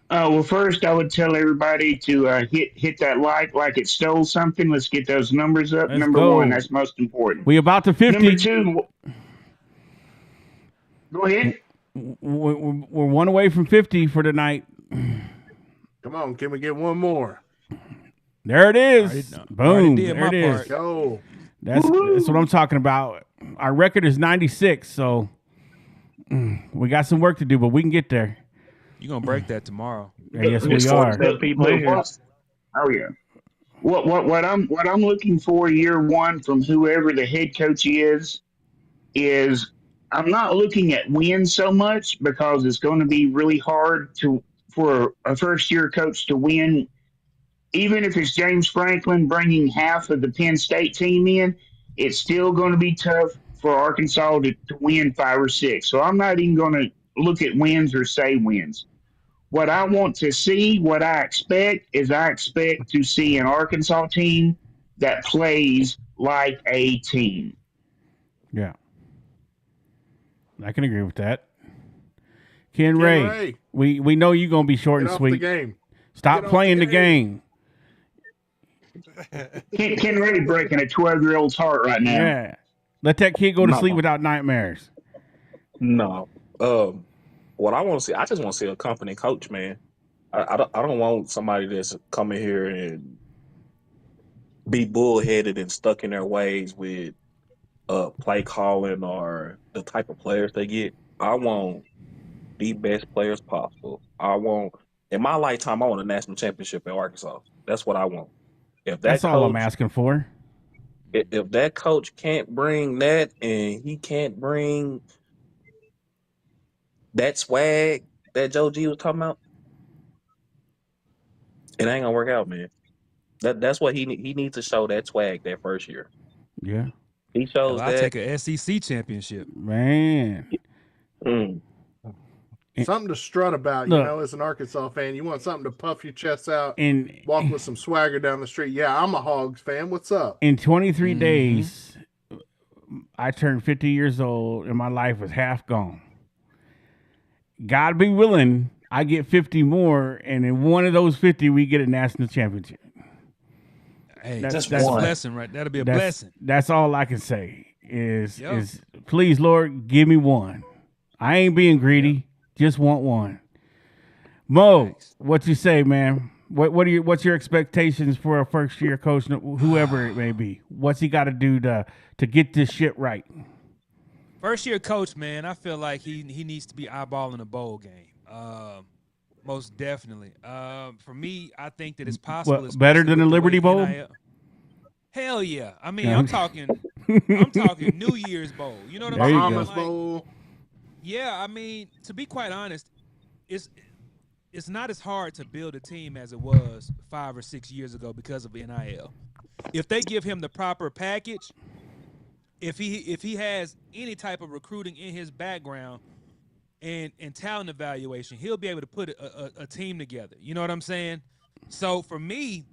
Well, first I would tell everybody to hit that like it stole something. Let's get those numbers up. Number 1, that's most important. We about to 50. Number 2, go ahead. We're 1 away from 50 for tonight. Come on, can we get one more? There it is. Boom. There it is. Go. That's what I'm talking about. Our record is 96, so we got some work to do, but we can get there. You're going to break that tomorrow. Yes, we are. Oh yeah. What I'm looking for year 1 from whoever the head coach is I'm not looking at wins so much, because it's going to be really hard for a first year coach to win. Even if it's James Franklin bringing half of the Penn State team in, it's still going to be tough for Arkansas to win 5 or 6. So I'm not even going to look at wins or say wins. What I want to see, what I expect to see an Arkansas team that plays like a team. Yeah. I can agree with that. Ken Ray, we know you're going to be short and sweet. The game. Stop playing the game. Ken Ray breaking a 12-year-old's heart right now. Yeah. Let that kid go to sleep without nightmares. No. What I want to see, I just want to see a competent coach, man. I don't want somebody that's coming here and be bullheaded and stuck in their ways with play calling or the type of players they get. I want the best players possible. In my lifetime, I want a national championship in Arkansas. That's what I want. That's all I'm asking for. If that coach can't bring that, and he can't bring that swag that Joe G was talking about, It ain't gonna work out, man. That's what he needs to show that swag that first year. Yeah, He Hell, shows I'll that. take a SEC championship. man. Mm, Something to strut about, Look. as an Arkansas fan. You want something to puff your chest out, And walk with some swagger down the street. Yeah, I'm a Hogs fan. What's up? in 23 days, I turned 50 years old, and my life was half gone. God be willing, I get 50 more, and in one of those 50, we get a national championship. Hey, That's- that's a one. blessing, right? That'll be a That's, blessing. that's all I can say is Yeah. is please, Lord, give me one. I ain't being greedy, just want one. Mo, Thanks. what you say, man? What's your expectations for a first year coach, whoever it may be? What's he got to do to get this shit right? First year coach, man, I feel like he needs to be eyeballing a bowl game. Most definitely. For me, I think that it's possible. What, better especially than the with Liberty way Bowl? NIL Hell yeah! I mean, Yeah. I'm talking New Year's Bowl. You know what There I'm you saying? go. Bahamas Like, Bowl. yeah, I mean, to be quite honest, it's not as hard to build a team as it was 5 or 6 years ago because of NIL. If they give him the proper package, if he has any type of recruiting in his background and talent evaluation, he'll be able to put a team together. You know what I'm saying? So for me,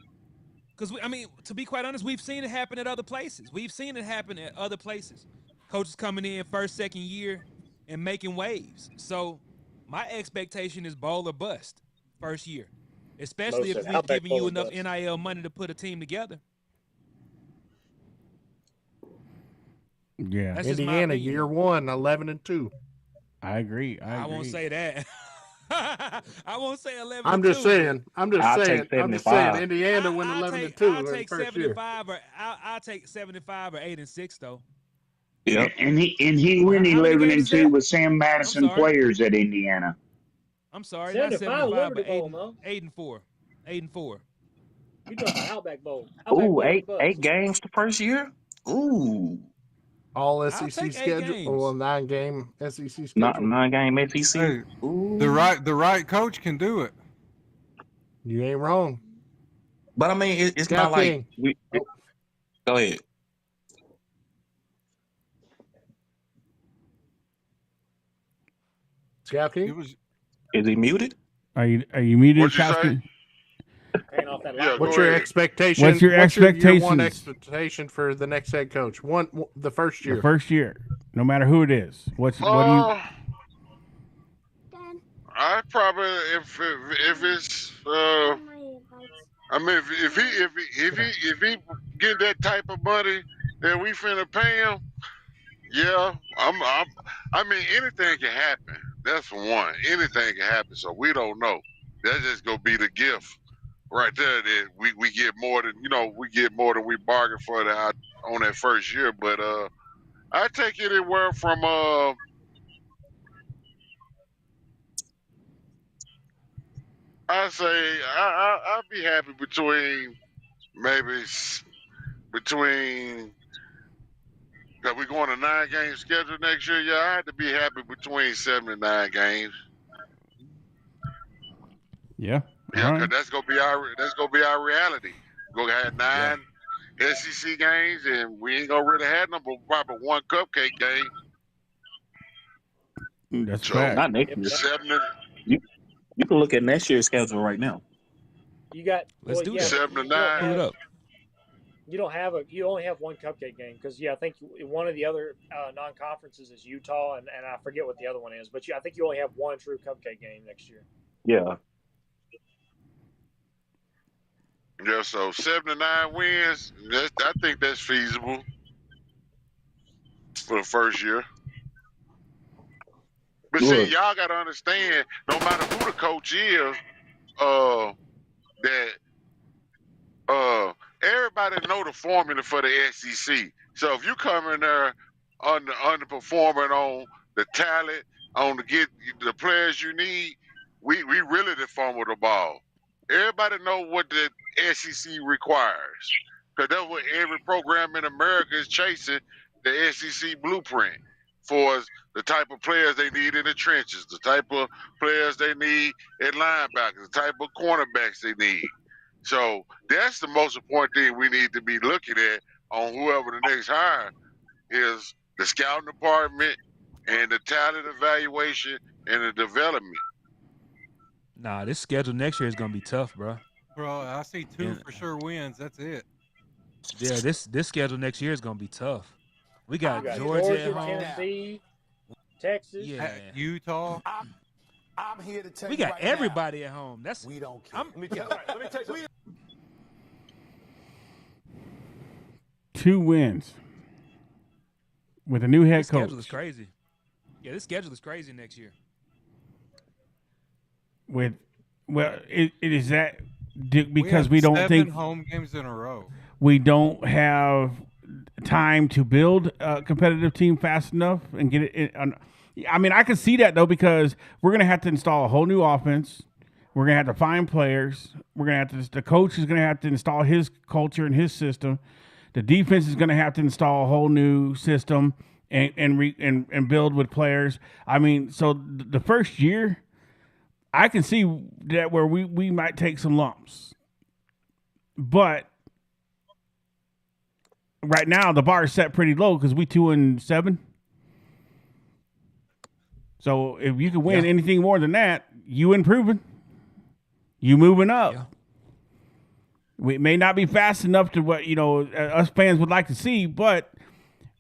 because I mean, to be quite honest, we've seen it happen at other places. We've seen it happen at other places. Coaches coming in first, second year and making waves. So my expectation is bowl or bust first year, especially Most if said we've Outback given you Bowl or enough bust. NIL money to put a team together. Yeah, That's just my Indiana, opinion. year one, 11-2. I agree. I won't say that. I won't say 11. I'm just saying. I'm just I'll saying. take I'm just saying. 75. Indiana went I'll 11-2 take in the first year. 75 or I'll take 75 or 8-6 though. Yep. And he went How many 11 games and is 2 that? with Sam Madison sorry. players at Indiana. I'm sorry, not 75 75, Liberty but Bowl, Mo. 8-4. 8-4. You talking about Outback Bowl? Outback ooh, Bowl or eight bust? games the first year. Ooh, All I'll SEC take 8 schedule, games. or 9-game SEC not schedule. 9-game SEC. Hey, Ooh. the right coach can do it. You ain't wrong. But I mean, it's Scout not like King. we. Oh. Go ahead. Scout It King. was Is he muted? Are you muted, What'd you say? Koski? Paying off that Yeah, light. go What's your ahead. expectation? What's your year one expectations? expectation for the next head coach? The first year. The first year, no matter who it is. What do you? I probably if it's I mean if he get that type of money that we finna pay him, yeah, I mean anything can happen. That's for one. Anything can happen. So we don't know. That's just gonna be the gift right there. That we get more than we bargained for that on that first year. But I take anywhere from I say I'll be happy between maybe between because we're going a 9-game schedule next year. Yeah, I had to be happy between 7 and 9 games. Yeah. Yeah, All because right. that's gonna be our reality. We're gonna have 9 SEC games, and we ain't gonna really have number probably one cupcake game. That's So fact. Not next year. 7 and You can look at next year's schedule right now. You got. Let's well, do yeah, that. 7 to you don't 9. Pull it have- up. You don't have you only have one cupcake game because I think one of the other non-conferences is Utah and I forget what the other one is, but I think you only have one true cupcake game next year. Yeah. Yeah, so 7 to 9 wins. I think that's feasible for the first year. But see, Look. y'all gotta understand, no matter who the coach is, that everybody know the formula for the SEC. So if you come in there underperforming on the talent, on to get the players you need, we really did fumble the ball. Everybody know what the SEC requires, because that's what every program in America is chasing, the SEC blueprint for the type of players they need in the trenches, the type of players they need at linebackers, the type of cornerbacks they need. So that's the most important thing we need to be looking at on whoever the next hire is: the scouting department and the talent evaluation and the development. Nah, this schedule next year is gonna be tough, bro. Bro, I see two And for sure wins. That's it. yeah, this schedule next year is gonna be tough. We You got got Georgia at home. Tennessee, Texas. Yeah, Utah. I'm here to tell we you got right everybody at home. That's now, we don't care. I'm, Let me tell you. 2 wins with a new head this schedule is coach. crazy. Yeah, this schedule is crazy next year. With it is that because have we don't 7 think home games in a row. we don't have time to build a competitive team fast enough and get it. I mean, I can see that though, because we're gonna have to install a whole new offense. We're gonna have to find players. We're gonna have to. The coach is gonna have to install his culture and his system. The defense is gonna have to install a whole new system and build with players. I mean, so the first year, I can see that where we might take some lumps, but right now the bar is set pretty low because we 2-7. So if you can win anything more than that, you improving, you moving up. Yeah. We may not be fast enough to what us fans would like to see, but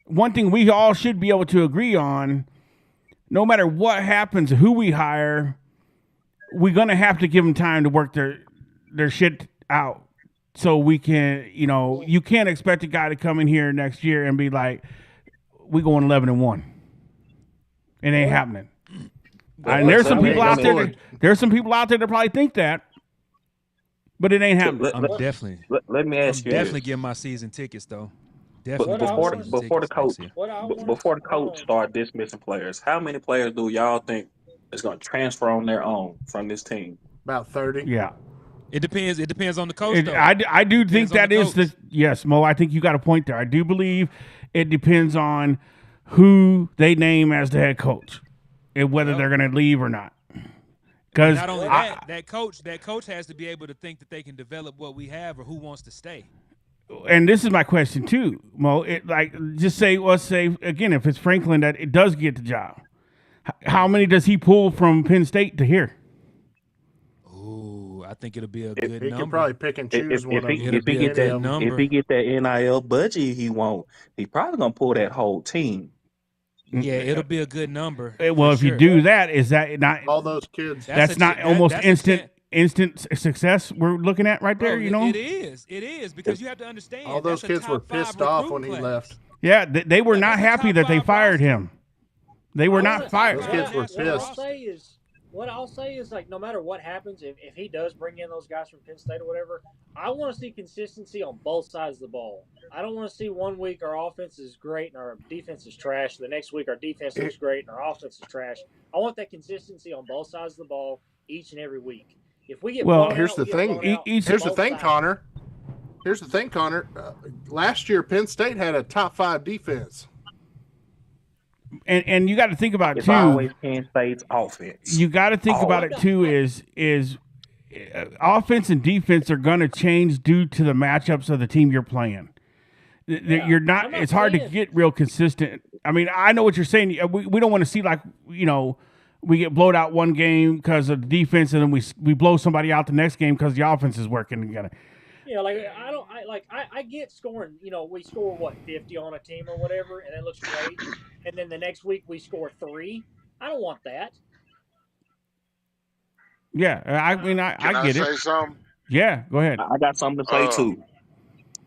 one thing we all should be able to agree on: no matter what happens, who we hire, we're gonna have to give them time to work their shit out. So we can, you can't expect a guy to come in here next year and be like, "We going 11-1." It ain't happening. And there's some people out there. There's some people out there that probably think that, but it ain't happening. I'm definitely. Let me ask you. Definitely getting my season tickets though. Definitely Before getting my before the season coach tickets before the coach start dismissing players, how many players do y'all think is going to transfer on their own from this team? About 30. Yeah. It depends. It depends on the coach, though. I do think Depends on that the is coach. yes, Mo. I think you got a point there. I do believe it depends on who they name as the head coach and whether they're going to leave or not. Because Not only that, that coach has to be able to think that they can develop what we have or who wants to stay. and this is my question too, Mo. Let's say again, if it's Franklin that it does get the job, how many does he pull from Penn State to here? Ooh, I think it'll be a good He number. can probably pick and choose one of them. It'll be a good number. If he get that NIL budget he want, he probably gonna pull that whole team. Yeah, it'll be a good number. Well, if you do that, is that not all those kids? That's not almost instant success we're looking at right there. Bro, it is because you have to understand. All those kids were pissed off when he left. Yeah, they were not happy that they fired him. They were not fired. Those kids were pissed. What I'll say is, like, no matter what happens, if he does bring in those guys from Penn State or whatever, I want to see consistency on both sides of the ball. I don't want to see one week our offense is great and our defense is trash. The next week our defense looks great and our offense is trash. I want that consistency on both sides of the ball each and every week. If we get here's the thing. Here's the thing, Connor. Here's the thing, Connor. Last year, Penn State had a top 5 defense. And you got to think about it It's too. always Penn State's offense. You got to think about it too. Is offense and defense are going to change due to the matchups of the team you're playing. You're not. It's hard to get real consistent. I mean, I know what you're saying. We don't want to see we get blowed out one game because of the defense, and then we blow somebody out the next game because the offense is working. Yeah, I get scoring. We score 50 on a team or whatever, and it looks great. And then the next week we score 3. I don't want that. Yeah, I mean, I get it. Say something? Yeah, go ahead. I got something to say too.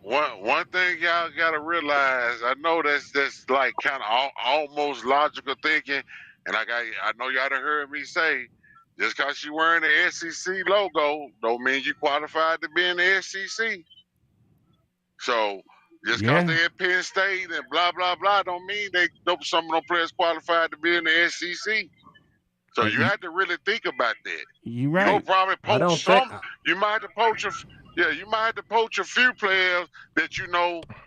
One thing y'all gotta realize, I know that's like kind of almost logical thinking, and I know y'all done heard me say, just because you wearing the SEC logo, don't mean you qualified to be in the SEC. So just because they're at Penn State and blah blah blah, don't mean some of them players qualified to be in the SEC. So you have to really think about that. You're right. You'll probably poach some. You might have to poach you might have to poach a few players that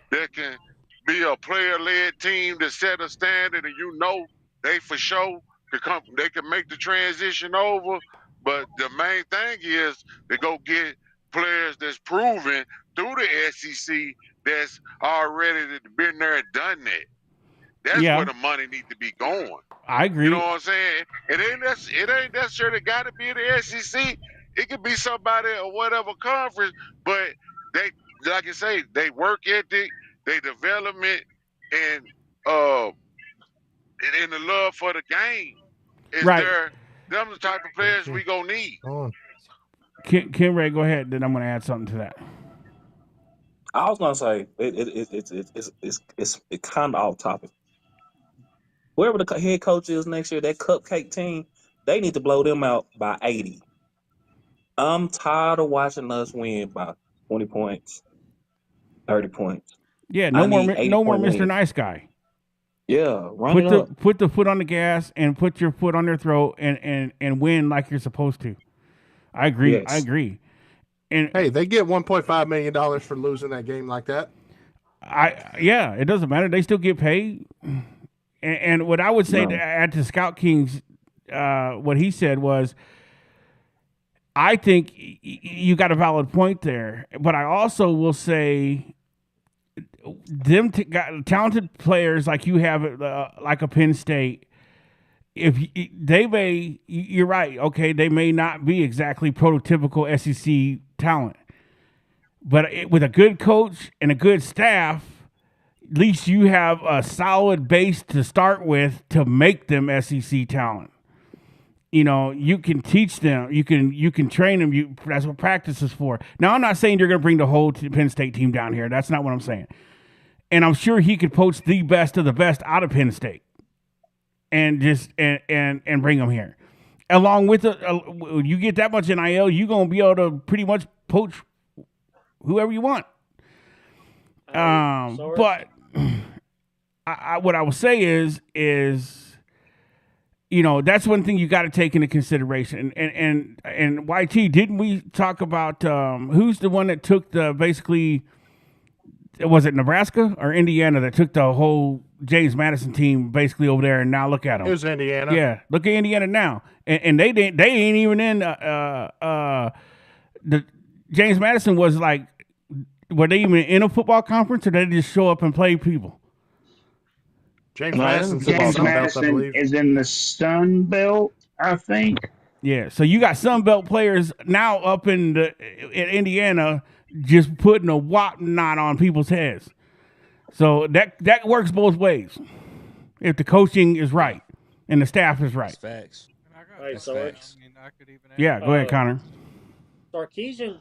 that can be a player-led team to set a standard, and they for sure they can make the transition over. But the main thing is to go get players that's proven through the SEC that's already been there and done that. That's Yeah. where the money needs to be going. I agree. You know what I'm saying? It ain't necessarily got to be the SEC. It could be somebody or whatever conference, but they, like I say, they work ethic, they development, and uh, and the love for the game is Right. there. Them the type of players we gonna need. On. Kim Ray, go ahead. Then I'm going to add something to that. I was gonna say it's kind of off topic. Whoever the head coach is next year, that cupcake team, they need to blow them out by 80. I'm tired of watching us win by 20 points, 30 points. Yeah, I no more need 80-point Mr. wins. Nice Guy. Yeah, run it up. Put the foot on the gas and put your foot on their throat and win like you're supposed to. I agree. Yes. I agree. And Hey, they get $1.5 million for losing that game like that. yeah, it doesn't matter. They still get paid. And what I would say No. to add to Scout King's what he said was, I think you got a valid point there, but I also will say them talented players like you have like a Penn State. If they may, you're right. Okay, they may not be exactly prototypical SEC talent, but with a good coach and a good staff, at least you have a solid base to start with to make them SEC talent. You know, you can teach them, you can train them. That's what practice is for. Now, I'm not saying you're going to bring the whole Penn State team down here. That's not what I'm saying. And I'm sure he could poach the best of the best out of Penn State, and just and bring them here. Along with you get that much NIL, you're gonna be able to pretty much poach whoever you want. But what I will say is you know, that's one thing you got to take into consideration. And YT, didn't we talk about who's the one that took the basically? Was it Nebraska or Indiana that took the whole James Madison team basically over there, and now look at them. It was Indiana. Yeah, look at Indiana now, and they ain't even in the James Madison was like, were they even in a football conference, or did they just show up and play people? James No, Madison's in the James Sun Belt, I Madison believe. is in the Sun Belt, I think. Yeah, so you got Sun Belt players now up in Indiana just putting a whatnot on people's heads. So that works both ways. If the coaching is right and the staff is right. That's facts. Hey, That's Sarge. facts. I mean, I could even Yeah, go ahead, Connor. Sarkisian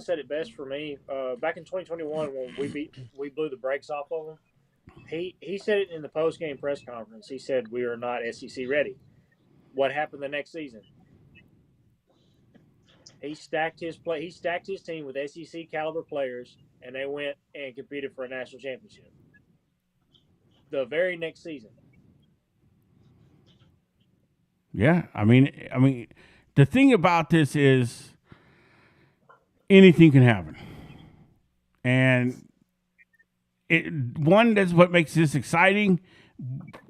said it best for me back in 2021 when we blew the brakes off of them. He said it in the post game press conference. He said we are not SEC ready. What happened the next season? He stacked his team with SEC caliber players, and they went and competed for a national championship. The very next season. Yeah, I mean, the thing about this is anything can happen, and that's what makes this exciting.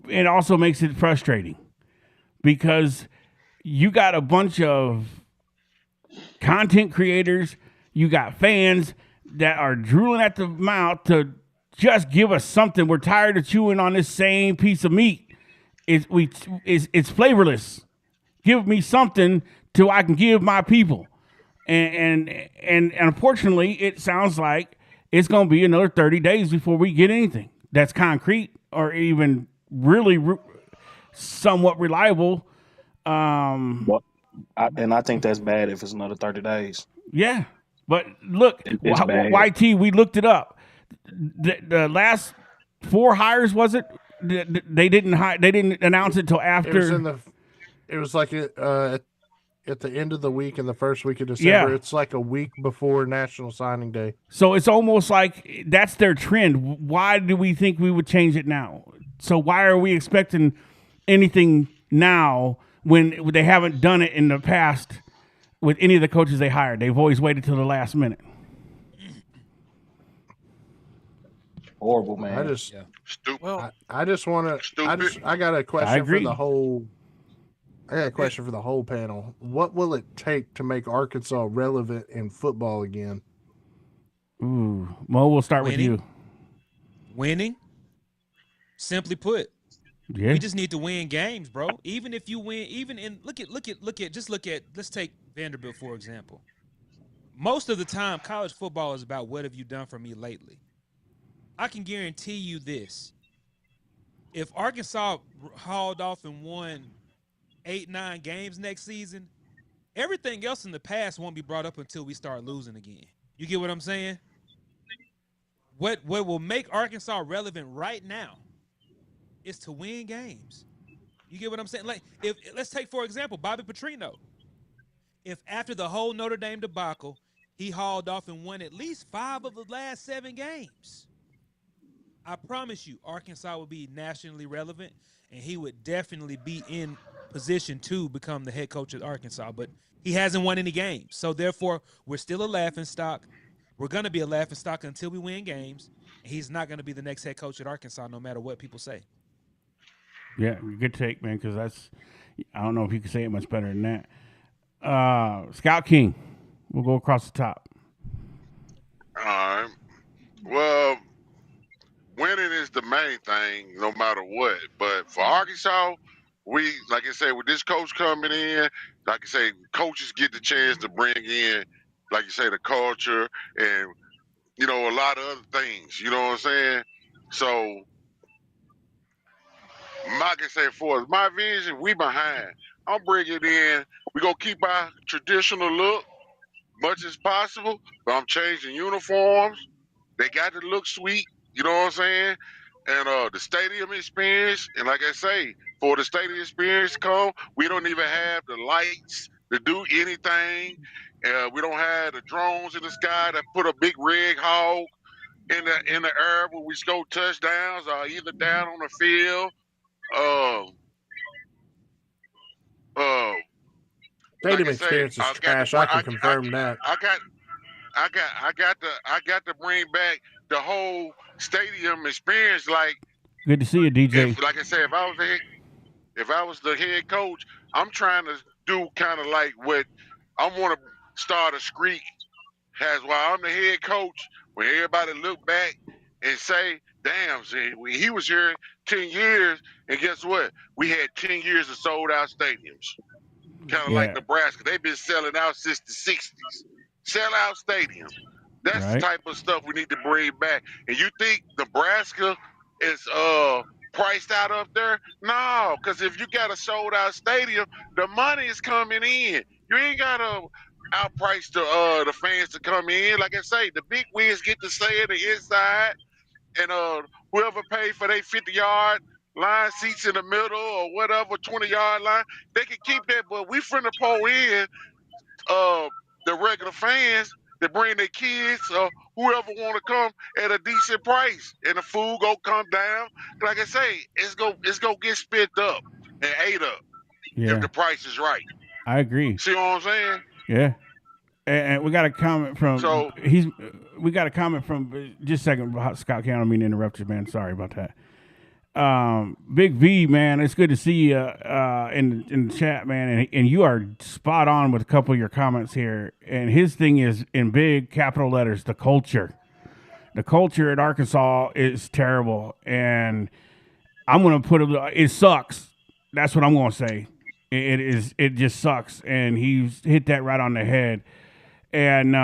It also makes it frustrating because you got a bunch of content creators, you got fans that are drooling at the mouth to just give us something. We're tired of chewing on this same piece of meat. It's flavorless. Give me something till I can give my people. And unfortunately, it sounds like it's going to be another 30 days before we get anything that's concrete or even really somewhat reliable. I think that's bad if it's another 30 days. Yeah, but look, It's bad. YT, we looked it up. The last 4 hires, was it? They didn't announce it till after. It was like at the end of the week in the first week of December. Yeah. It's like a week before National Signing Day. So it's almost like that's their trend. Why do we think we would change it now? So why are we expecting anything now when they haven't done it in the past with any of the coaches they hired? They've always waited till the last minute. Horrible, man. Stupid. I just want to. Stupid. I got a I question agree. for the whole I got a question for the whole panel. What will it take to make Arkansas relevant in football again? Ooh, Mo, we'll start with Winning. you. Winning. Simply put, Yeah. we just need to win games, bro. Even if you win, even in look at let's take Vanderbilt for example. Most of the time, college football is about what have you done for me lately. I can guarantee you this: if Arkansas hauled off and won 8, 9 games next season, everything else in the past won't be brought up until we start losing again. You get what I'm saying? What will make Arkansas relevant right now is to win games. You get what I'm saying? Like, if let's take for example Bobby Petrino. If after the whole Notre Dame debacle, he hauled off and won at least 5 of the last 7 games, I promise you, Arkansas would be nationally relevant, and he would definitely be in position to become the head coach of Arkansas. But he hasn't won any games, so therefore, we're still a laughing stock. We're going to be a laughing stock until we win games. And he's not going to be the next head coach at Arkansas, no matter what people say. Yeah, good take, man, because I don't know if you can say it much better than that. Scout King, we'll go across the top. All right. Well, winning is the main thing, no matter what. But for Arkansas, we, like I said, with this coach coming in, like I say, coaches get the chance to bring in, like you say, the culture and a lot of other things. You know what I'm saying? So, like I say, for my vision, we behind. I'm bringing in. We gonna keep our traditional look much as possible, but I'm changing uniforms. They got to look sweet, you know what I'm saying? And the stadium experience, and like I say, for the stadium experience to come, we don't even have the lights to do anything. We don't have the drones in the sky that put a big red hog in the air when we score touchdowns or either down on the field. Um, uh, like Stadium I say, experience is trash. I can confirm that. I got I got to bring back the whole stadium experience. Like Good to see you, DJ. like I said, if I was the head coach, I'm trying to do kind of like what I want to start a streak. Has while I'm the head coach, when everybody look back and say, "Damn, see, he was here 10 years, and guess what? We had 10 years of sold out stadiums." Kind of like Yeah, Nebraska. They've been selling out since the 60s. Sell out stadiums. That's the right. type of stuff we need to bring back. And you think Nebraska is priced out up there? No, because if you got a sold out stadium, the money is coming in. You ain't gotta outprice the fans to come in. Like I say, the big wigs get to stay in the inside, and whoever paid for their 50-yard line seats in the middle or whatever 20-yard line, they can keep that. But we finna pull in uh the regular fans that bring their kids or whoever want to come at a decent price, and the food go come down. Like I say, it's go get spit up and ate up if Yeah, the price is right. I agree. See what I'm saying? Yeah, and we got a comment from So he's. We got a comment from just a second, Scott King. I don't mean to interrupt you, man. Sorry about that. Big V, man, it's good to see you in the chat, man, and you are spot on with a couple of your comments here. And his thing is in big capital letters: the culture. The culture at Arkansas is terrible, and I'm gonna put it sucks. That's what I'm gonna say. It is. It just sucks, and he's hit that right on the head. And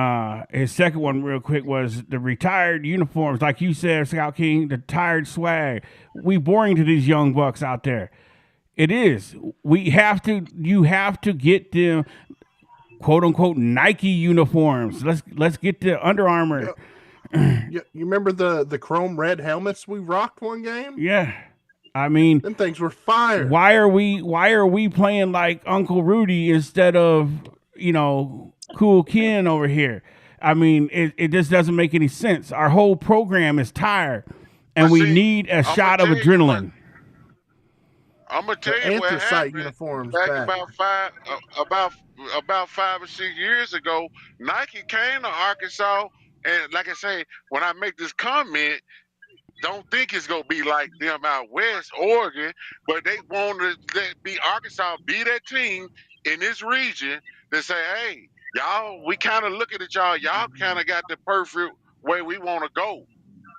his second one, real quick, was the retired uniforms, like you said, Scout King. The tired swag. We boring to these young bucks out there. It is. We have to. You have to get them, quote unquote, Nike uniforms. Let's get the Under Armour. You remember the chrome red helmets we rocked one game? Yeah. I mean, Them things were fire. why are we playing like Uncle Rudy instead of Cool Ken over here? I mean, it just doesn't make any sense. Our whole program is tired, and But we see, need a I'ma shot of tell you what. adrenaline. I'm gonna The tell you what anthracite happened uniforms back back. about 5 or 6 years ago. Nike came to Arkansas, and like I say, when I make this comment, don't think it's gonna be like them out west, Oregon, but they want to be Arkansas be that team in this region to say, hey, y'all, we kind of looking at y'all. Y'all kind of got the perfect way we want to go.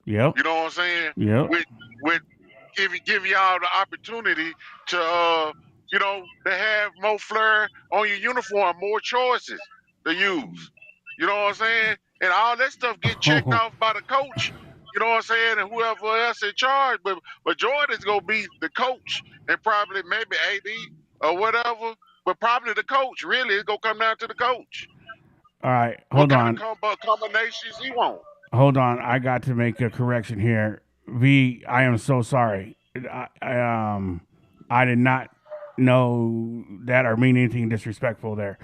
Yep. You know what I'm saying? Yep. With give y'all the opportunity to to have more flair on your uniform, more choices to use. You know what I'm saying? And all that stuff get checked off by the coach. You know what I'm saying? And whoever else in charge, but Jordan's gonna be the coach and probably maybe AD or whatever, but probably the coach. Really, it's gonna come down to the coach. All right. What Hold kind of on. combinations he want? Hold on. I got to make a correction here. V, I am so sorry. I did not know that or mean anything disrespectful there.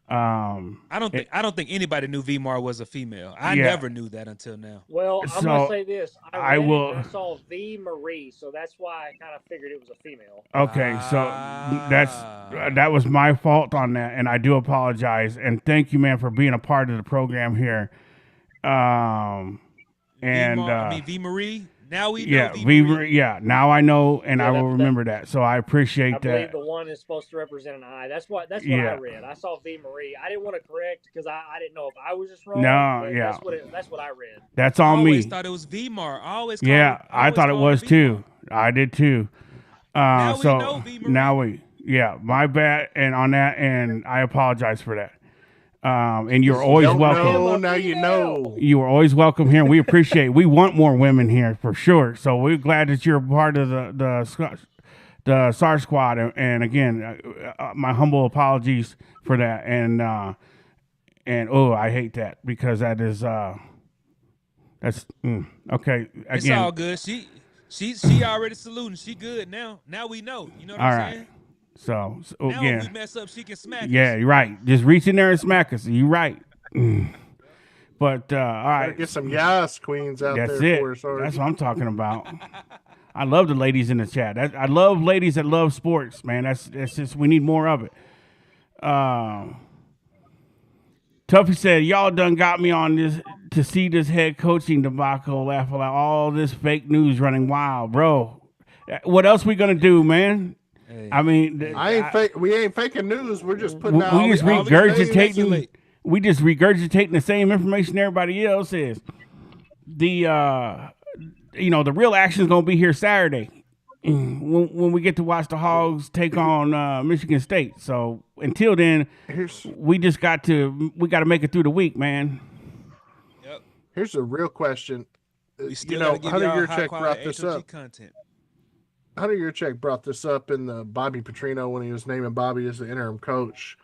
I don't think anybody knew Vmar was a female. I Yeah. never knew that until now. Well, I'm So, gonna say this. I I read will- it and I saw V Marie, so that's why I kind of figured it was a female. Okay, so that was my fault on that, and I do apologize. And thank you, man, for being a part of the program here. And V Marie. Now we know yeah, V Marie. yeah. Now I know, and Yeah, I will remember that. So I appreciate I believe that. the one is supposed to represent an eye. That's what I Yeah. read. I saw V Marie. I didn't want to correct because I didn't know if I was just wrong. No, but yeah. that's what I read. That's I on always me. thought it was Vmar. I always Yeah, called I thought it was too. I did too. Now we So know, V. Marie. now yeah, my bad, and on that, and I apologize for that. And you're always Don't welcome. know, now you know. You are always welcome here. And we appreciate. We want more women here for sure. So we're glad that you're a part of the Sarge squad. And again, my humble apologies for that. And I hate that because that is that's okay. Again, It's all good. She already saluting. She good now. Now we know. You know what all I'm right. saying? So Now again, if we mess up, she can smack yeah, us. you're right. Just reach in there and smack us. You're right. But all Better right, get some yas queens out that's there it. for us. Sarge. That's what I'm talking about. I love the ladies in the chat. I love ladies that love sports, man. That's just we need more of it. Tuffy said, "Y'all done got me on this to see this head coaching debacle. Laughing at all this fake news running wild, bro. What else we gonna do, man? Hey. I mean, We ain't faking news. We're just putting out. we just all the regurgitating. speculate. We just regurgitating the same information everybody else is. The the real action is gonna be here Saturday when we get to watch the Hogs take on Michigan State. So until then, we got to make it through the week, man. Yep. Here's a real question. We still gotta give Hunter y'all high Yurchek brought quality this HOG up. content. Hunter Yurchek brought this up in the Bobby Petrino when he was naming Bobby as the interim coach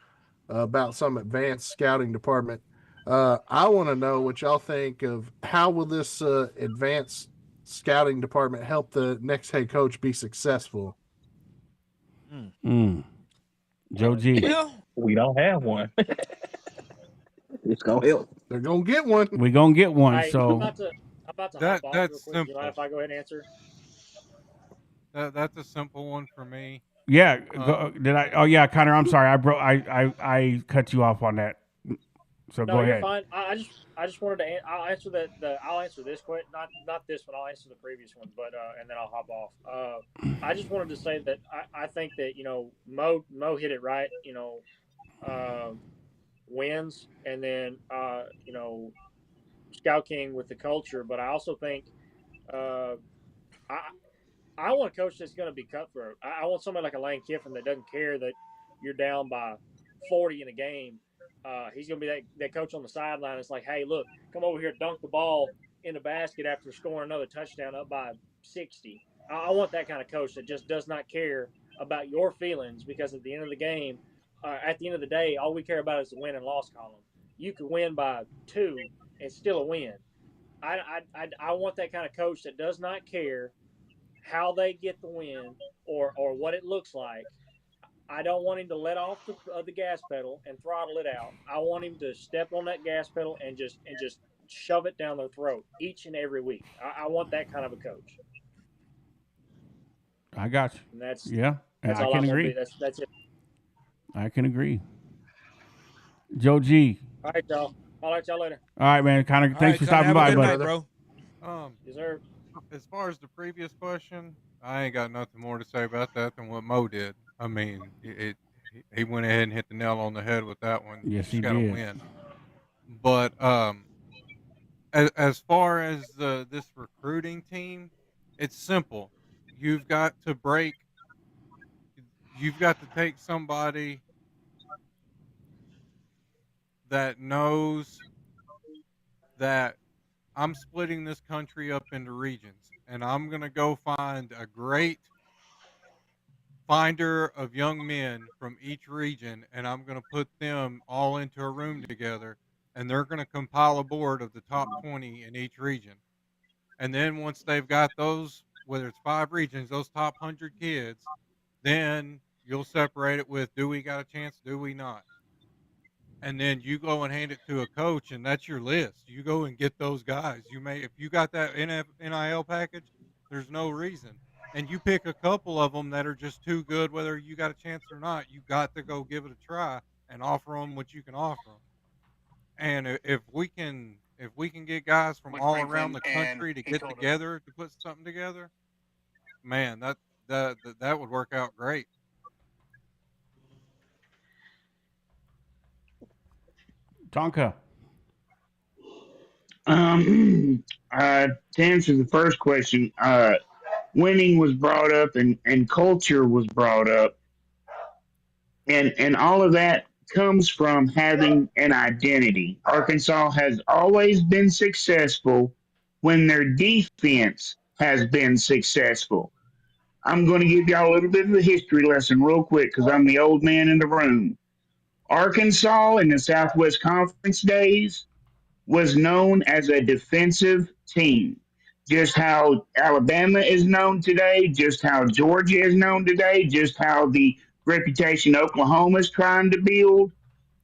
about some advanced scouting department. I want to know what y'all think of how will this advanced scouting department help the next head coach be successful? Joe G. Well, We don't have one. It's gonna help. They're gonna get one. We're gonna get one. Hey, So I'm about to That- hop off that's real quick. Do simple. you mind if I go ahead and answer? That's a simple one for me. yeah, did I? Oh yeah, Connor. I'm sorry. I cut you off on that. So No, go you're ahead. fine. I just wanted to. I'll answer I'll answer this question. Not this one. I'll answer the previous one. But and then I'll hop off. I just wanted to say that I think that Mo hit it right. Wins, and then Scout King with the culture. But I also think I want a coach that's going to be cutthroat. I want somebody like a Lane Kiffin that doesn't care that you're down by 40 in a game. He's going to be that coach on the sideline. It's like, hey, look, come over here, dunk the ball in the basket after scoring another touchdown up by 60. I want that kind of coach that just does not care about your feelings, because at the end of the game, at the end of the day, all we care about is the win and loss column. You could win by 2 and still a win. I want that kind of coach that does not care how they get the win or what it looks like. I don't want him to let off the gas pedal and throttle it out. I want him to step on that gas pedal and just shove it down their throat each and every week. I want that kind of a coach. I got you. And that's I all can I'm agree. gonna be. That's it. I can agree. Joe G. All right, y'all. I'll let y'all later. All right, man. Connor, thanks for Connor, stopping have a by, good buddy. night, bro. Yes, sir. as far as the previous question, I ain't got nothing more to say about that than what Mo did. I mean, he went ahead and hit the nail on the head with that one. You Yes, just he got to did. win. But as far as this recruiting team, it's simple. You've got to break. You've got to take somebody that knows that I'm splitting this country up into regions, and I'm gonna go find a great finder of young men from each region, and I'm going to put them all into a room together, and they're going to compile a board of the top 20 in each region. And then once they've got those, whether it's 5 regions, those top 100 kids, then you'll separate it with, do we got a chance, do we not? And then you go and hand it to a coach, and that's your list. You go and get those guys. You may, if you got that NIL package, there's no reason. And you pick a couple of them that are just too good, whether you got a chance or not. You got to go give it a try and offer them what you can offer them. And if we can get guys from With all around Franklin, the and country to he get told him, together to put something together, man, that would work out great. Tonka. To answer the first question, winning was brought up and culture was brought up, and all of that comes from having an identity. Arkansas has always been successful when their defense has been successful. I'm going to give y'all a little bit of a history lesson real quick because I'm the old man in the room. Arkansas in the Southwest Conference days was known as a defensive team. Just how Alabama is known today, just how Georgia is known today, just how the reputation Oklahoma is trying to build.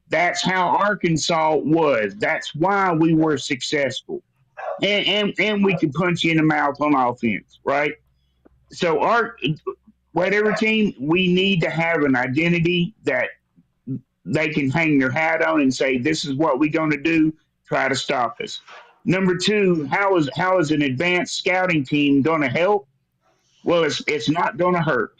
That's how Arkansas was. That's why we were successful. And we could punch you in the mouth on offense, right? So our whatever team, we need to have an identity that they can hang their hat on and say, "This is what we're going to do. Try to stop us." Number two, how is an advanced scouting team going to help? Well, it's not going to hurt.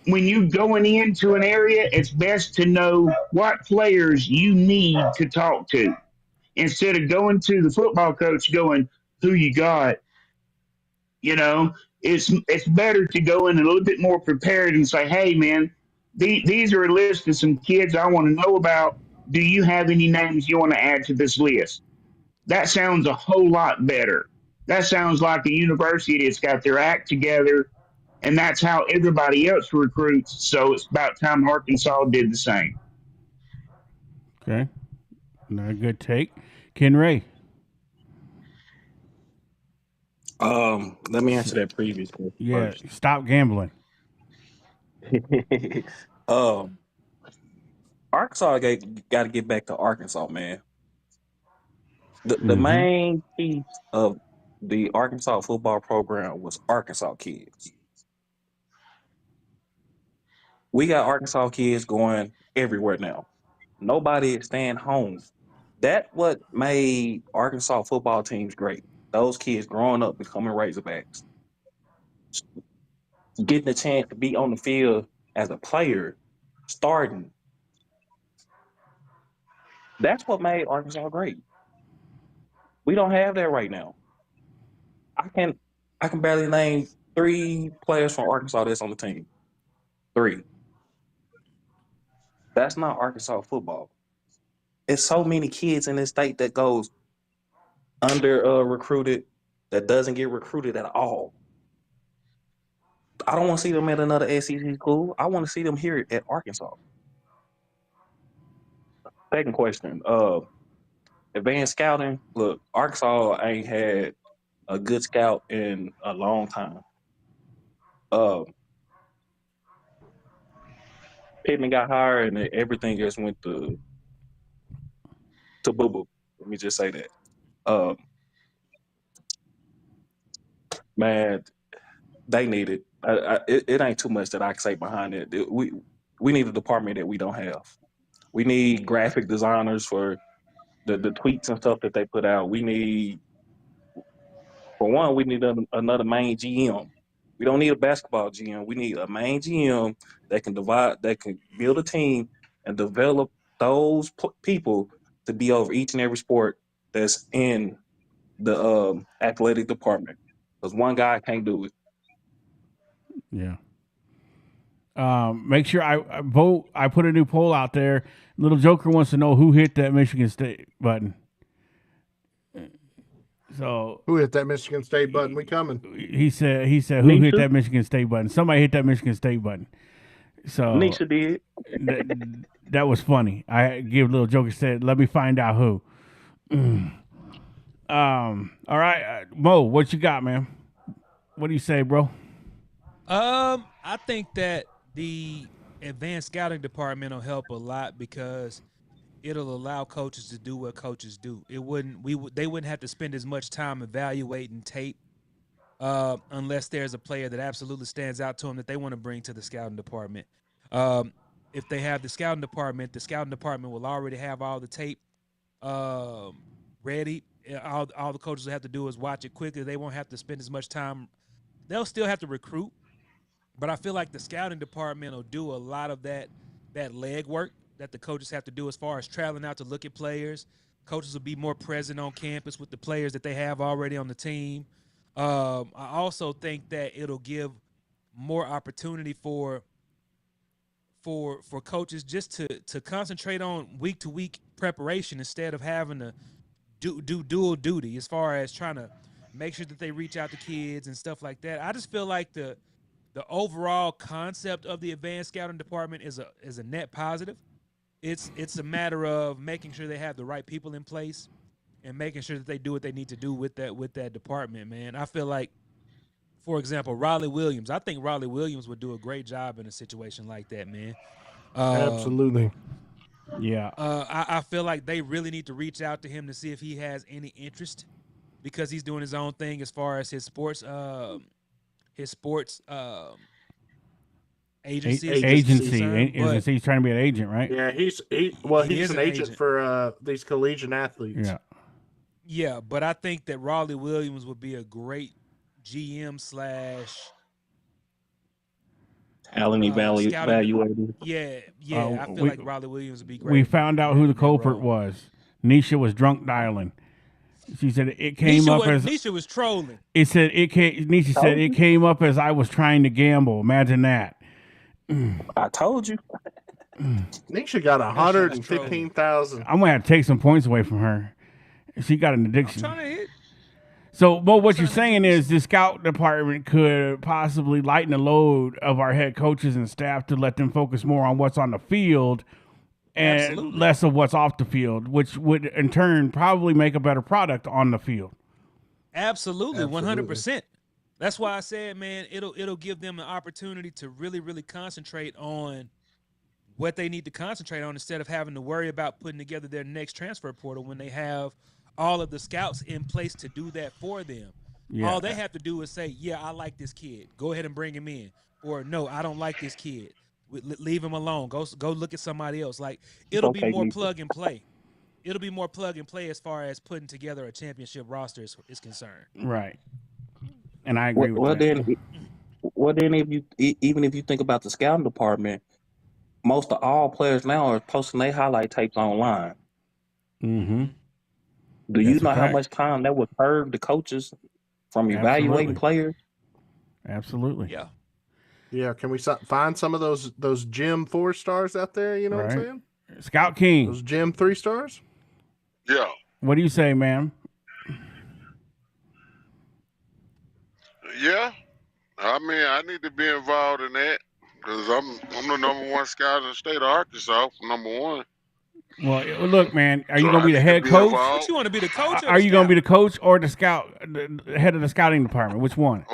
When you going into an area, it's best to know what players you need to talk to instead of going to the football coach going, "Who you got?" You know, it's better to go in a little bit more prepared and say, "Hey, man, these are a list of some kids I want to know about. Do you have any names you want to add to this list?" That sounds a whole lot better. That sounds like a university that's got their act together, and that's how everybody else recruits. So it's about time Arkansas did the same. Okay. Another good take. Ken Ray. Let me answer that previous question Yeah. first. Stop gambling. um, Arkansas got to get back to Arkansas, man. The Mm-hmm. main piece of the Arkansas football program was Arkansas kids. We got Arkansas kids going everywhere now. Nobody is staying home. That what made Arkansas football teams great. Those kids growing up becoming Razorbacks, getting a chance to be on the field as a player, starting. That's what made Arkansas great. We don't have that right now. I can I can barely name 3 players from Arkansas that's on the team. 3. That's not Arkansas football. It's so many kids in this state that goes under recruited, that doesn't get recruited at all. I don't want to see them at another SEC school. I want to see them here at Arkansas. Second question. Advanced scouting. Look, Arkansas ain't had a good scout in a long time. Uh, Pittman got hired, and everything just went to boo boo. Let me just say that. Um, Man, they need it. It ain't too much that I can say behind it. We need a department that we don't have. We need graphic designers for the tweets and stuff that they put out. We need For one, we need another main GM. We don't need a basketball GM. We need a main GM that can build a team and develop those people to be over each and every sport that's in the athletic department. Because one guy can't do it. Yeah. Make sure I vote. I put a new poll out there. Little Joker wants to know who hit that Michigan State button. So Who hit that Michigan State button? We coming. he said who hit Nisha? that Michigan State button? Somebody hit that Michigan State button. So Nisha did. that was funny. I give Little Joker said, "Let me find out who." All right, Mo, what you got, man? What do you say, bro? I think that the advanced scouting department will help a lot because it'll allow coaches to do what coaches do. They wouldn't have to spend as much time evaluating tape unless there's a player that absolutely stands out to them that they want to bring to the scouting department. If they have the scouting department will already have all the tape ready. All the coaches will have to do is watch it quickly. They won't have to spend as much time. They'll still have to recruit, but I feel like the scouting department will do a lot of that leg work that the coaches have to do as far as traveling out to look at players. Coaches will be more present on campus with the players that they have already on the team. I also think that it'll give more opportunity for coaches just to concentrate on week-to-week preparation instead of having to do dual duty as far as trying to make sure that they reach out to kids and stuff like that. I just feel like the overall concept of the advanced scouting department is a net positive. It's a matter of making sure they have the right people in place and making sure that they do what they need to do with that department, man. I feel like, for example, Raleigh Williams. I think Raleigh Williams would do a great job in a situation like that, man. Absolutely. Yeah. I feel like they really need to reach out to him to see if he has any interest because he's doing his own thing as far as his sports agency. He's trying to be an agent, right? Yeah, he's He is an an agent agent. for these collegiate athletes. Yeah. Yeah, but I think that Raleigh Williams would be a great GM / Talent evaluator. Yeah. I feel like Raleigh Williams would be great. We found out who the in that culprit role. was. Nisha was drunk dialing. She said it came up as Nisha was trolling. it said it came. Nisha said it came up as I was trying to gamble. Imagine that. I told you. Nisha got 115,000. I'm gonna have to take some points away from her. She got an addiction. Trying to hit. So, Mo, what you're saying is the scout department could possibly lighten the load of our head coaches and staff to let them focus more on what's on the field and Absolutely. less of what's off the field, which would in turn probably make a better product on the field. Absolutely, 100%. That's why I said, man, it'll give them an opportunity to really, really concentrate on what they need to concentrate on instead of having to worry about putting together their next transfer portal when they have all of the scouts in place to do that for them. Yeah. All they have to do is say, yeah, I like this kid. Go ahead and bring him in. Or no, I don't like this kid. Leave him alone. Go look at somebody else. Like, it'll be more plug and play. It'll be more plug and play as far as putting together a championship roster is concerned. Right. And I agree with that. Then even if you think about the scouting department, most of all players now are posting their highlight tapes online. Mm-hmm. Do you know how much time that would curb the coaches from evaluating players? Absolutely. Yeah. Yeah, can we find some of those gym 4 stars out there? You know what I'm saying? Scout King. Those gym 3 stars? Yeah. What do you say, man? Yeah. I mean, I need to be involved in that because I'm the number 1 scout in the state of Arkansas, number 1. Well, look, man, are you So going to be the I need to head be coach? involved. What, you want to be the coach? Are you going to be the coach or the scout, the head of the scouting department? Which one?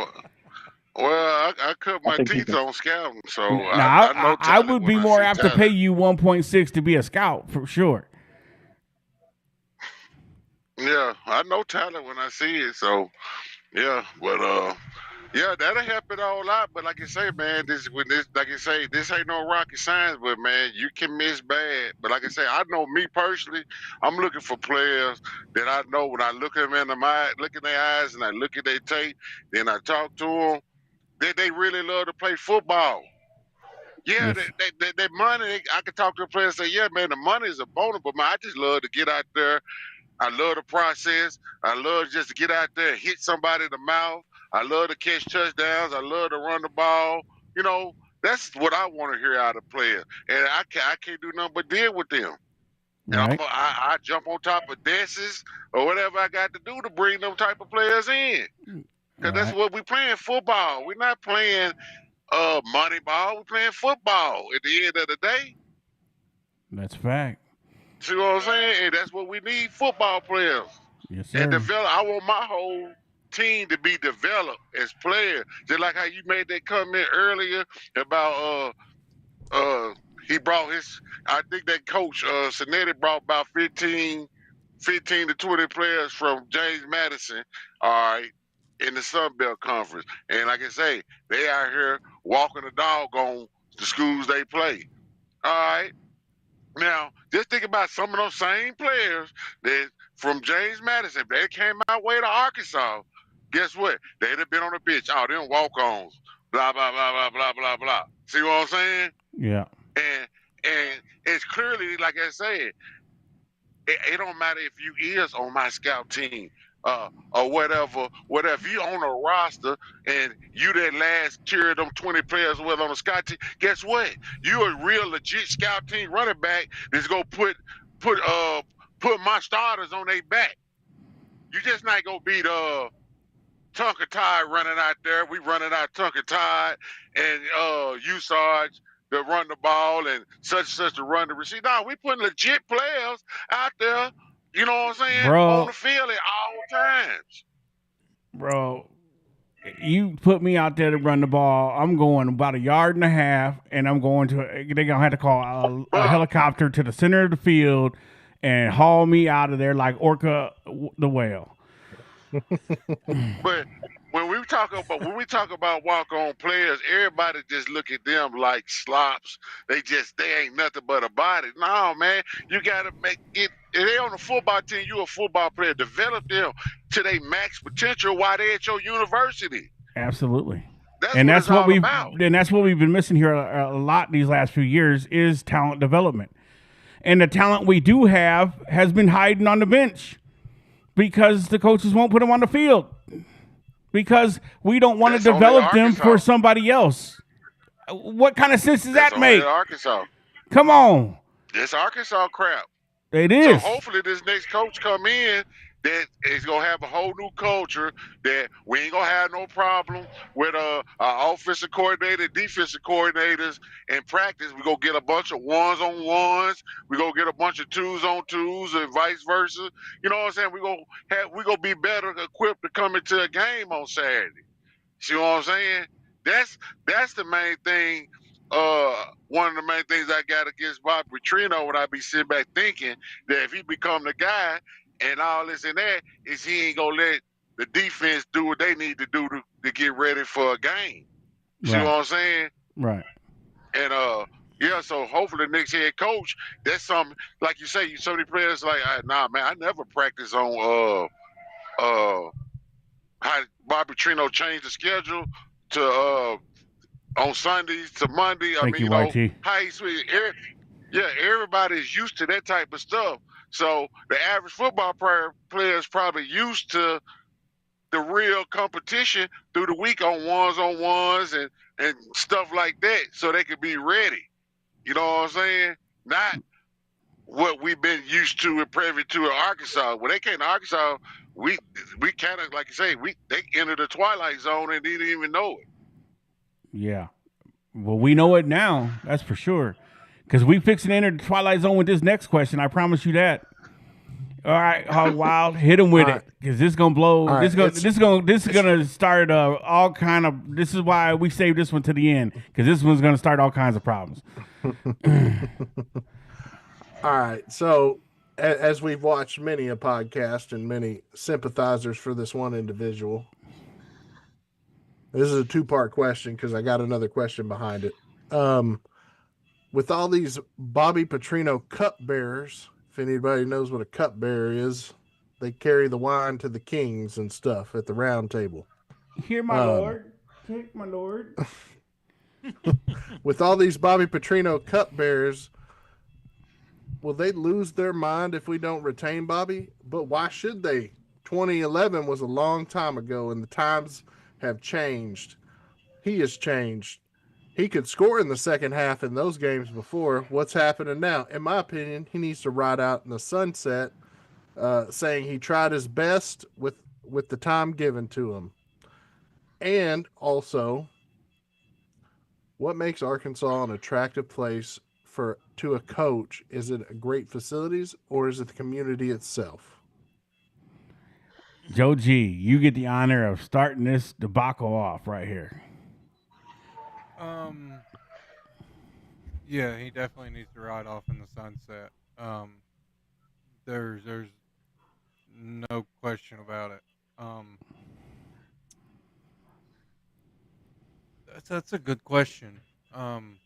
Well, I cut my teeth on scouting, so Now, I know I talent would be when I more see apt to talent. pay you 1.6 to be a scout for sure. Yeah, I know talent when I see it. So, yeah, but Yeah, that'll help it all out. But like I say, man, like I say, this ain't no rocket science. But man, you can miss bad. But like I say, I know me personally, I'm looking for players that I know when I look at them in the eye, look in their eyes, and I look at their tape, then I talk to them. They really love to play football. Yeah, Yes. that money. I can talk to a player and say, yeah, man, the money is a bonus, but man, I just love to get out there. I love the process. I love just to get out there and hit somebody in the mouth. I love to catch touchdowns. I love to run the ball. You know, that's what I want to hear out of players. And I can't do nothing but deal with them. And Right. I jump on top of desks or whatever I got to do to bring them type of players in. Because that's Right. what we playing football. We're not playing money ball. We're playing football at the end of the day. That's a fact. See what I'm saying? And that's what we need, football players. Yes, And sir. I want my whole team to be developed as players. Just like how you made that comment earlier about he brought his I think that coach Sinetti brought about 15 to 20 players from James Madison, all right, in the Sun Belt Conference. And like I say, they out here walking the dog on the schools they play. All right. Now, just think about some of those same players that from James Madison, if they came our way to Arkansas, guess what? They'd have been on the pitch. Oh, them walk-ons. Blah, blah, blah, blah, blah, blah, blah. See what I'm saying? Yeah. And it's clearly, like I said, it don't matter if you is on my scout team or whatever. You on a roster and you that last tier of them 20 players with on the scout team, guess what? You a real legit scout team running back that's gonna put my starters on their back. You just not gonna beat Tonka Tide running out there. We running out Tonka Tide and you Sarge to run the ball and such to run the receiver. No, we putting legit players out there, you know what I'm saying, on Bro, the field at all times. bro, you put me out there to run the ball. I'm going about 1.5 yards, and I'm going to. They're gonna have to call a But helicopter to the center of the field and haul me out of there like Orca the whale. but when we talk about walk on players, everybody just look at them like slops. They ain't nothing but a body. No, man, you gotta make it. If they on the football team, you a football player. Develop them to their max potential while they at your university. Absolutely. That's And what that's it's what all we've about. and that's what we've been missing here a lot these last few years is talent development. And the talent we do have has been hiding on the bench because the coaches won't put them on the field because we don't want to That's only develop them for Arkansas. somebody else. What kind of sense does That's that only make? Arkansas. Come on. It's Arkansas crap. It So is. hopefully this next coach come in that is gonna have a whole new culture that we ain't gonna have no problem with our offensive coordinator, defensive coordinators in practice. We gonna get a bunch of ones on ones. We gonna get a bunch of twos on twos and vice versa. You know what I'm saying? We gonna be better equipped to come into a game on Saturday. See what I'm saying? That's the main thing. One of the main things I got against Bob Petrino when I be sitting back thinking that if he become the guy and all this and that, is he ain't gonna let the defense do what they need to do to get ready for a game. See what Right. I'm saying? Right. And yeah, so hopefully the next head coach, that's something like you say, so many players like, nah, man, I never practice on how Bobby Trino changed the schedule to on Sundays to Monday. I Thank mean, you, you know, YT. how he switch. Yeah, everybody's used to that type of stuff. So the average football player is probably used to the real competition through the week on ones and stuff like that, so they could be ready. You know what I'm saying? Not what we've been used to and privy to in Arkansas. When they came to Arkansas, we kind of like you say they entered the twilight zone and didn't even know it. Yeah. Well, we know it now. That's for sure. Because we fixing to enter the twilight zone with this next question. I promise you that. All right, Hog Wild, hit him with All it right. because this gonna blow. All This right, is gonna start all kind of. This is why we saved this one to the end because this one's gonna start all kinds of problems. All right. So, as we've watched many a podcast and many sympathizers for this one individual, This is a two-part question because I got another question behind it. Um, with all these Bobby Petrino cup bearers, if anybody knows what a cup bearer is, they carry the wine to the kings and stuff at the round table. Here, my Um, lord. Take my lord. with all these Bobby Petrino cup bearers, will they lose their mind if we don't retain Bobby? But why should they? 2011 was a long time ago, and the times have changed. He has changed. He could score in the second half in those games before. What's happening now? In my opinion, he needs to ride out in the sunset, saying he tried his best with the time given to him. And also, what makes Arkansas an attractive place for to a coach? Is it a great facilities or is it the community itself? Joe G, you get the honor of starting this debacle off right here. Yeah, he definitely needs to ride off in the sunset. There's no question about it. That's a good question. Um,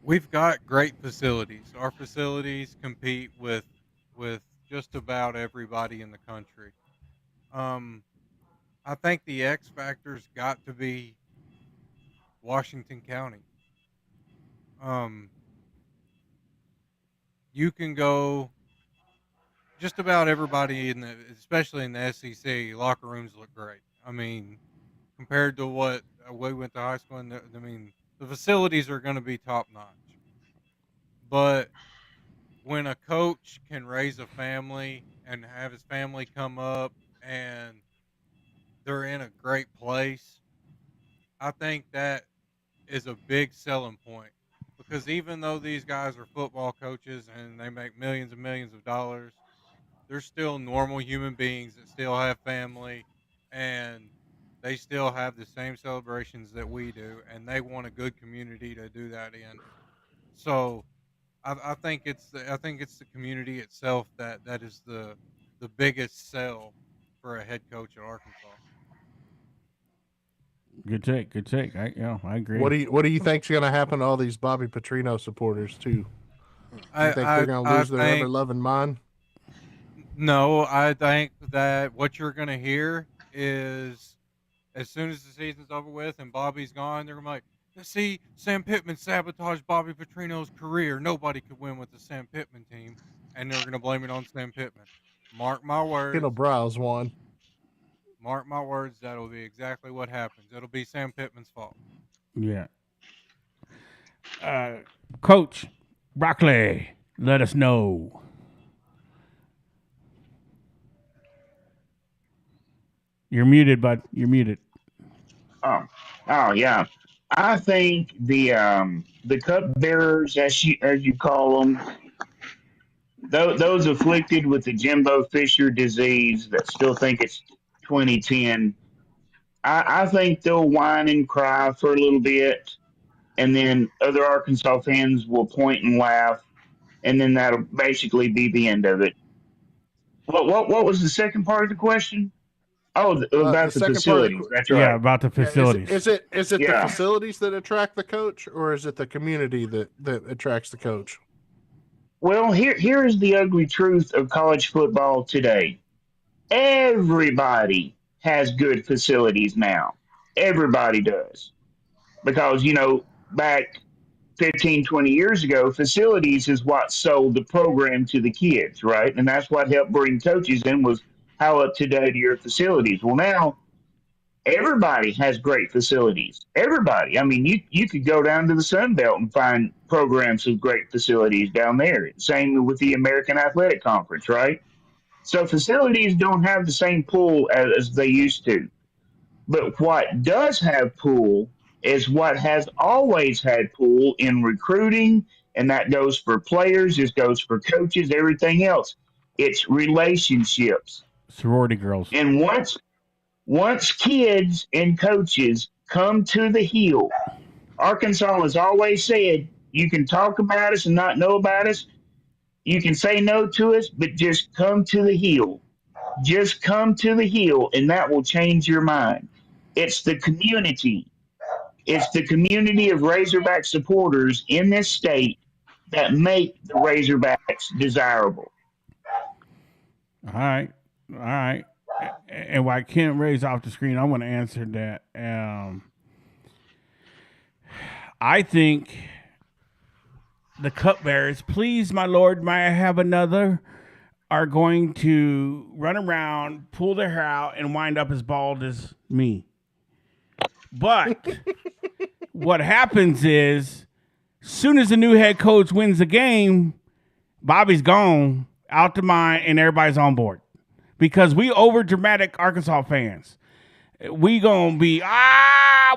we've got great facilities. Our facilities compete with just about everybody in the country. Um, I think the X factor's got to be Washington County. Um, you can go just about everybody in the, especially in the SEC, locker rooms look great. I mean, compared to what we went to high school, and I mean, the facilities are going to be top notch. But when a coach can raise a family and have his family come up and they're in a great place, I think that is a big selling point. Because even though these guys are football coaches and they make millions and millions of dollars, they're still normal human beings that still have family and they still have the same celebrations that we do, and they want a good community to do that in. So I think I think it's the community itself that is the biggest sell for a head coach at Arkansas. Good take. Good take. I agree. What do you think's going to happen to all these Bobby Petrino supporters too? You think they're going to I lose their ever think loving mind? no, I think that what you're gonna hear is as soon as the season's over with and Bobby's gone, they're gonna be like, see, Sam Pittman sabotaged Bobby Petrino's career. Nobody could win with the Sam Pittman team, and they're gonna blame it on Sam Pittman. Mark my Kendall words. Briles won. Mark my words. That'll be exactly what happens. It'll be Sam Pittman's fault. Yeah. Coach Broccoli, let us know. You're muted, bud. You're muted. Oh, oh yeah. I think the cup bearers, as you call them, those afflicted with the Jimbo Fisher disease that still think it's 2010. I think they'll whine and cry for a little bit, and then other Arkansas fans will point and laugh, and then that'll basically be the end of it. What was the second part of the question? Oh, The about the second part of facilities. the That's Yeah, right. about the yeah facilities. is it the Yeah. facilities that attract the coach or is it the community that attracts the coach? Well, here is the ugly truth of college football today. Everybody has good facilities now. Everybody does. Because, back 15, 20 years ago, facilities is what sold the program to the kids, right? And that's what helped bring coaches in was how up to date are your facilities. Well, now everybody has great facilities. Everybody. I mean, you could go down to the Sun Belt and find programs with great facilities down there. Same with the American Athletic Conference, right? So facilities don't have the same pull as they used to. But what does have pull is what has always had pull in recruiting, and that goes for players, it goes for coaches, everything else. It's relationships. Sorority girls. And once kids and coaches come to the heel, Arkansas has always said you can talk about us and not know about us. You can say no to us, but just come to the heel. Just come to the Hill, and that will change your mind. It's the community. It's the community of Razorback supporters in this state that make the Razorbacks desirable. All right. All right. And while Ken Ray's off the screen, I want to answer that. I think the cupbearers, please, my lord, may I have another, are going to run around, pull their hair out, and wind up as bald as me. But what happens is, soon as the new head coach wins the game, Bobby's gone out the mind, and everybody's on board because we over dramatic Arkansas fans. We gonna be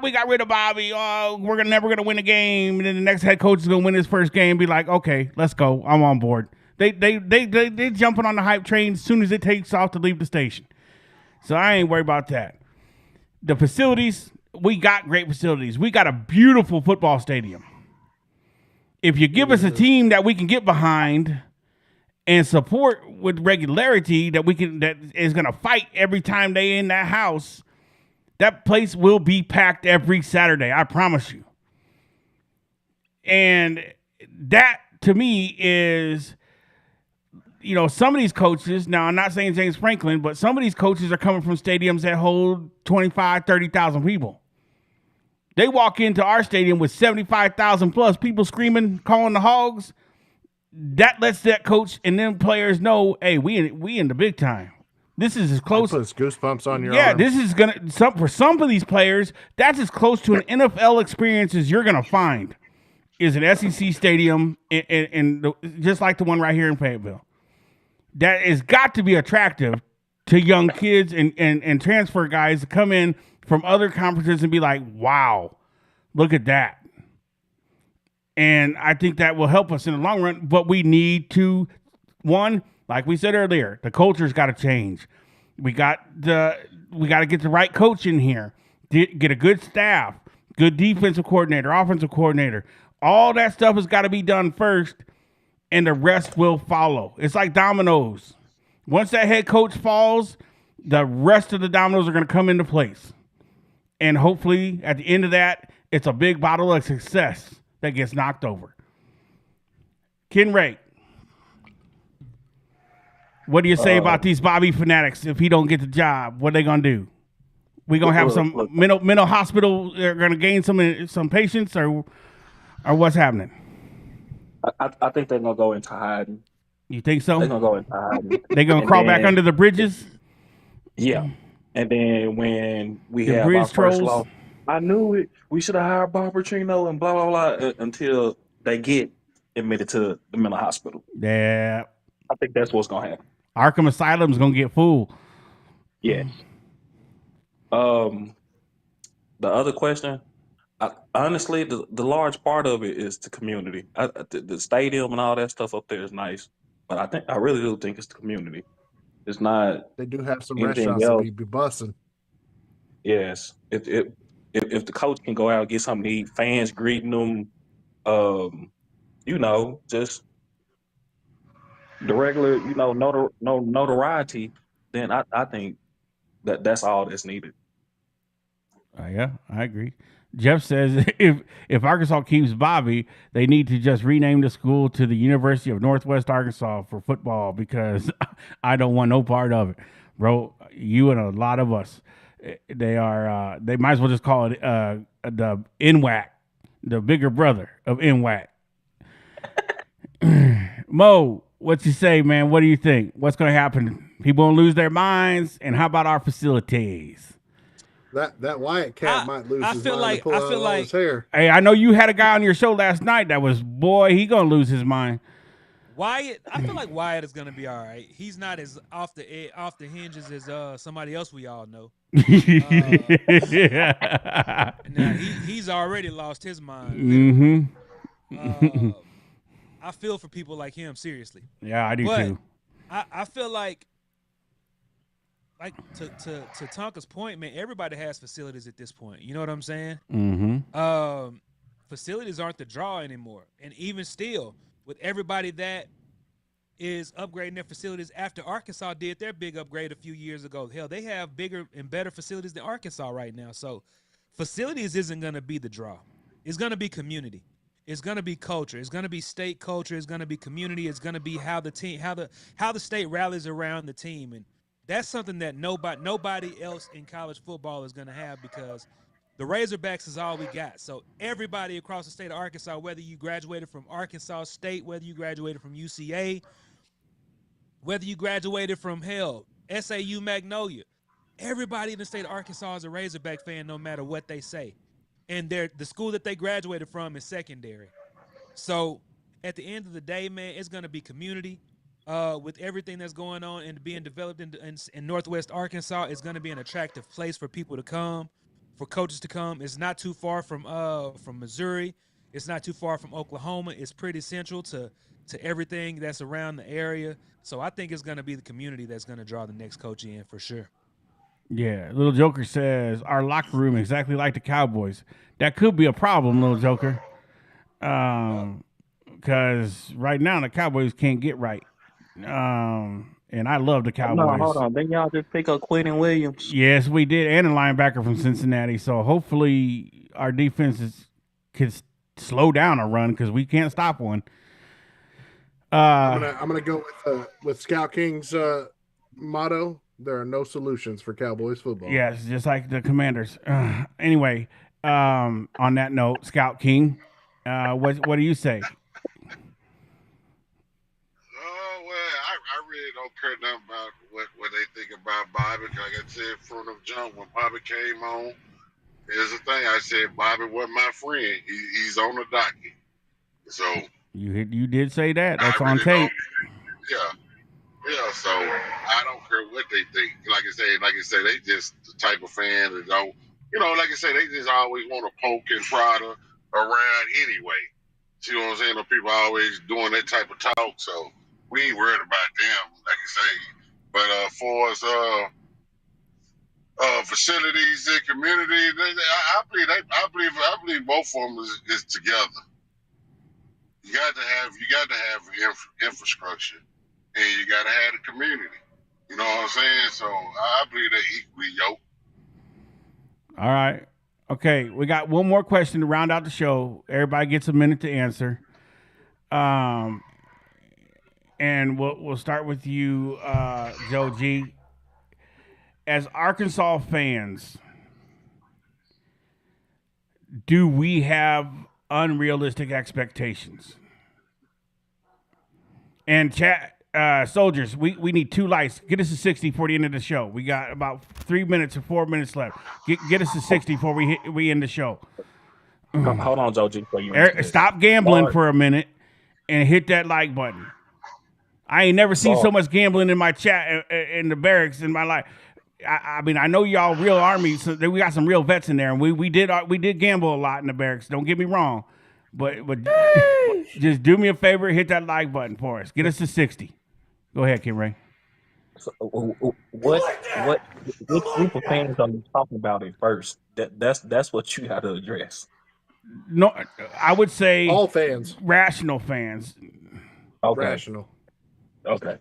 we got rid of Bobby. Oh, we're never gonna win a game, and then the next head coach is gonna win his first game. Be like, okay, let's go. I'm on board. They jumping on the hype train as soon as it takes off to leave the station. So I ain't worried about that. The facilities, we got great facilities. We got a beautiful football stadium. If you give us a team that we can get behind and support with regularity, that is going to fight every time they in that house, that place will be packed every Saturday. I promise you. And that to me is, some of these coaches, now I'm not saying James Franklin, but some of these coaches are coming from stadiums that hold 25, 30,000 people. They walk into our stadium with 75,000 plus people screaming, calling the Hogs. That lets that coach and them players know, hey, we in the big time. This is as close. Puts goosebumps on your yeah, arm. this is for some of these players, that's as close to an NFL experience as you're gonna find. Is an SEC stadium, and just like the one right here in Fayetteville. That has got to be attractive to young kids and transfer guys to come in from other conferences and be like, wow, look at that. And I think that will help us in the long run. But we need to, one, like we said earlier, the culture's got to change. We got to get the right coach in here, get a good staff, good defensive coordinator, offensive coordinator. All that stuff has got to be done first, and the rest will follow. It's like dominoes. Once that head coach falls, the rest of the dominoes are going to come into place. And hopefully, at the end of that, it's a big bottle of success that gets knocked over. Ken Ray, what do you say about these Bobby fanatics? If he don't get the job, what are they going to do? We going to have some mental hospital, they're going to gain some patients, or what's happening? I think they're going to go into hiding. You think so? They're going to go into hiding. They're going to crawl back under the bridges? Yeah. And then when we The have bridge our first trolls? loss, I knew it. We should have hired Bob Petrino and blah, blah, blah, until they get admitted to the mental hospital. Yeah. I think that's what's going to happen. Arkham Asylum's going to get full. Yes. The other question, honestly, the large part of it is the community. The stadium and all that stuff up there is nice, but I really do think it's the community. It's not. They do have some anything restaurants else. that be busting. Yes, if the coach can go out and get something to eat, fans greeting them, just the regular, notoriety, then I think that's all that's needed. Yeah, I agree. Jeff says if Arkansas keeps Bobby, they need to just rename the school to the University of Northwest Arkansas for football because I don't want no part of it, bro. You and a lot of us, they might as well just call it the NWAC, the bigger brother of NWAC. Mo, what you say, man? What do you think? What's going to happen? People gonna lose their minds, and how about our facilities? That Wyatt cat might lose his mind and pull out all his hair. Hey, I know you had a guy on your show last night that was, he gonna lose his mind. Wyatt, I feel like Wyatt is gonna be all right. He's not as off the hinges as somebody else we all know. Now he's already lost his mind. Mm-hmm. I feel for people like him, seriously. Yeah, I do too. I feel like to Tonka's point, man, everybody has facilities at this point. You know what I'm saying? Mm-hmm. Facilities aren't the draw anymore. And even still, with everybody that is upgrading their facilities after Arkansas did their big upgrade a few years ago. Hell, they have bigger and better facilities than Arkansas right now. So facilities isn't going to be the draw. It's going to be community. It's going to be culture. It's going to be state culture. It's going to be community. It's going to be how the team, how the state rallies around the team, and that's something that nobody else in college football is going to have because the Razorbacks is all we got. So everybody across the state of Arkansas, whether you graduated from Arkansas State, whether you graduated from UCA, whether you graduated from SAU Magnolia, everybody in the state of Arkansas is a Razorback fan no matter what they say. And the school that they graduated from is secondary. So at the end of the day, man, it's going to be community. With everything that's going on and being developed in Northwest Arkansas, it's going to be an attractive place for people to come, for coaches to come. It's not too far from Missouri. It's not too far from Oklahoma. It's pretty central to everything that's around the area. So I think it's going to be the community that's going to draw the next coach in for sure. Yeah, Little Joker says our locker room exactly like the Cowboys. That could be a problem, Little Joker. Because right now the Cowboys can't get right. And I love the Cowboys. No, hold on. Didn't y'all just pick up Quentin Williams? Yes, we did, and a linebacker from Cincinnati. So hopefully our defense could slow down a run because we can't stop one. I'm gonna go with Scout King's motto. There are no solutions for Cowboys football. Yes, just like the Commanders. Anyway, on that note, Scout King, what do you say? Oh, well, I really don't care nothing about what they think about Bobby. Like I said from the jump, when Bobby came on, here's the thing. I said Bobby wasn't my friend. He's on the docket. So you did say that. That's I on really tape. Yeah, so I don't care what they think. Like I say, they just the type of fan that don't, like I say, they just always want to poke and prod around anyway. See what I'm saying? The people always doing that type of talk, so we ain't worried about them, like I say. But for us, facilities and community, I believe both of them is together. You got to have infrastructure. And you gotta have the community. You know what I'm saying? So I believe they're equally yoked. All right. Okay, we got one more question to round out the show. Everybody gets a minute to answer. And we'll start with you, Joe G. As Arkansas fans, do we have unrealistic expectations? And chat. Soldiers, we need 2 likes. Get us to 60 before the end of the show. We got about 3 minutes or 4 minutes left. Get us to 60 before we end the show. Hold on, Joe G. Stop gambling for a minute and hit that like button. I ain't never seen so much gambling in my chat in the barracks in my life. I mean, I know y'all real Army, so we got some real vets in there, and we did gamble a lot in the barracks. Don't get me wrong, but just do me a favor, hit that like button for us. Get us to 60. Go ahead, Kid Ray. So, what group of fans are you talking about at first? That's what you got to address. No, I would say all fans, rational fans. Okay. Rational. Okay.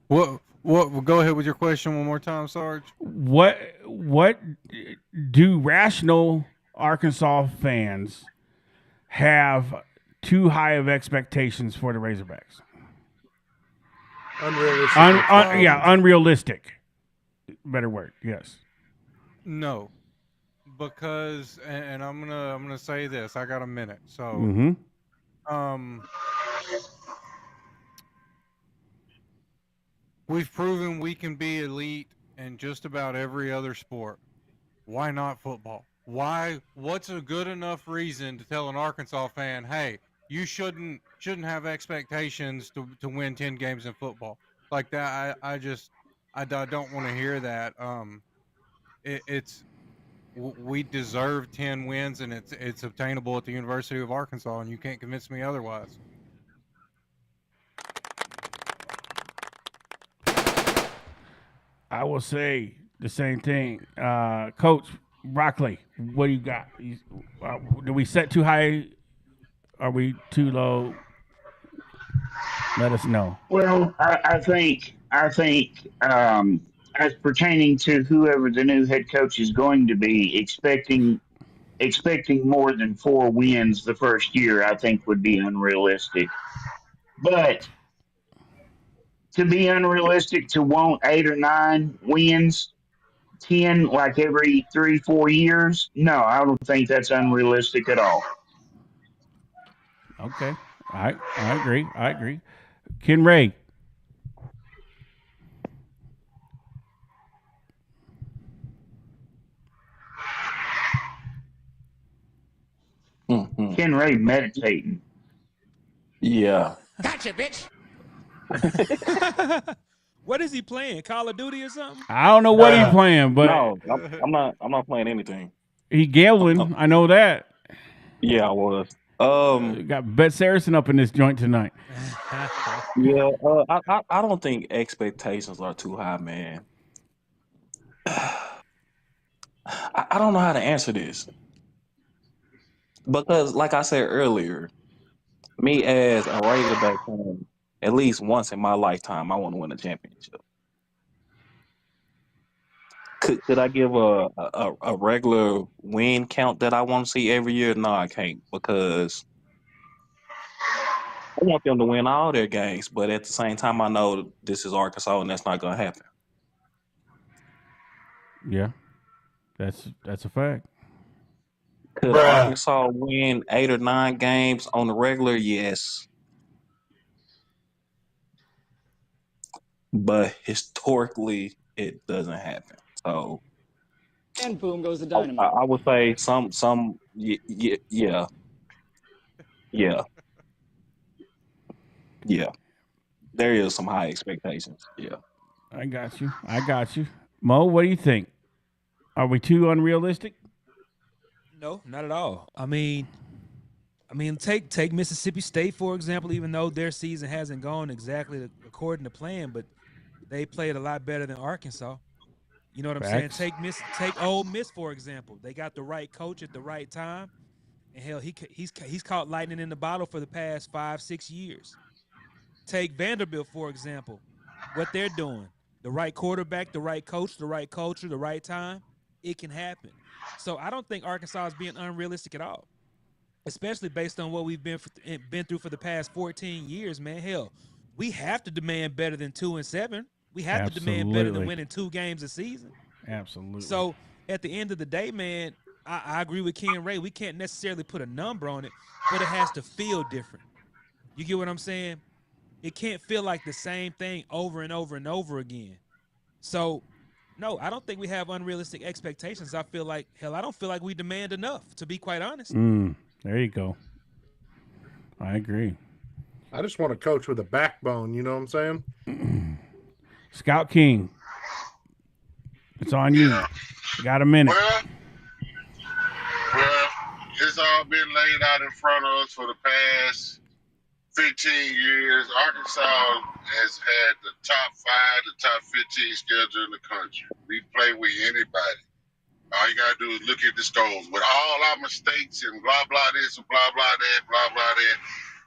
What? Go ahead with your question one more time, Sarge. What do rational Arkansas fans have too high of expectations for the Razorbacks? Unrealistic. Unrealistic. Better word. Yes. No, because and I'm gonna say this. I got a minute, so we've proven we can be elite in just about every other sport. Why not football? Why? What's a good enough reason to tell an Arkansas fan, hey, you shouldn't have expectations to win 10 games in football like that? I don't want to hear that. We deserve 10 wins, and it's obtainable at the University of Arkansas, and you can't convince me otherwise. I will say the same thing. Coach Broccoli, what do you got? Do we set too high? Are we too low? Let us know. Well, I think as pertaining to whoever the new head coach is going to be, expecting more than 4 wins the first year, I think would be unrealistic. But to be unrealistic to want 8 or 9 wins, 10 like every 3 4 years, no, I don't think that's unrealistic at all. Okay. I agree. I agree. Ken Ray. Mm-hmm. Ken Ray meditating. Yeah. Gotcha, bitch. What is he playing? Call of Duty or something? I don't know what he playing, but No, I'm not. I'm not playing anything. he I'm, gambling. I know that. yeah, I was. Got Bet Saracen up in this joint tonight. Yeah. I don't think expectations are too high, man. I don't know how to answer this because, like I said earlier, me as a Razorback fan, at least once in my lifetime, I want to win a championship. Could I give a regular win count that I want to see every year? No, I can't because I want them to win all their games, but at the same time, I know this is Arkansas and that's not going to happen. Yeah, that's a fact. Could Arkansas win 8 or 9 games on the regular? Yes, but historically, it doesn't happen. So And boom goes the I would say yeah, yeah, yeah. There is some high expectations. Yeah. I got you. I got you. Mo, what do you think? Are we too unrealistic? No, not at all. I mean, take Mississippi State for example. Even though their season hasn't gone exactly according to plan, but they played a lot better than Arkansas. You know what I'm saying? Facts. Take Ole Miss for example. They got the right coach at the right time, and hell, he's caught lightning in the bottle for the past 5 6 years. Take Vanderbilt for example. What they're doing, the right quarterback, the right coach, the right culture, the right time, it can happen. So I don't think Arkansas is being unrealistic at all, especially based on what we've been through for the past 14 years. Man, hell, we have to demand better than 2-7. We have to demand better than Absolutely. winning 2 games a season. Absolutely. So at the end of the day, man, I agree with Ken Ray. We can't necessarily put a number on it, but it has to feel different. You get what I'm saying? It can't feel like the same thing over and over and over again. So, no, I don't think we have unrealistic expectations. I feel like, hell, I don't feel like we demand enough, to be quite honest. There you go. I agree. I just want a coach with a backbone. You know what I'm saying? Scout King, it's on you. Got a minute. Well, it's all been laid out in front of us for the past 15 years. Arkansas has had the top 5, the top 15 schedule in the country. We play with anybody. All you gotta do is look at the scores. With all our mistakes and blah blah this and blah blah that, blah blah that,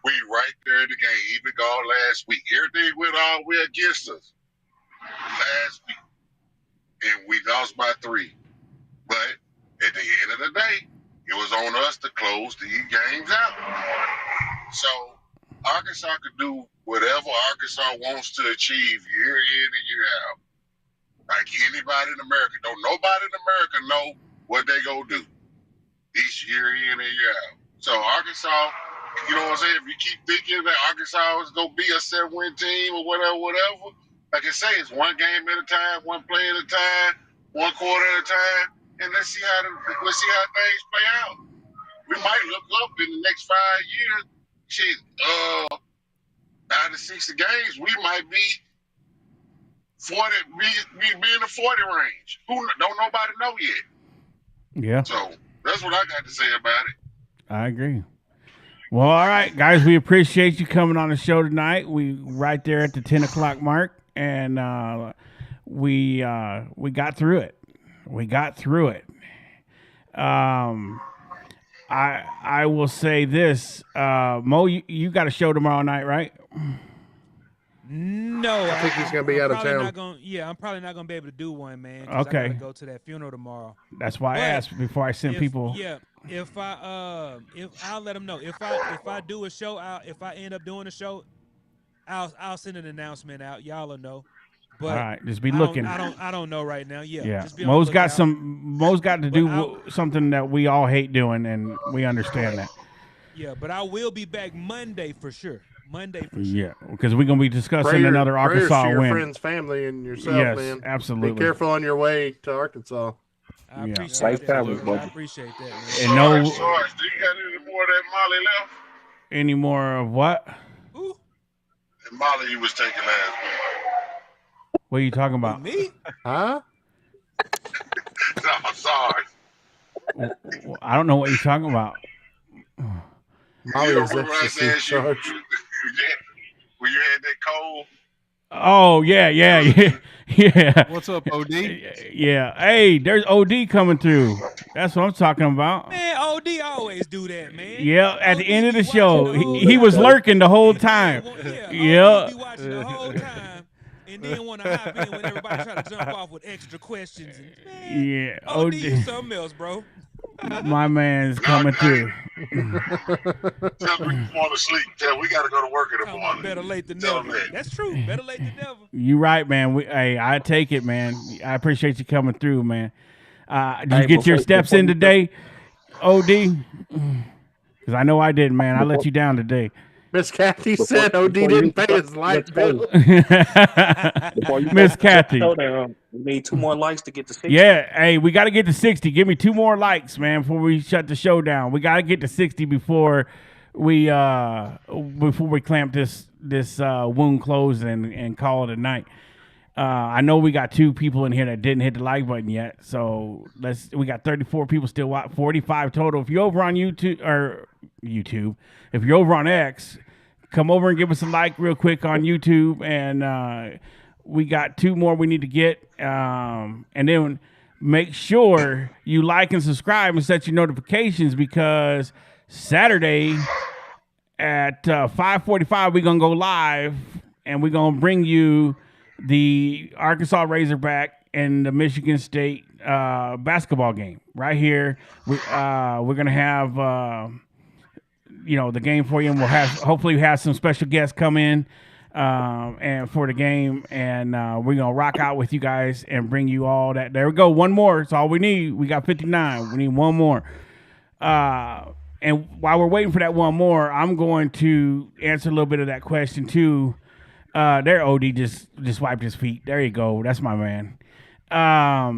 we right there in the game. Even gone last week. Everything went all the way against us last week, and we lost by 3. But at the end of the day, it was on us to close these games out. So Arkansas could do whatever Arkansas wants to achieve year in and year out. Like anybody in America. Don't nobody in America know what they gonna do each year in and year out. So Arkansas, you know what I'm saying? If you keep thinking that Arkansas is gonna be a 7-win team or whatever, like I say, it's one game at a time, one play at a time, one quarter at a time, and let's see how things play out. We might look up in the next 5 years. Shit, out of 60 games, we might be 40, be in the 40 range. Who don't nobody know yet. Yeah, So that's what I got to say about it. I agree. Well, all right, guys, we appreciate you coming on the show tonight. We right there at the 10 o'clock mark, and we got through it. We got through it. I will say this, Mo, you got a show tomorrow night, right? No, I think he's gonna be out of probably town. Not gonna, I'm probably not gonna be able to do one, man. Because I gotta Okay. go to that funeral tomorrow. That's why I But asked before I sent people. Yeah, if I'll let them know if I do a show, if I end up doing a show, I'll send an announcement out. Y'all will know. But All right, just be looking. I don't know right now. Yeah. Yeah, Just be on the lookout. Mo's got to do something that we all hate doing, and we understand that. Yeah, but I will be back Monday for sure. Yeah, because we're gonna be discussing Prayers another Arkansas to your win. friends, family, and yourself, Yes, man. absolutely. Be careful on your way to Arkansas. I appreciate Safe that. travels, I brother. appreciate that, man. And no, Sarge, do you got any more of that Molly left? any more of what? Who? That Molly you was taking last week. What are you talking about? Me? Huh? No, Sarge. I don't know what you're talking about. Molly You is remember I ecstasy, said Sarge. when you had that cold? Oh yeah. What's up, OD? Yeah. Hey, there's OD coming through. That's what I'm talking about. Man, OD always do that, man. Yeah, at the OD end of be the show, watching the whole he was time. lurking the whole time. Yeah. OD be watching the whole time. And then want to hop in when everybody try to jump off with extra questions. And, man, Yeah, OD OD. is something else, bro. My man's coming through. Tell me you want to sleep. Tell we got to go to work in the Talking morning. about better late than Tell never. me that. That's true. Better late than never. You right, man. Hey, I take it, man. I appreciate you coming through, man. Did you Hey, get your steps before in you- today, OD? Because I know I didn't, man. I let you down today. Miss Kathy said before OD didn't pay his light bill. Before you Miss Kathy. showdown, we need 2 more likes to get to 60. Yeah, hey, we got to get to 60. Give me 2 more likes, man, before we shut the show down. We got to get to 60 before we clamp this wound closed and call it a night. I know we got 2 people in here that didn't hit the like button yet, so we got 34 people still watch, 45 total. If you're over on YouTube, if you're over on X, come over and give us a like real quick on YouTube, and we got 2 more we need to get, and then make sure you like and subscribe and set your notifications, because Saturday at 5:45 we're gonna go live, and we're gonna bring you the Arkansas Razorback and the Michigan State basketball game right here. We're gonna have the game for you, and we'll hopefully have some special guests come in and for the game, and we're gonna rock out with you guys and bring you all that. There we go. One more. It's all we need. We got 59. We need one more. And while we're waiting for that one more, I'm going to answer a little bit of that question too. There, OD just wiped his feet. There you go. That's my man. I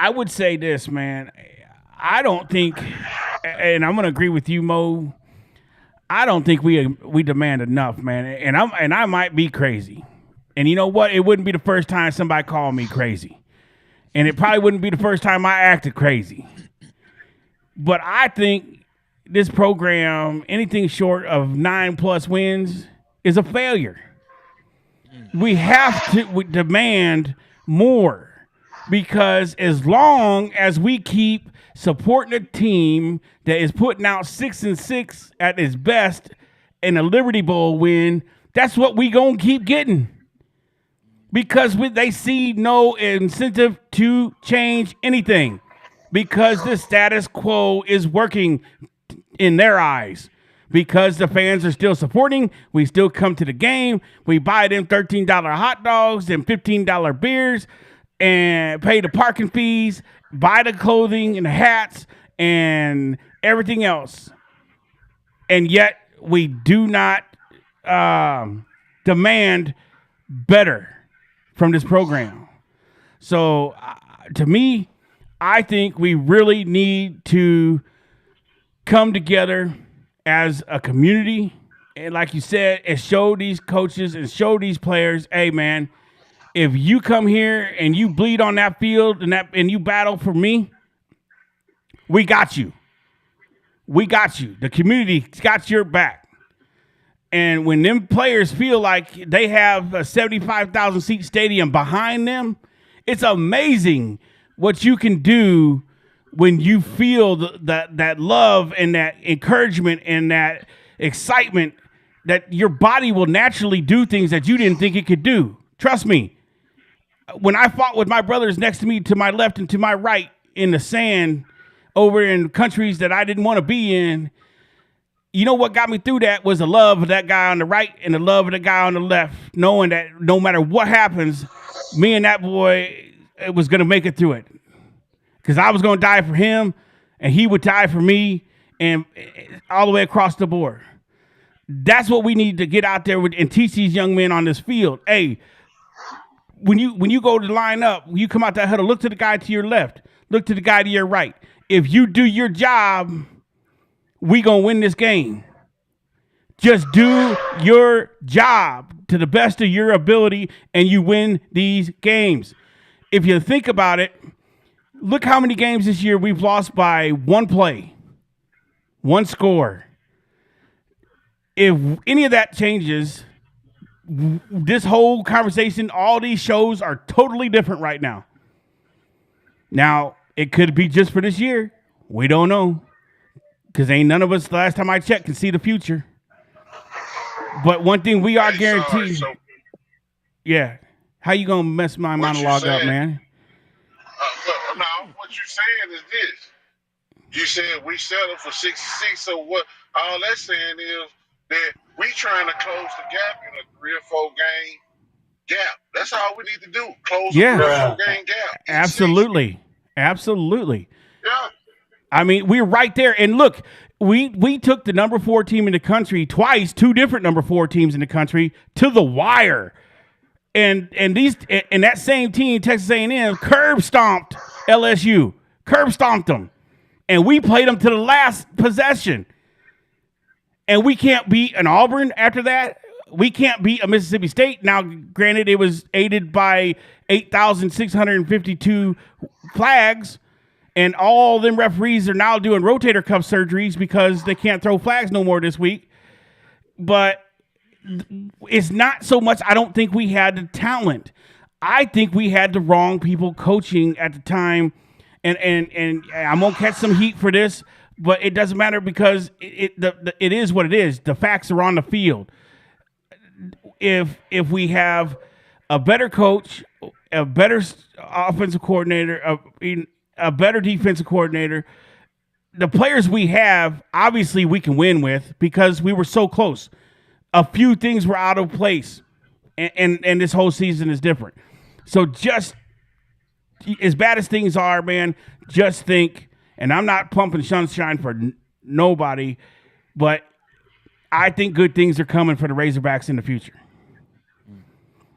would say this, man. I don't think, and I'm gonna agree with you, Mo. I don't think we demand enough, man. And I might be crazy. And you know what? It wouldn't be the first time somebody called me crazy, and it probably wouldn't be the first time I acted crazy. But I think this program, anything short of 9+ wins, is a failure. We have to demand more, because as long as we keep supporting a team that is putting out 6-6 at its best in a Liberty Bowl win, that's what we gonna keep getting. Because they see no incentive to change anything, because the status quo is working in their eyes. Because the fans are still supporting, we still come to the game. We buy them $13 hot dogs and $15 beers, and pay the parking fees, buy the clothing and the hats and everything else. And yet we do not demand better from this program. So to me, I think we really need to come together as a community, and like you said, and show these coaches and show these players, hey man, if you come here and you bleed on that field and you battle for me, we got you. We got you. The community's got your back. And when them players feel like they have a 75,000 seat stadium behind them, it's amazing what you can do when you feel that love and that encouragement and that excitement that your body will naturally do things that you didn't think it could do. Trust me. When I fought with my brothers next to me, to my left and to my right in the sand over in countries that I didn't want to be in, you know what got me through that was the love of that guy on the right and the love of the guy on the left, knowing that no matter what happens, me and that boy was going to make it through it. Because I was going to die for him, and he would die for me, and all the way across the board. That's what we need to get out there and teach these young men on this field. Hey, when you go to line up, when you come out that huddle, look to the guy to your left, look to the guy to your right. If you do your job, we gonna win this game. Just do your job to the best of your ability, and you win these games. If you think about it, look how many games this year we've lost by one play, one score. If any of that changes, this whole conversation, all these shows are totally different right now. Now, it could be just for this year. We don't know. Because ain't none of us, the last time I checked, can see the future. But one thing we are guaranteed. Yeah. How you going to mess my monologue up, man? No, what you're saying is this. You said we settled for 66, so what? All that's saying is that we trying to close the gap in a 3 or 4 game gap. That's all we need to do. Close a 3 or 4 game gap. Absolutely. Absolutely. Yeah. I mean, we're right there. And look, we took the number 4 team in the country twice, 2 different number 4 teams in the country, to the wire. And that same team, Texas A&M, curb stomped LSU. Curb stomped them. And we played them to the last possession. And we can't beat an Auburn after that. We can't beat a Mississippi State. Now, granted, it was aided by 8,652 flags. And all them referees are now doing rotator cuff surgeries because they can't throw flags no more this week. But it's not so much I don't think we had the talent. I think we had the wrong people coaching at the time. And I'm going to catch some heat for this, but it doesn't matter because it is what it is. The facts are on the field. If we have a better coach, a better offensive coordinator, a better defensive coordinator, the players we have, obviously we can win with because we were so close. A few things were out of place, and this whole season is different. So just as bad as things are, man, just think, and I'm not pumping sunshine for nobody, but I think good things are coming for the Razorbacks in the future.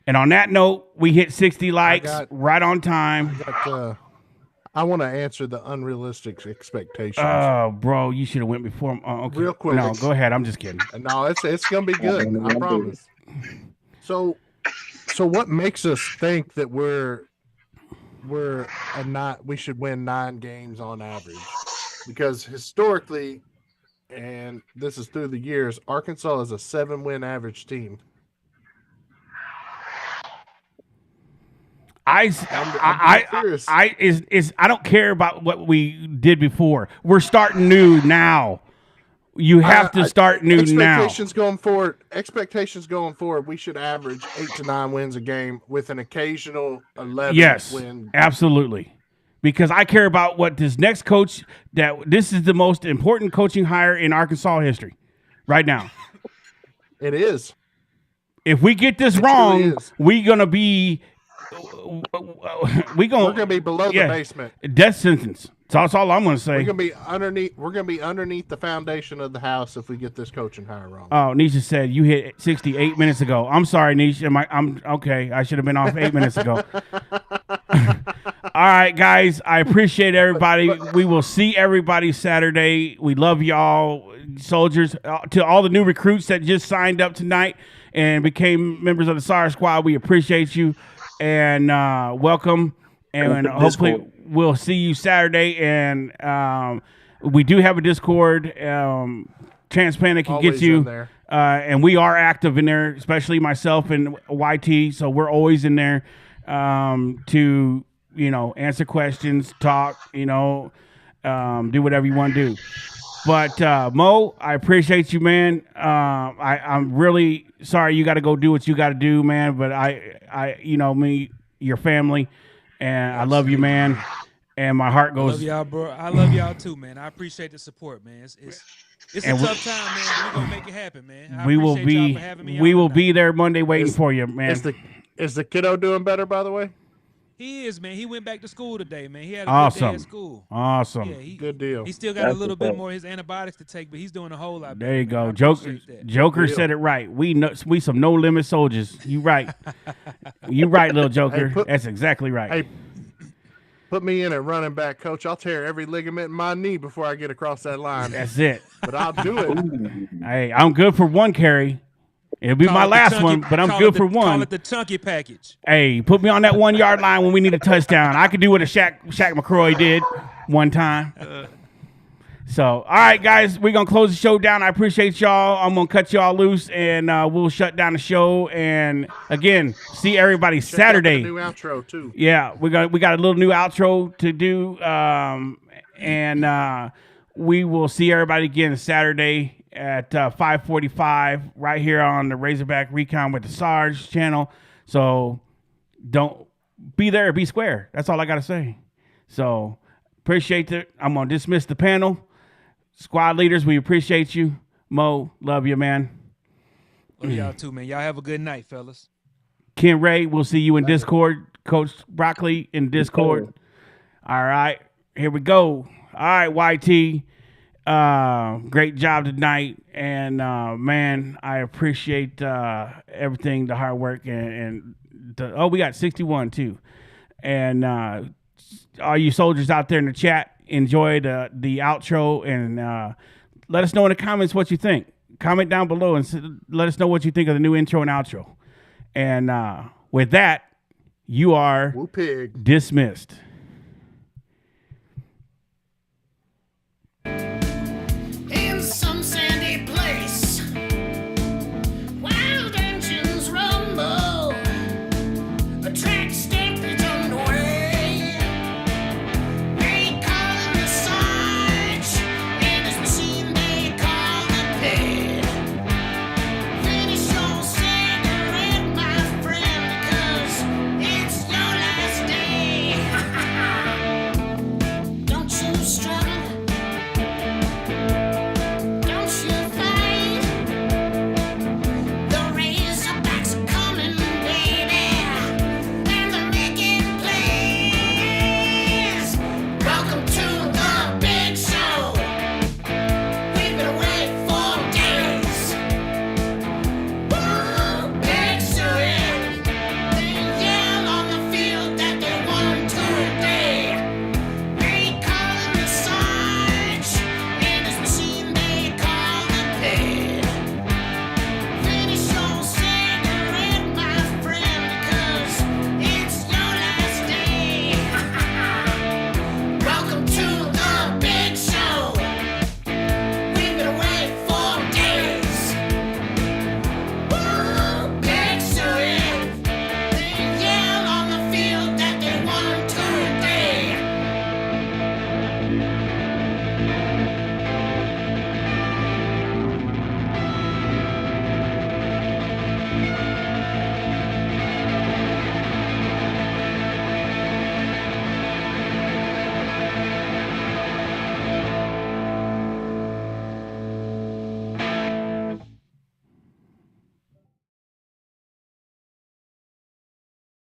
And on that note, we hit 60 likes right on time. I want to answer the unrealistic expectations. Oh, bro, you should have went before. Okay. Real quick. No, go ahead. I'm just kidding. No, it's gonna be good. I promise. So what makes us think that we should win 9 games on average? Because historically, and this is through the years, Arkansas is a 7-win average team. I don't care about what we did before. We're starting new now. You have to start new now. Expectations going forward, we should average 8 to 9 wins a game with an occasional 11 win. Absolutely. Because I care about what this next coach, this is the most important coaching hire in Arkansas history right now. It is. If we get this wrong, we're gonna be be below the basement. Death sentence. That's all I'm gonna say. We're gonna be underneath the foundation of the house if we get this coaching hire wrong. Oh, Nisha said you hit 60 8 minutes ago. I'm sorry, Nisha. I'm okay. I should have been off 8 minutes ago. All right, guys. I appreciate everybody. We will see everybody Saturday. We love y'all, soldiers. To all the new recruits that just signed up tonight and became members of the Sarge Squad, we appreciate you and welcome. And hopefully we'll see you Saturday. And we do have a Discord. Transplant can get you. And we are active in there, especially myself and YT. So we're always in there to, answer questions, talk, do whatever you want to do. But Mo, I appreciate you, man. I'm really sorry you got to go do what you got to do, man. But I, me, your family, and I love you, man. And my heart I love goes. y'all, bro. I love y'all too, man. I appreciate the support, man. It's a And tough time, man, but we're gonna make it happen, man. I We will appreciate y'all be for having me we on will tonight. be there Monday waiting for you, man. Is the kiddo doing better, by the way? He is, man. He went back to school today, man. He had a good day at school. Awesome. Yeah, Good deal. He still got a That's little what's bit up. more of his antibiotics to take, but he's doing a whole lot better. There you man. go. I Joker appreciate that. Joker deal. said it right. We some no limit soldiers. You right. You right, little Joker. That's exactly right. Hey, put me in at running back, coach. I'll tear every ligament in my knee before I get across that line. That's it. But I'll do it. Ooh. Hey, I'm good for one carry. It'll be Call my it the last chunky- one, but I'm call good it the- for one. Call it the chunky package. Hey, put me on that 1 yard line when we need a touchdown. I could do what a Shaq McCroy did one time. So, all right, guys, we're going to close the show down. I appreciate y'all. I'm going to cut y'all loose, and we'll shut down the show. And, again, see everybody Check out Saturday. the new outro, too. Yeah, we got a little new outro to do, and we will see everybody again Saturday at 5:45 right here on the Razorback Recon with the Sarge channel. So don't be there, be square. That's all I got to say. So appreciate it. I'm gonna dismiss the panel. Squad leaders, we appreciate you. Mo, love you, man. Love y'all too, man. Y'all have a good night, fellas. Ken Ray, we'll see you in Discord. Coach Broccoli in Discord. All right, here we go. All right, YT. Great job tonight, and man, I appreciate everything, the hard work, and we got 61 too, and all you soldiers out there in the chat, enjoy the outro, and let us know in the comments what you think. Comment down below and let us know what you think of the new intro and outro. And with that, you are Woo pig. dismissed.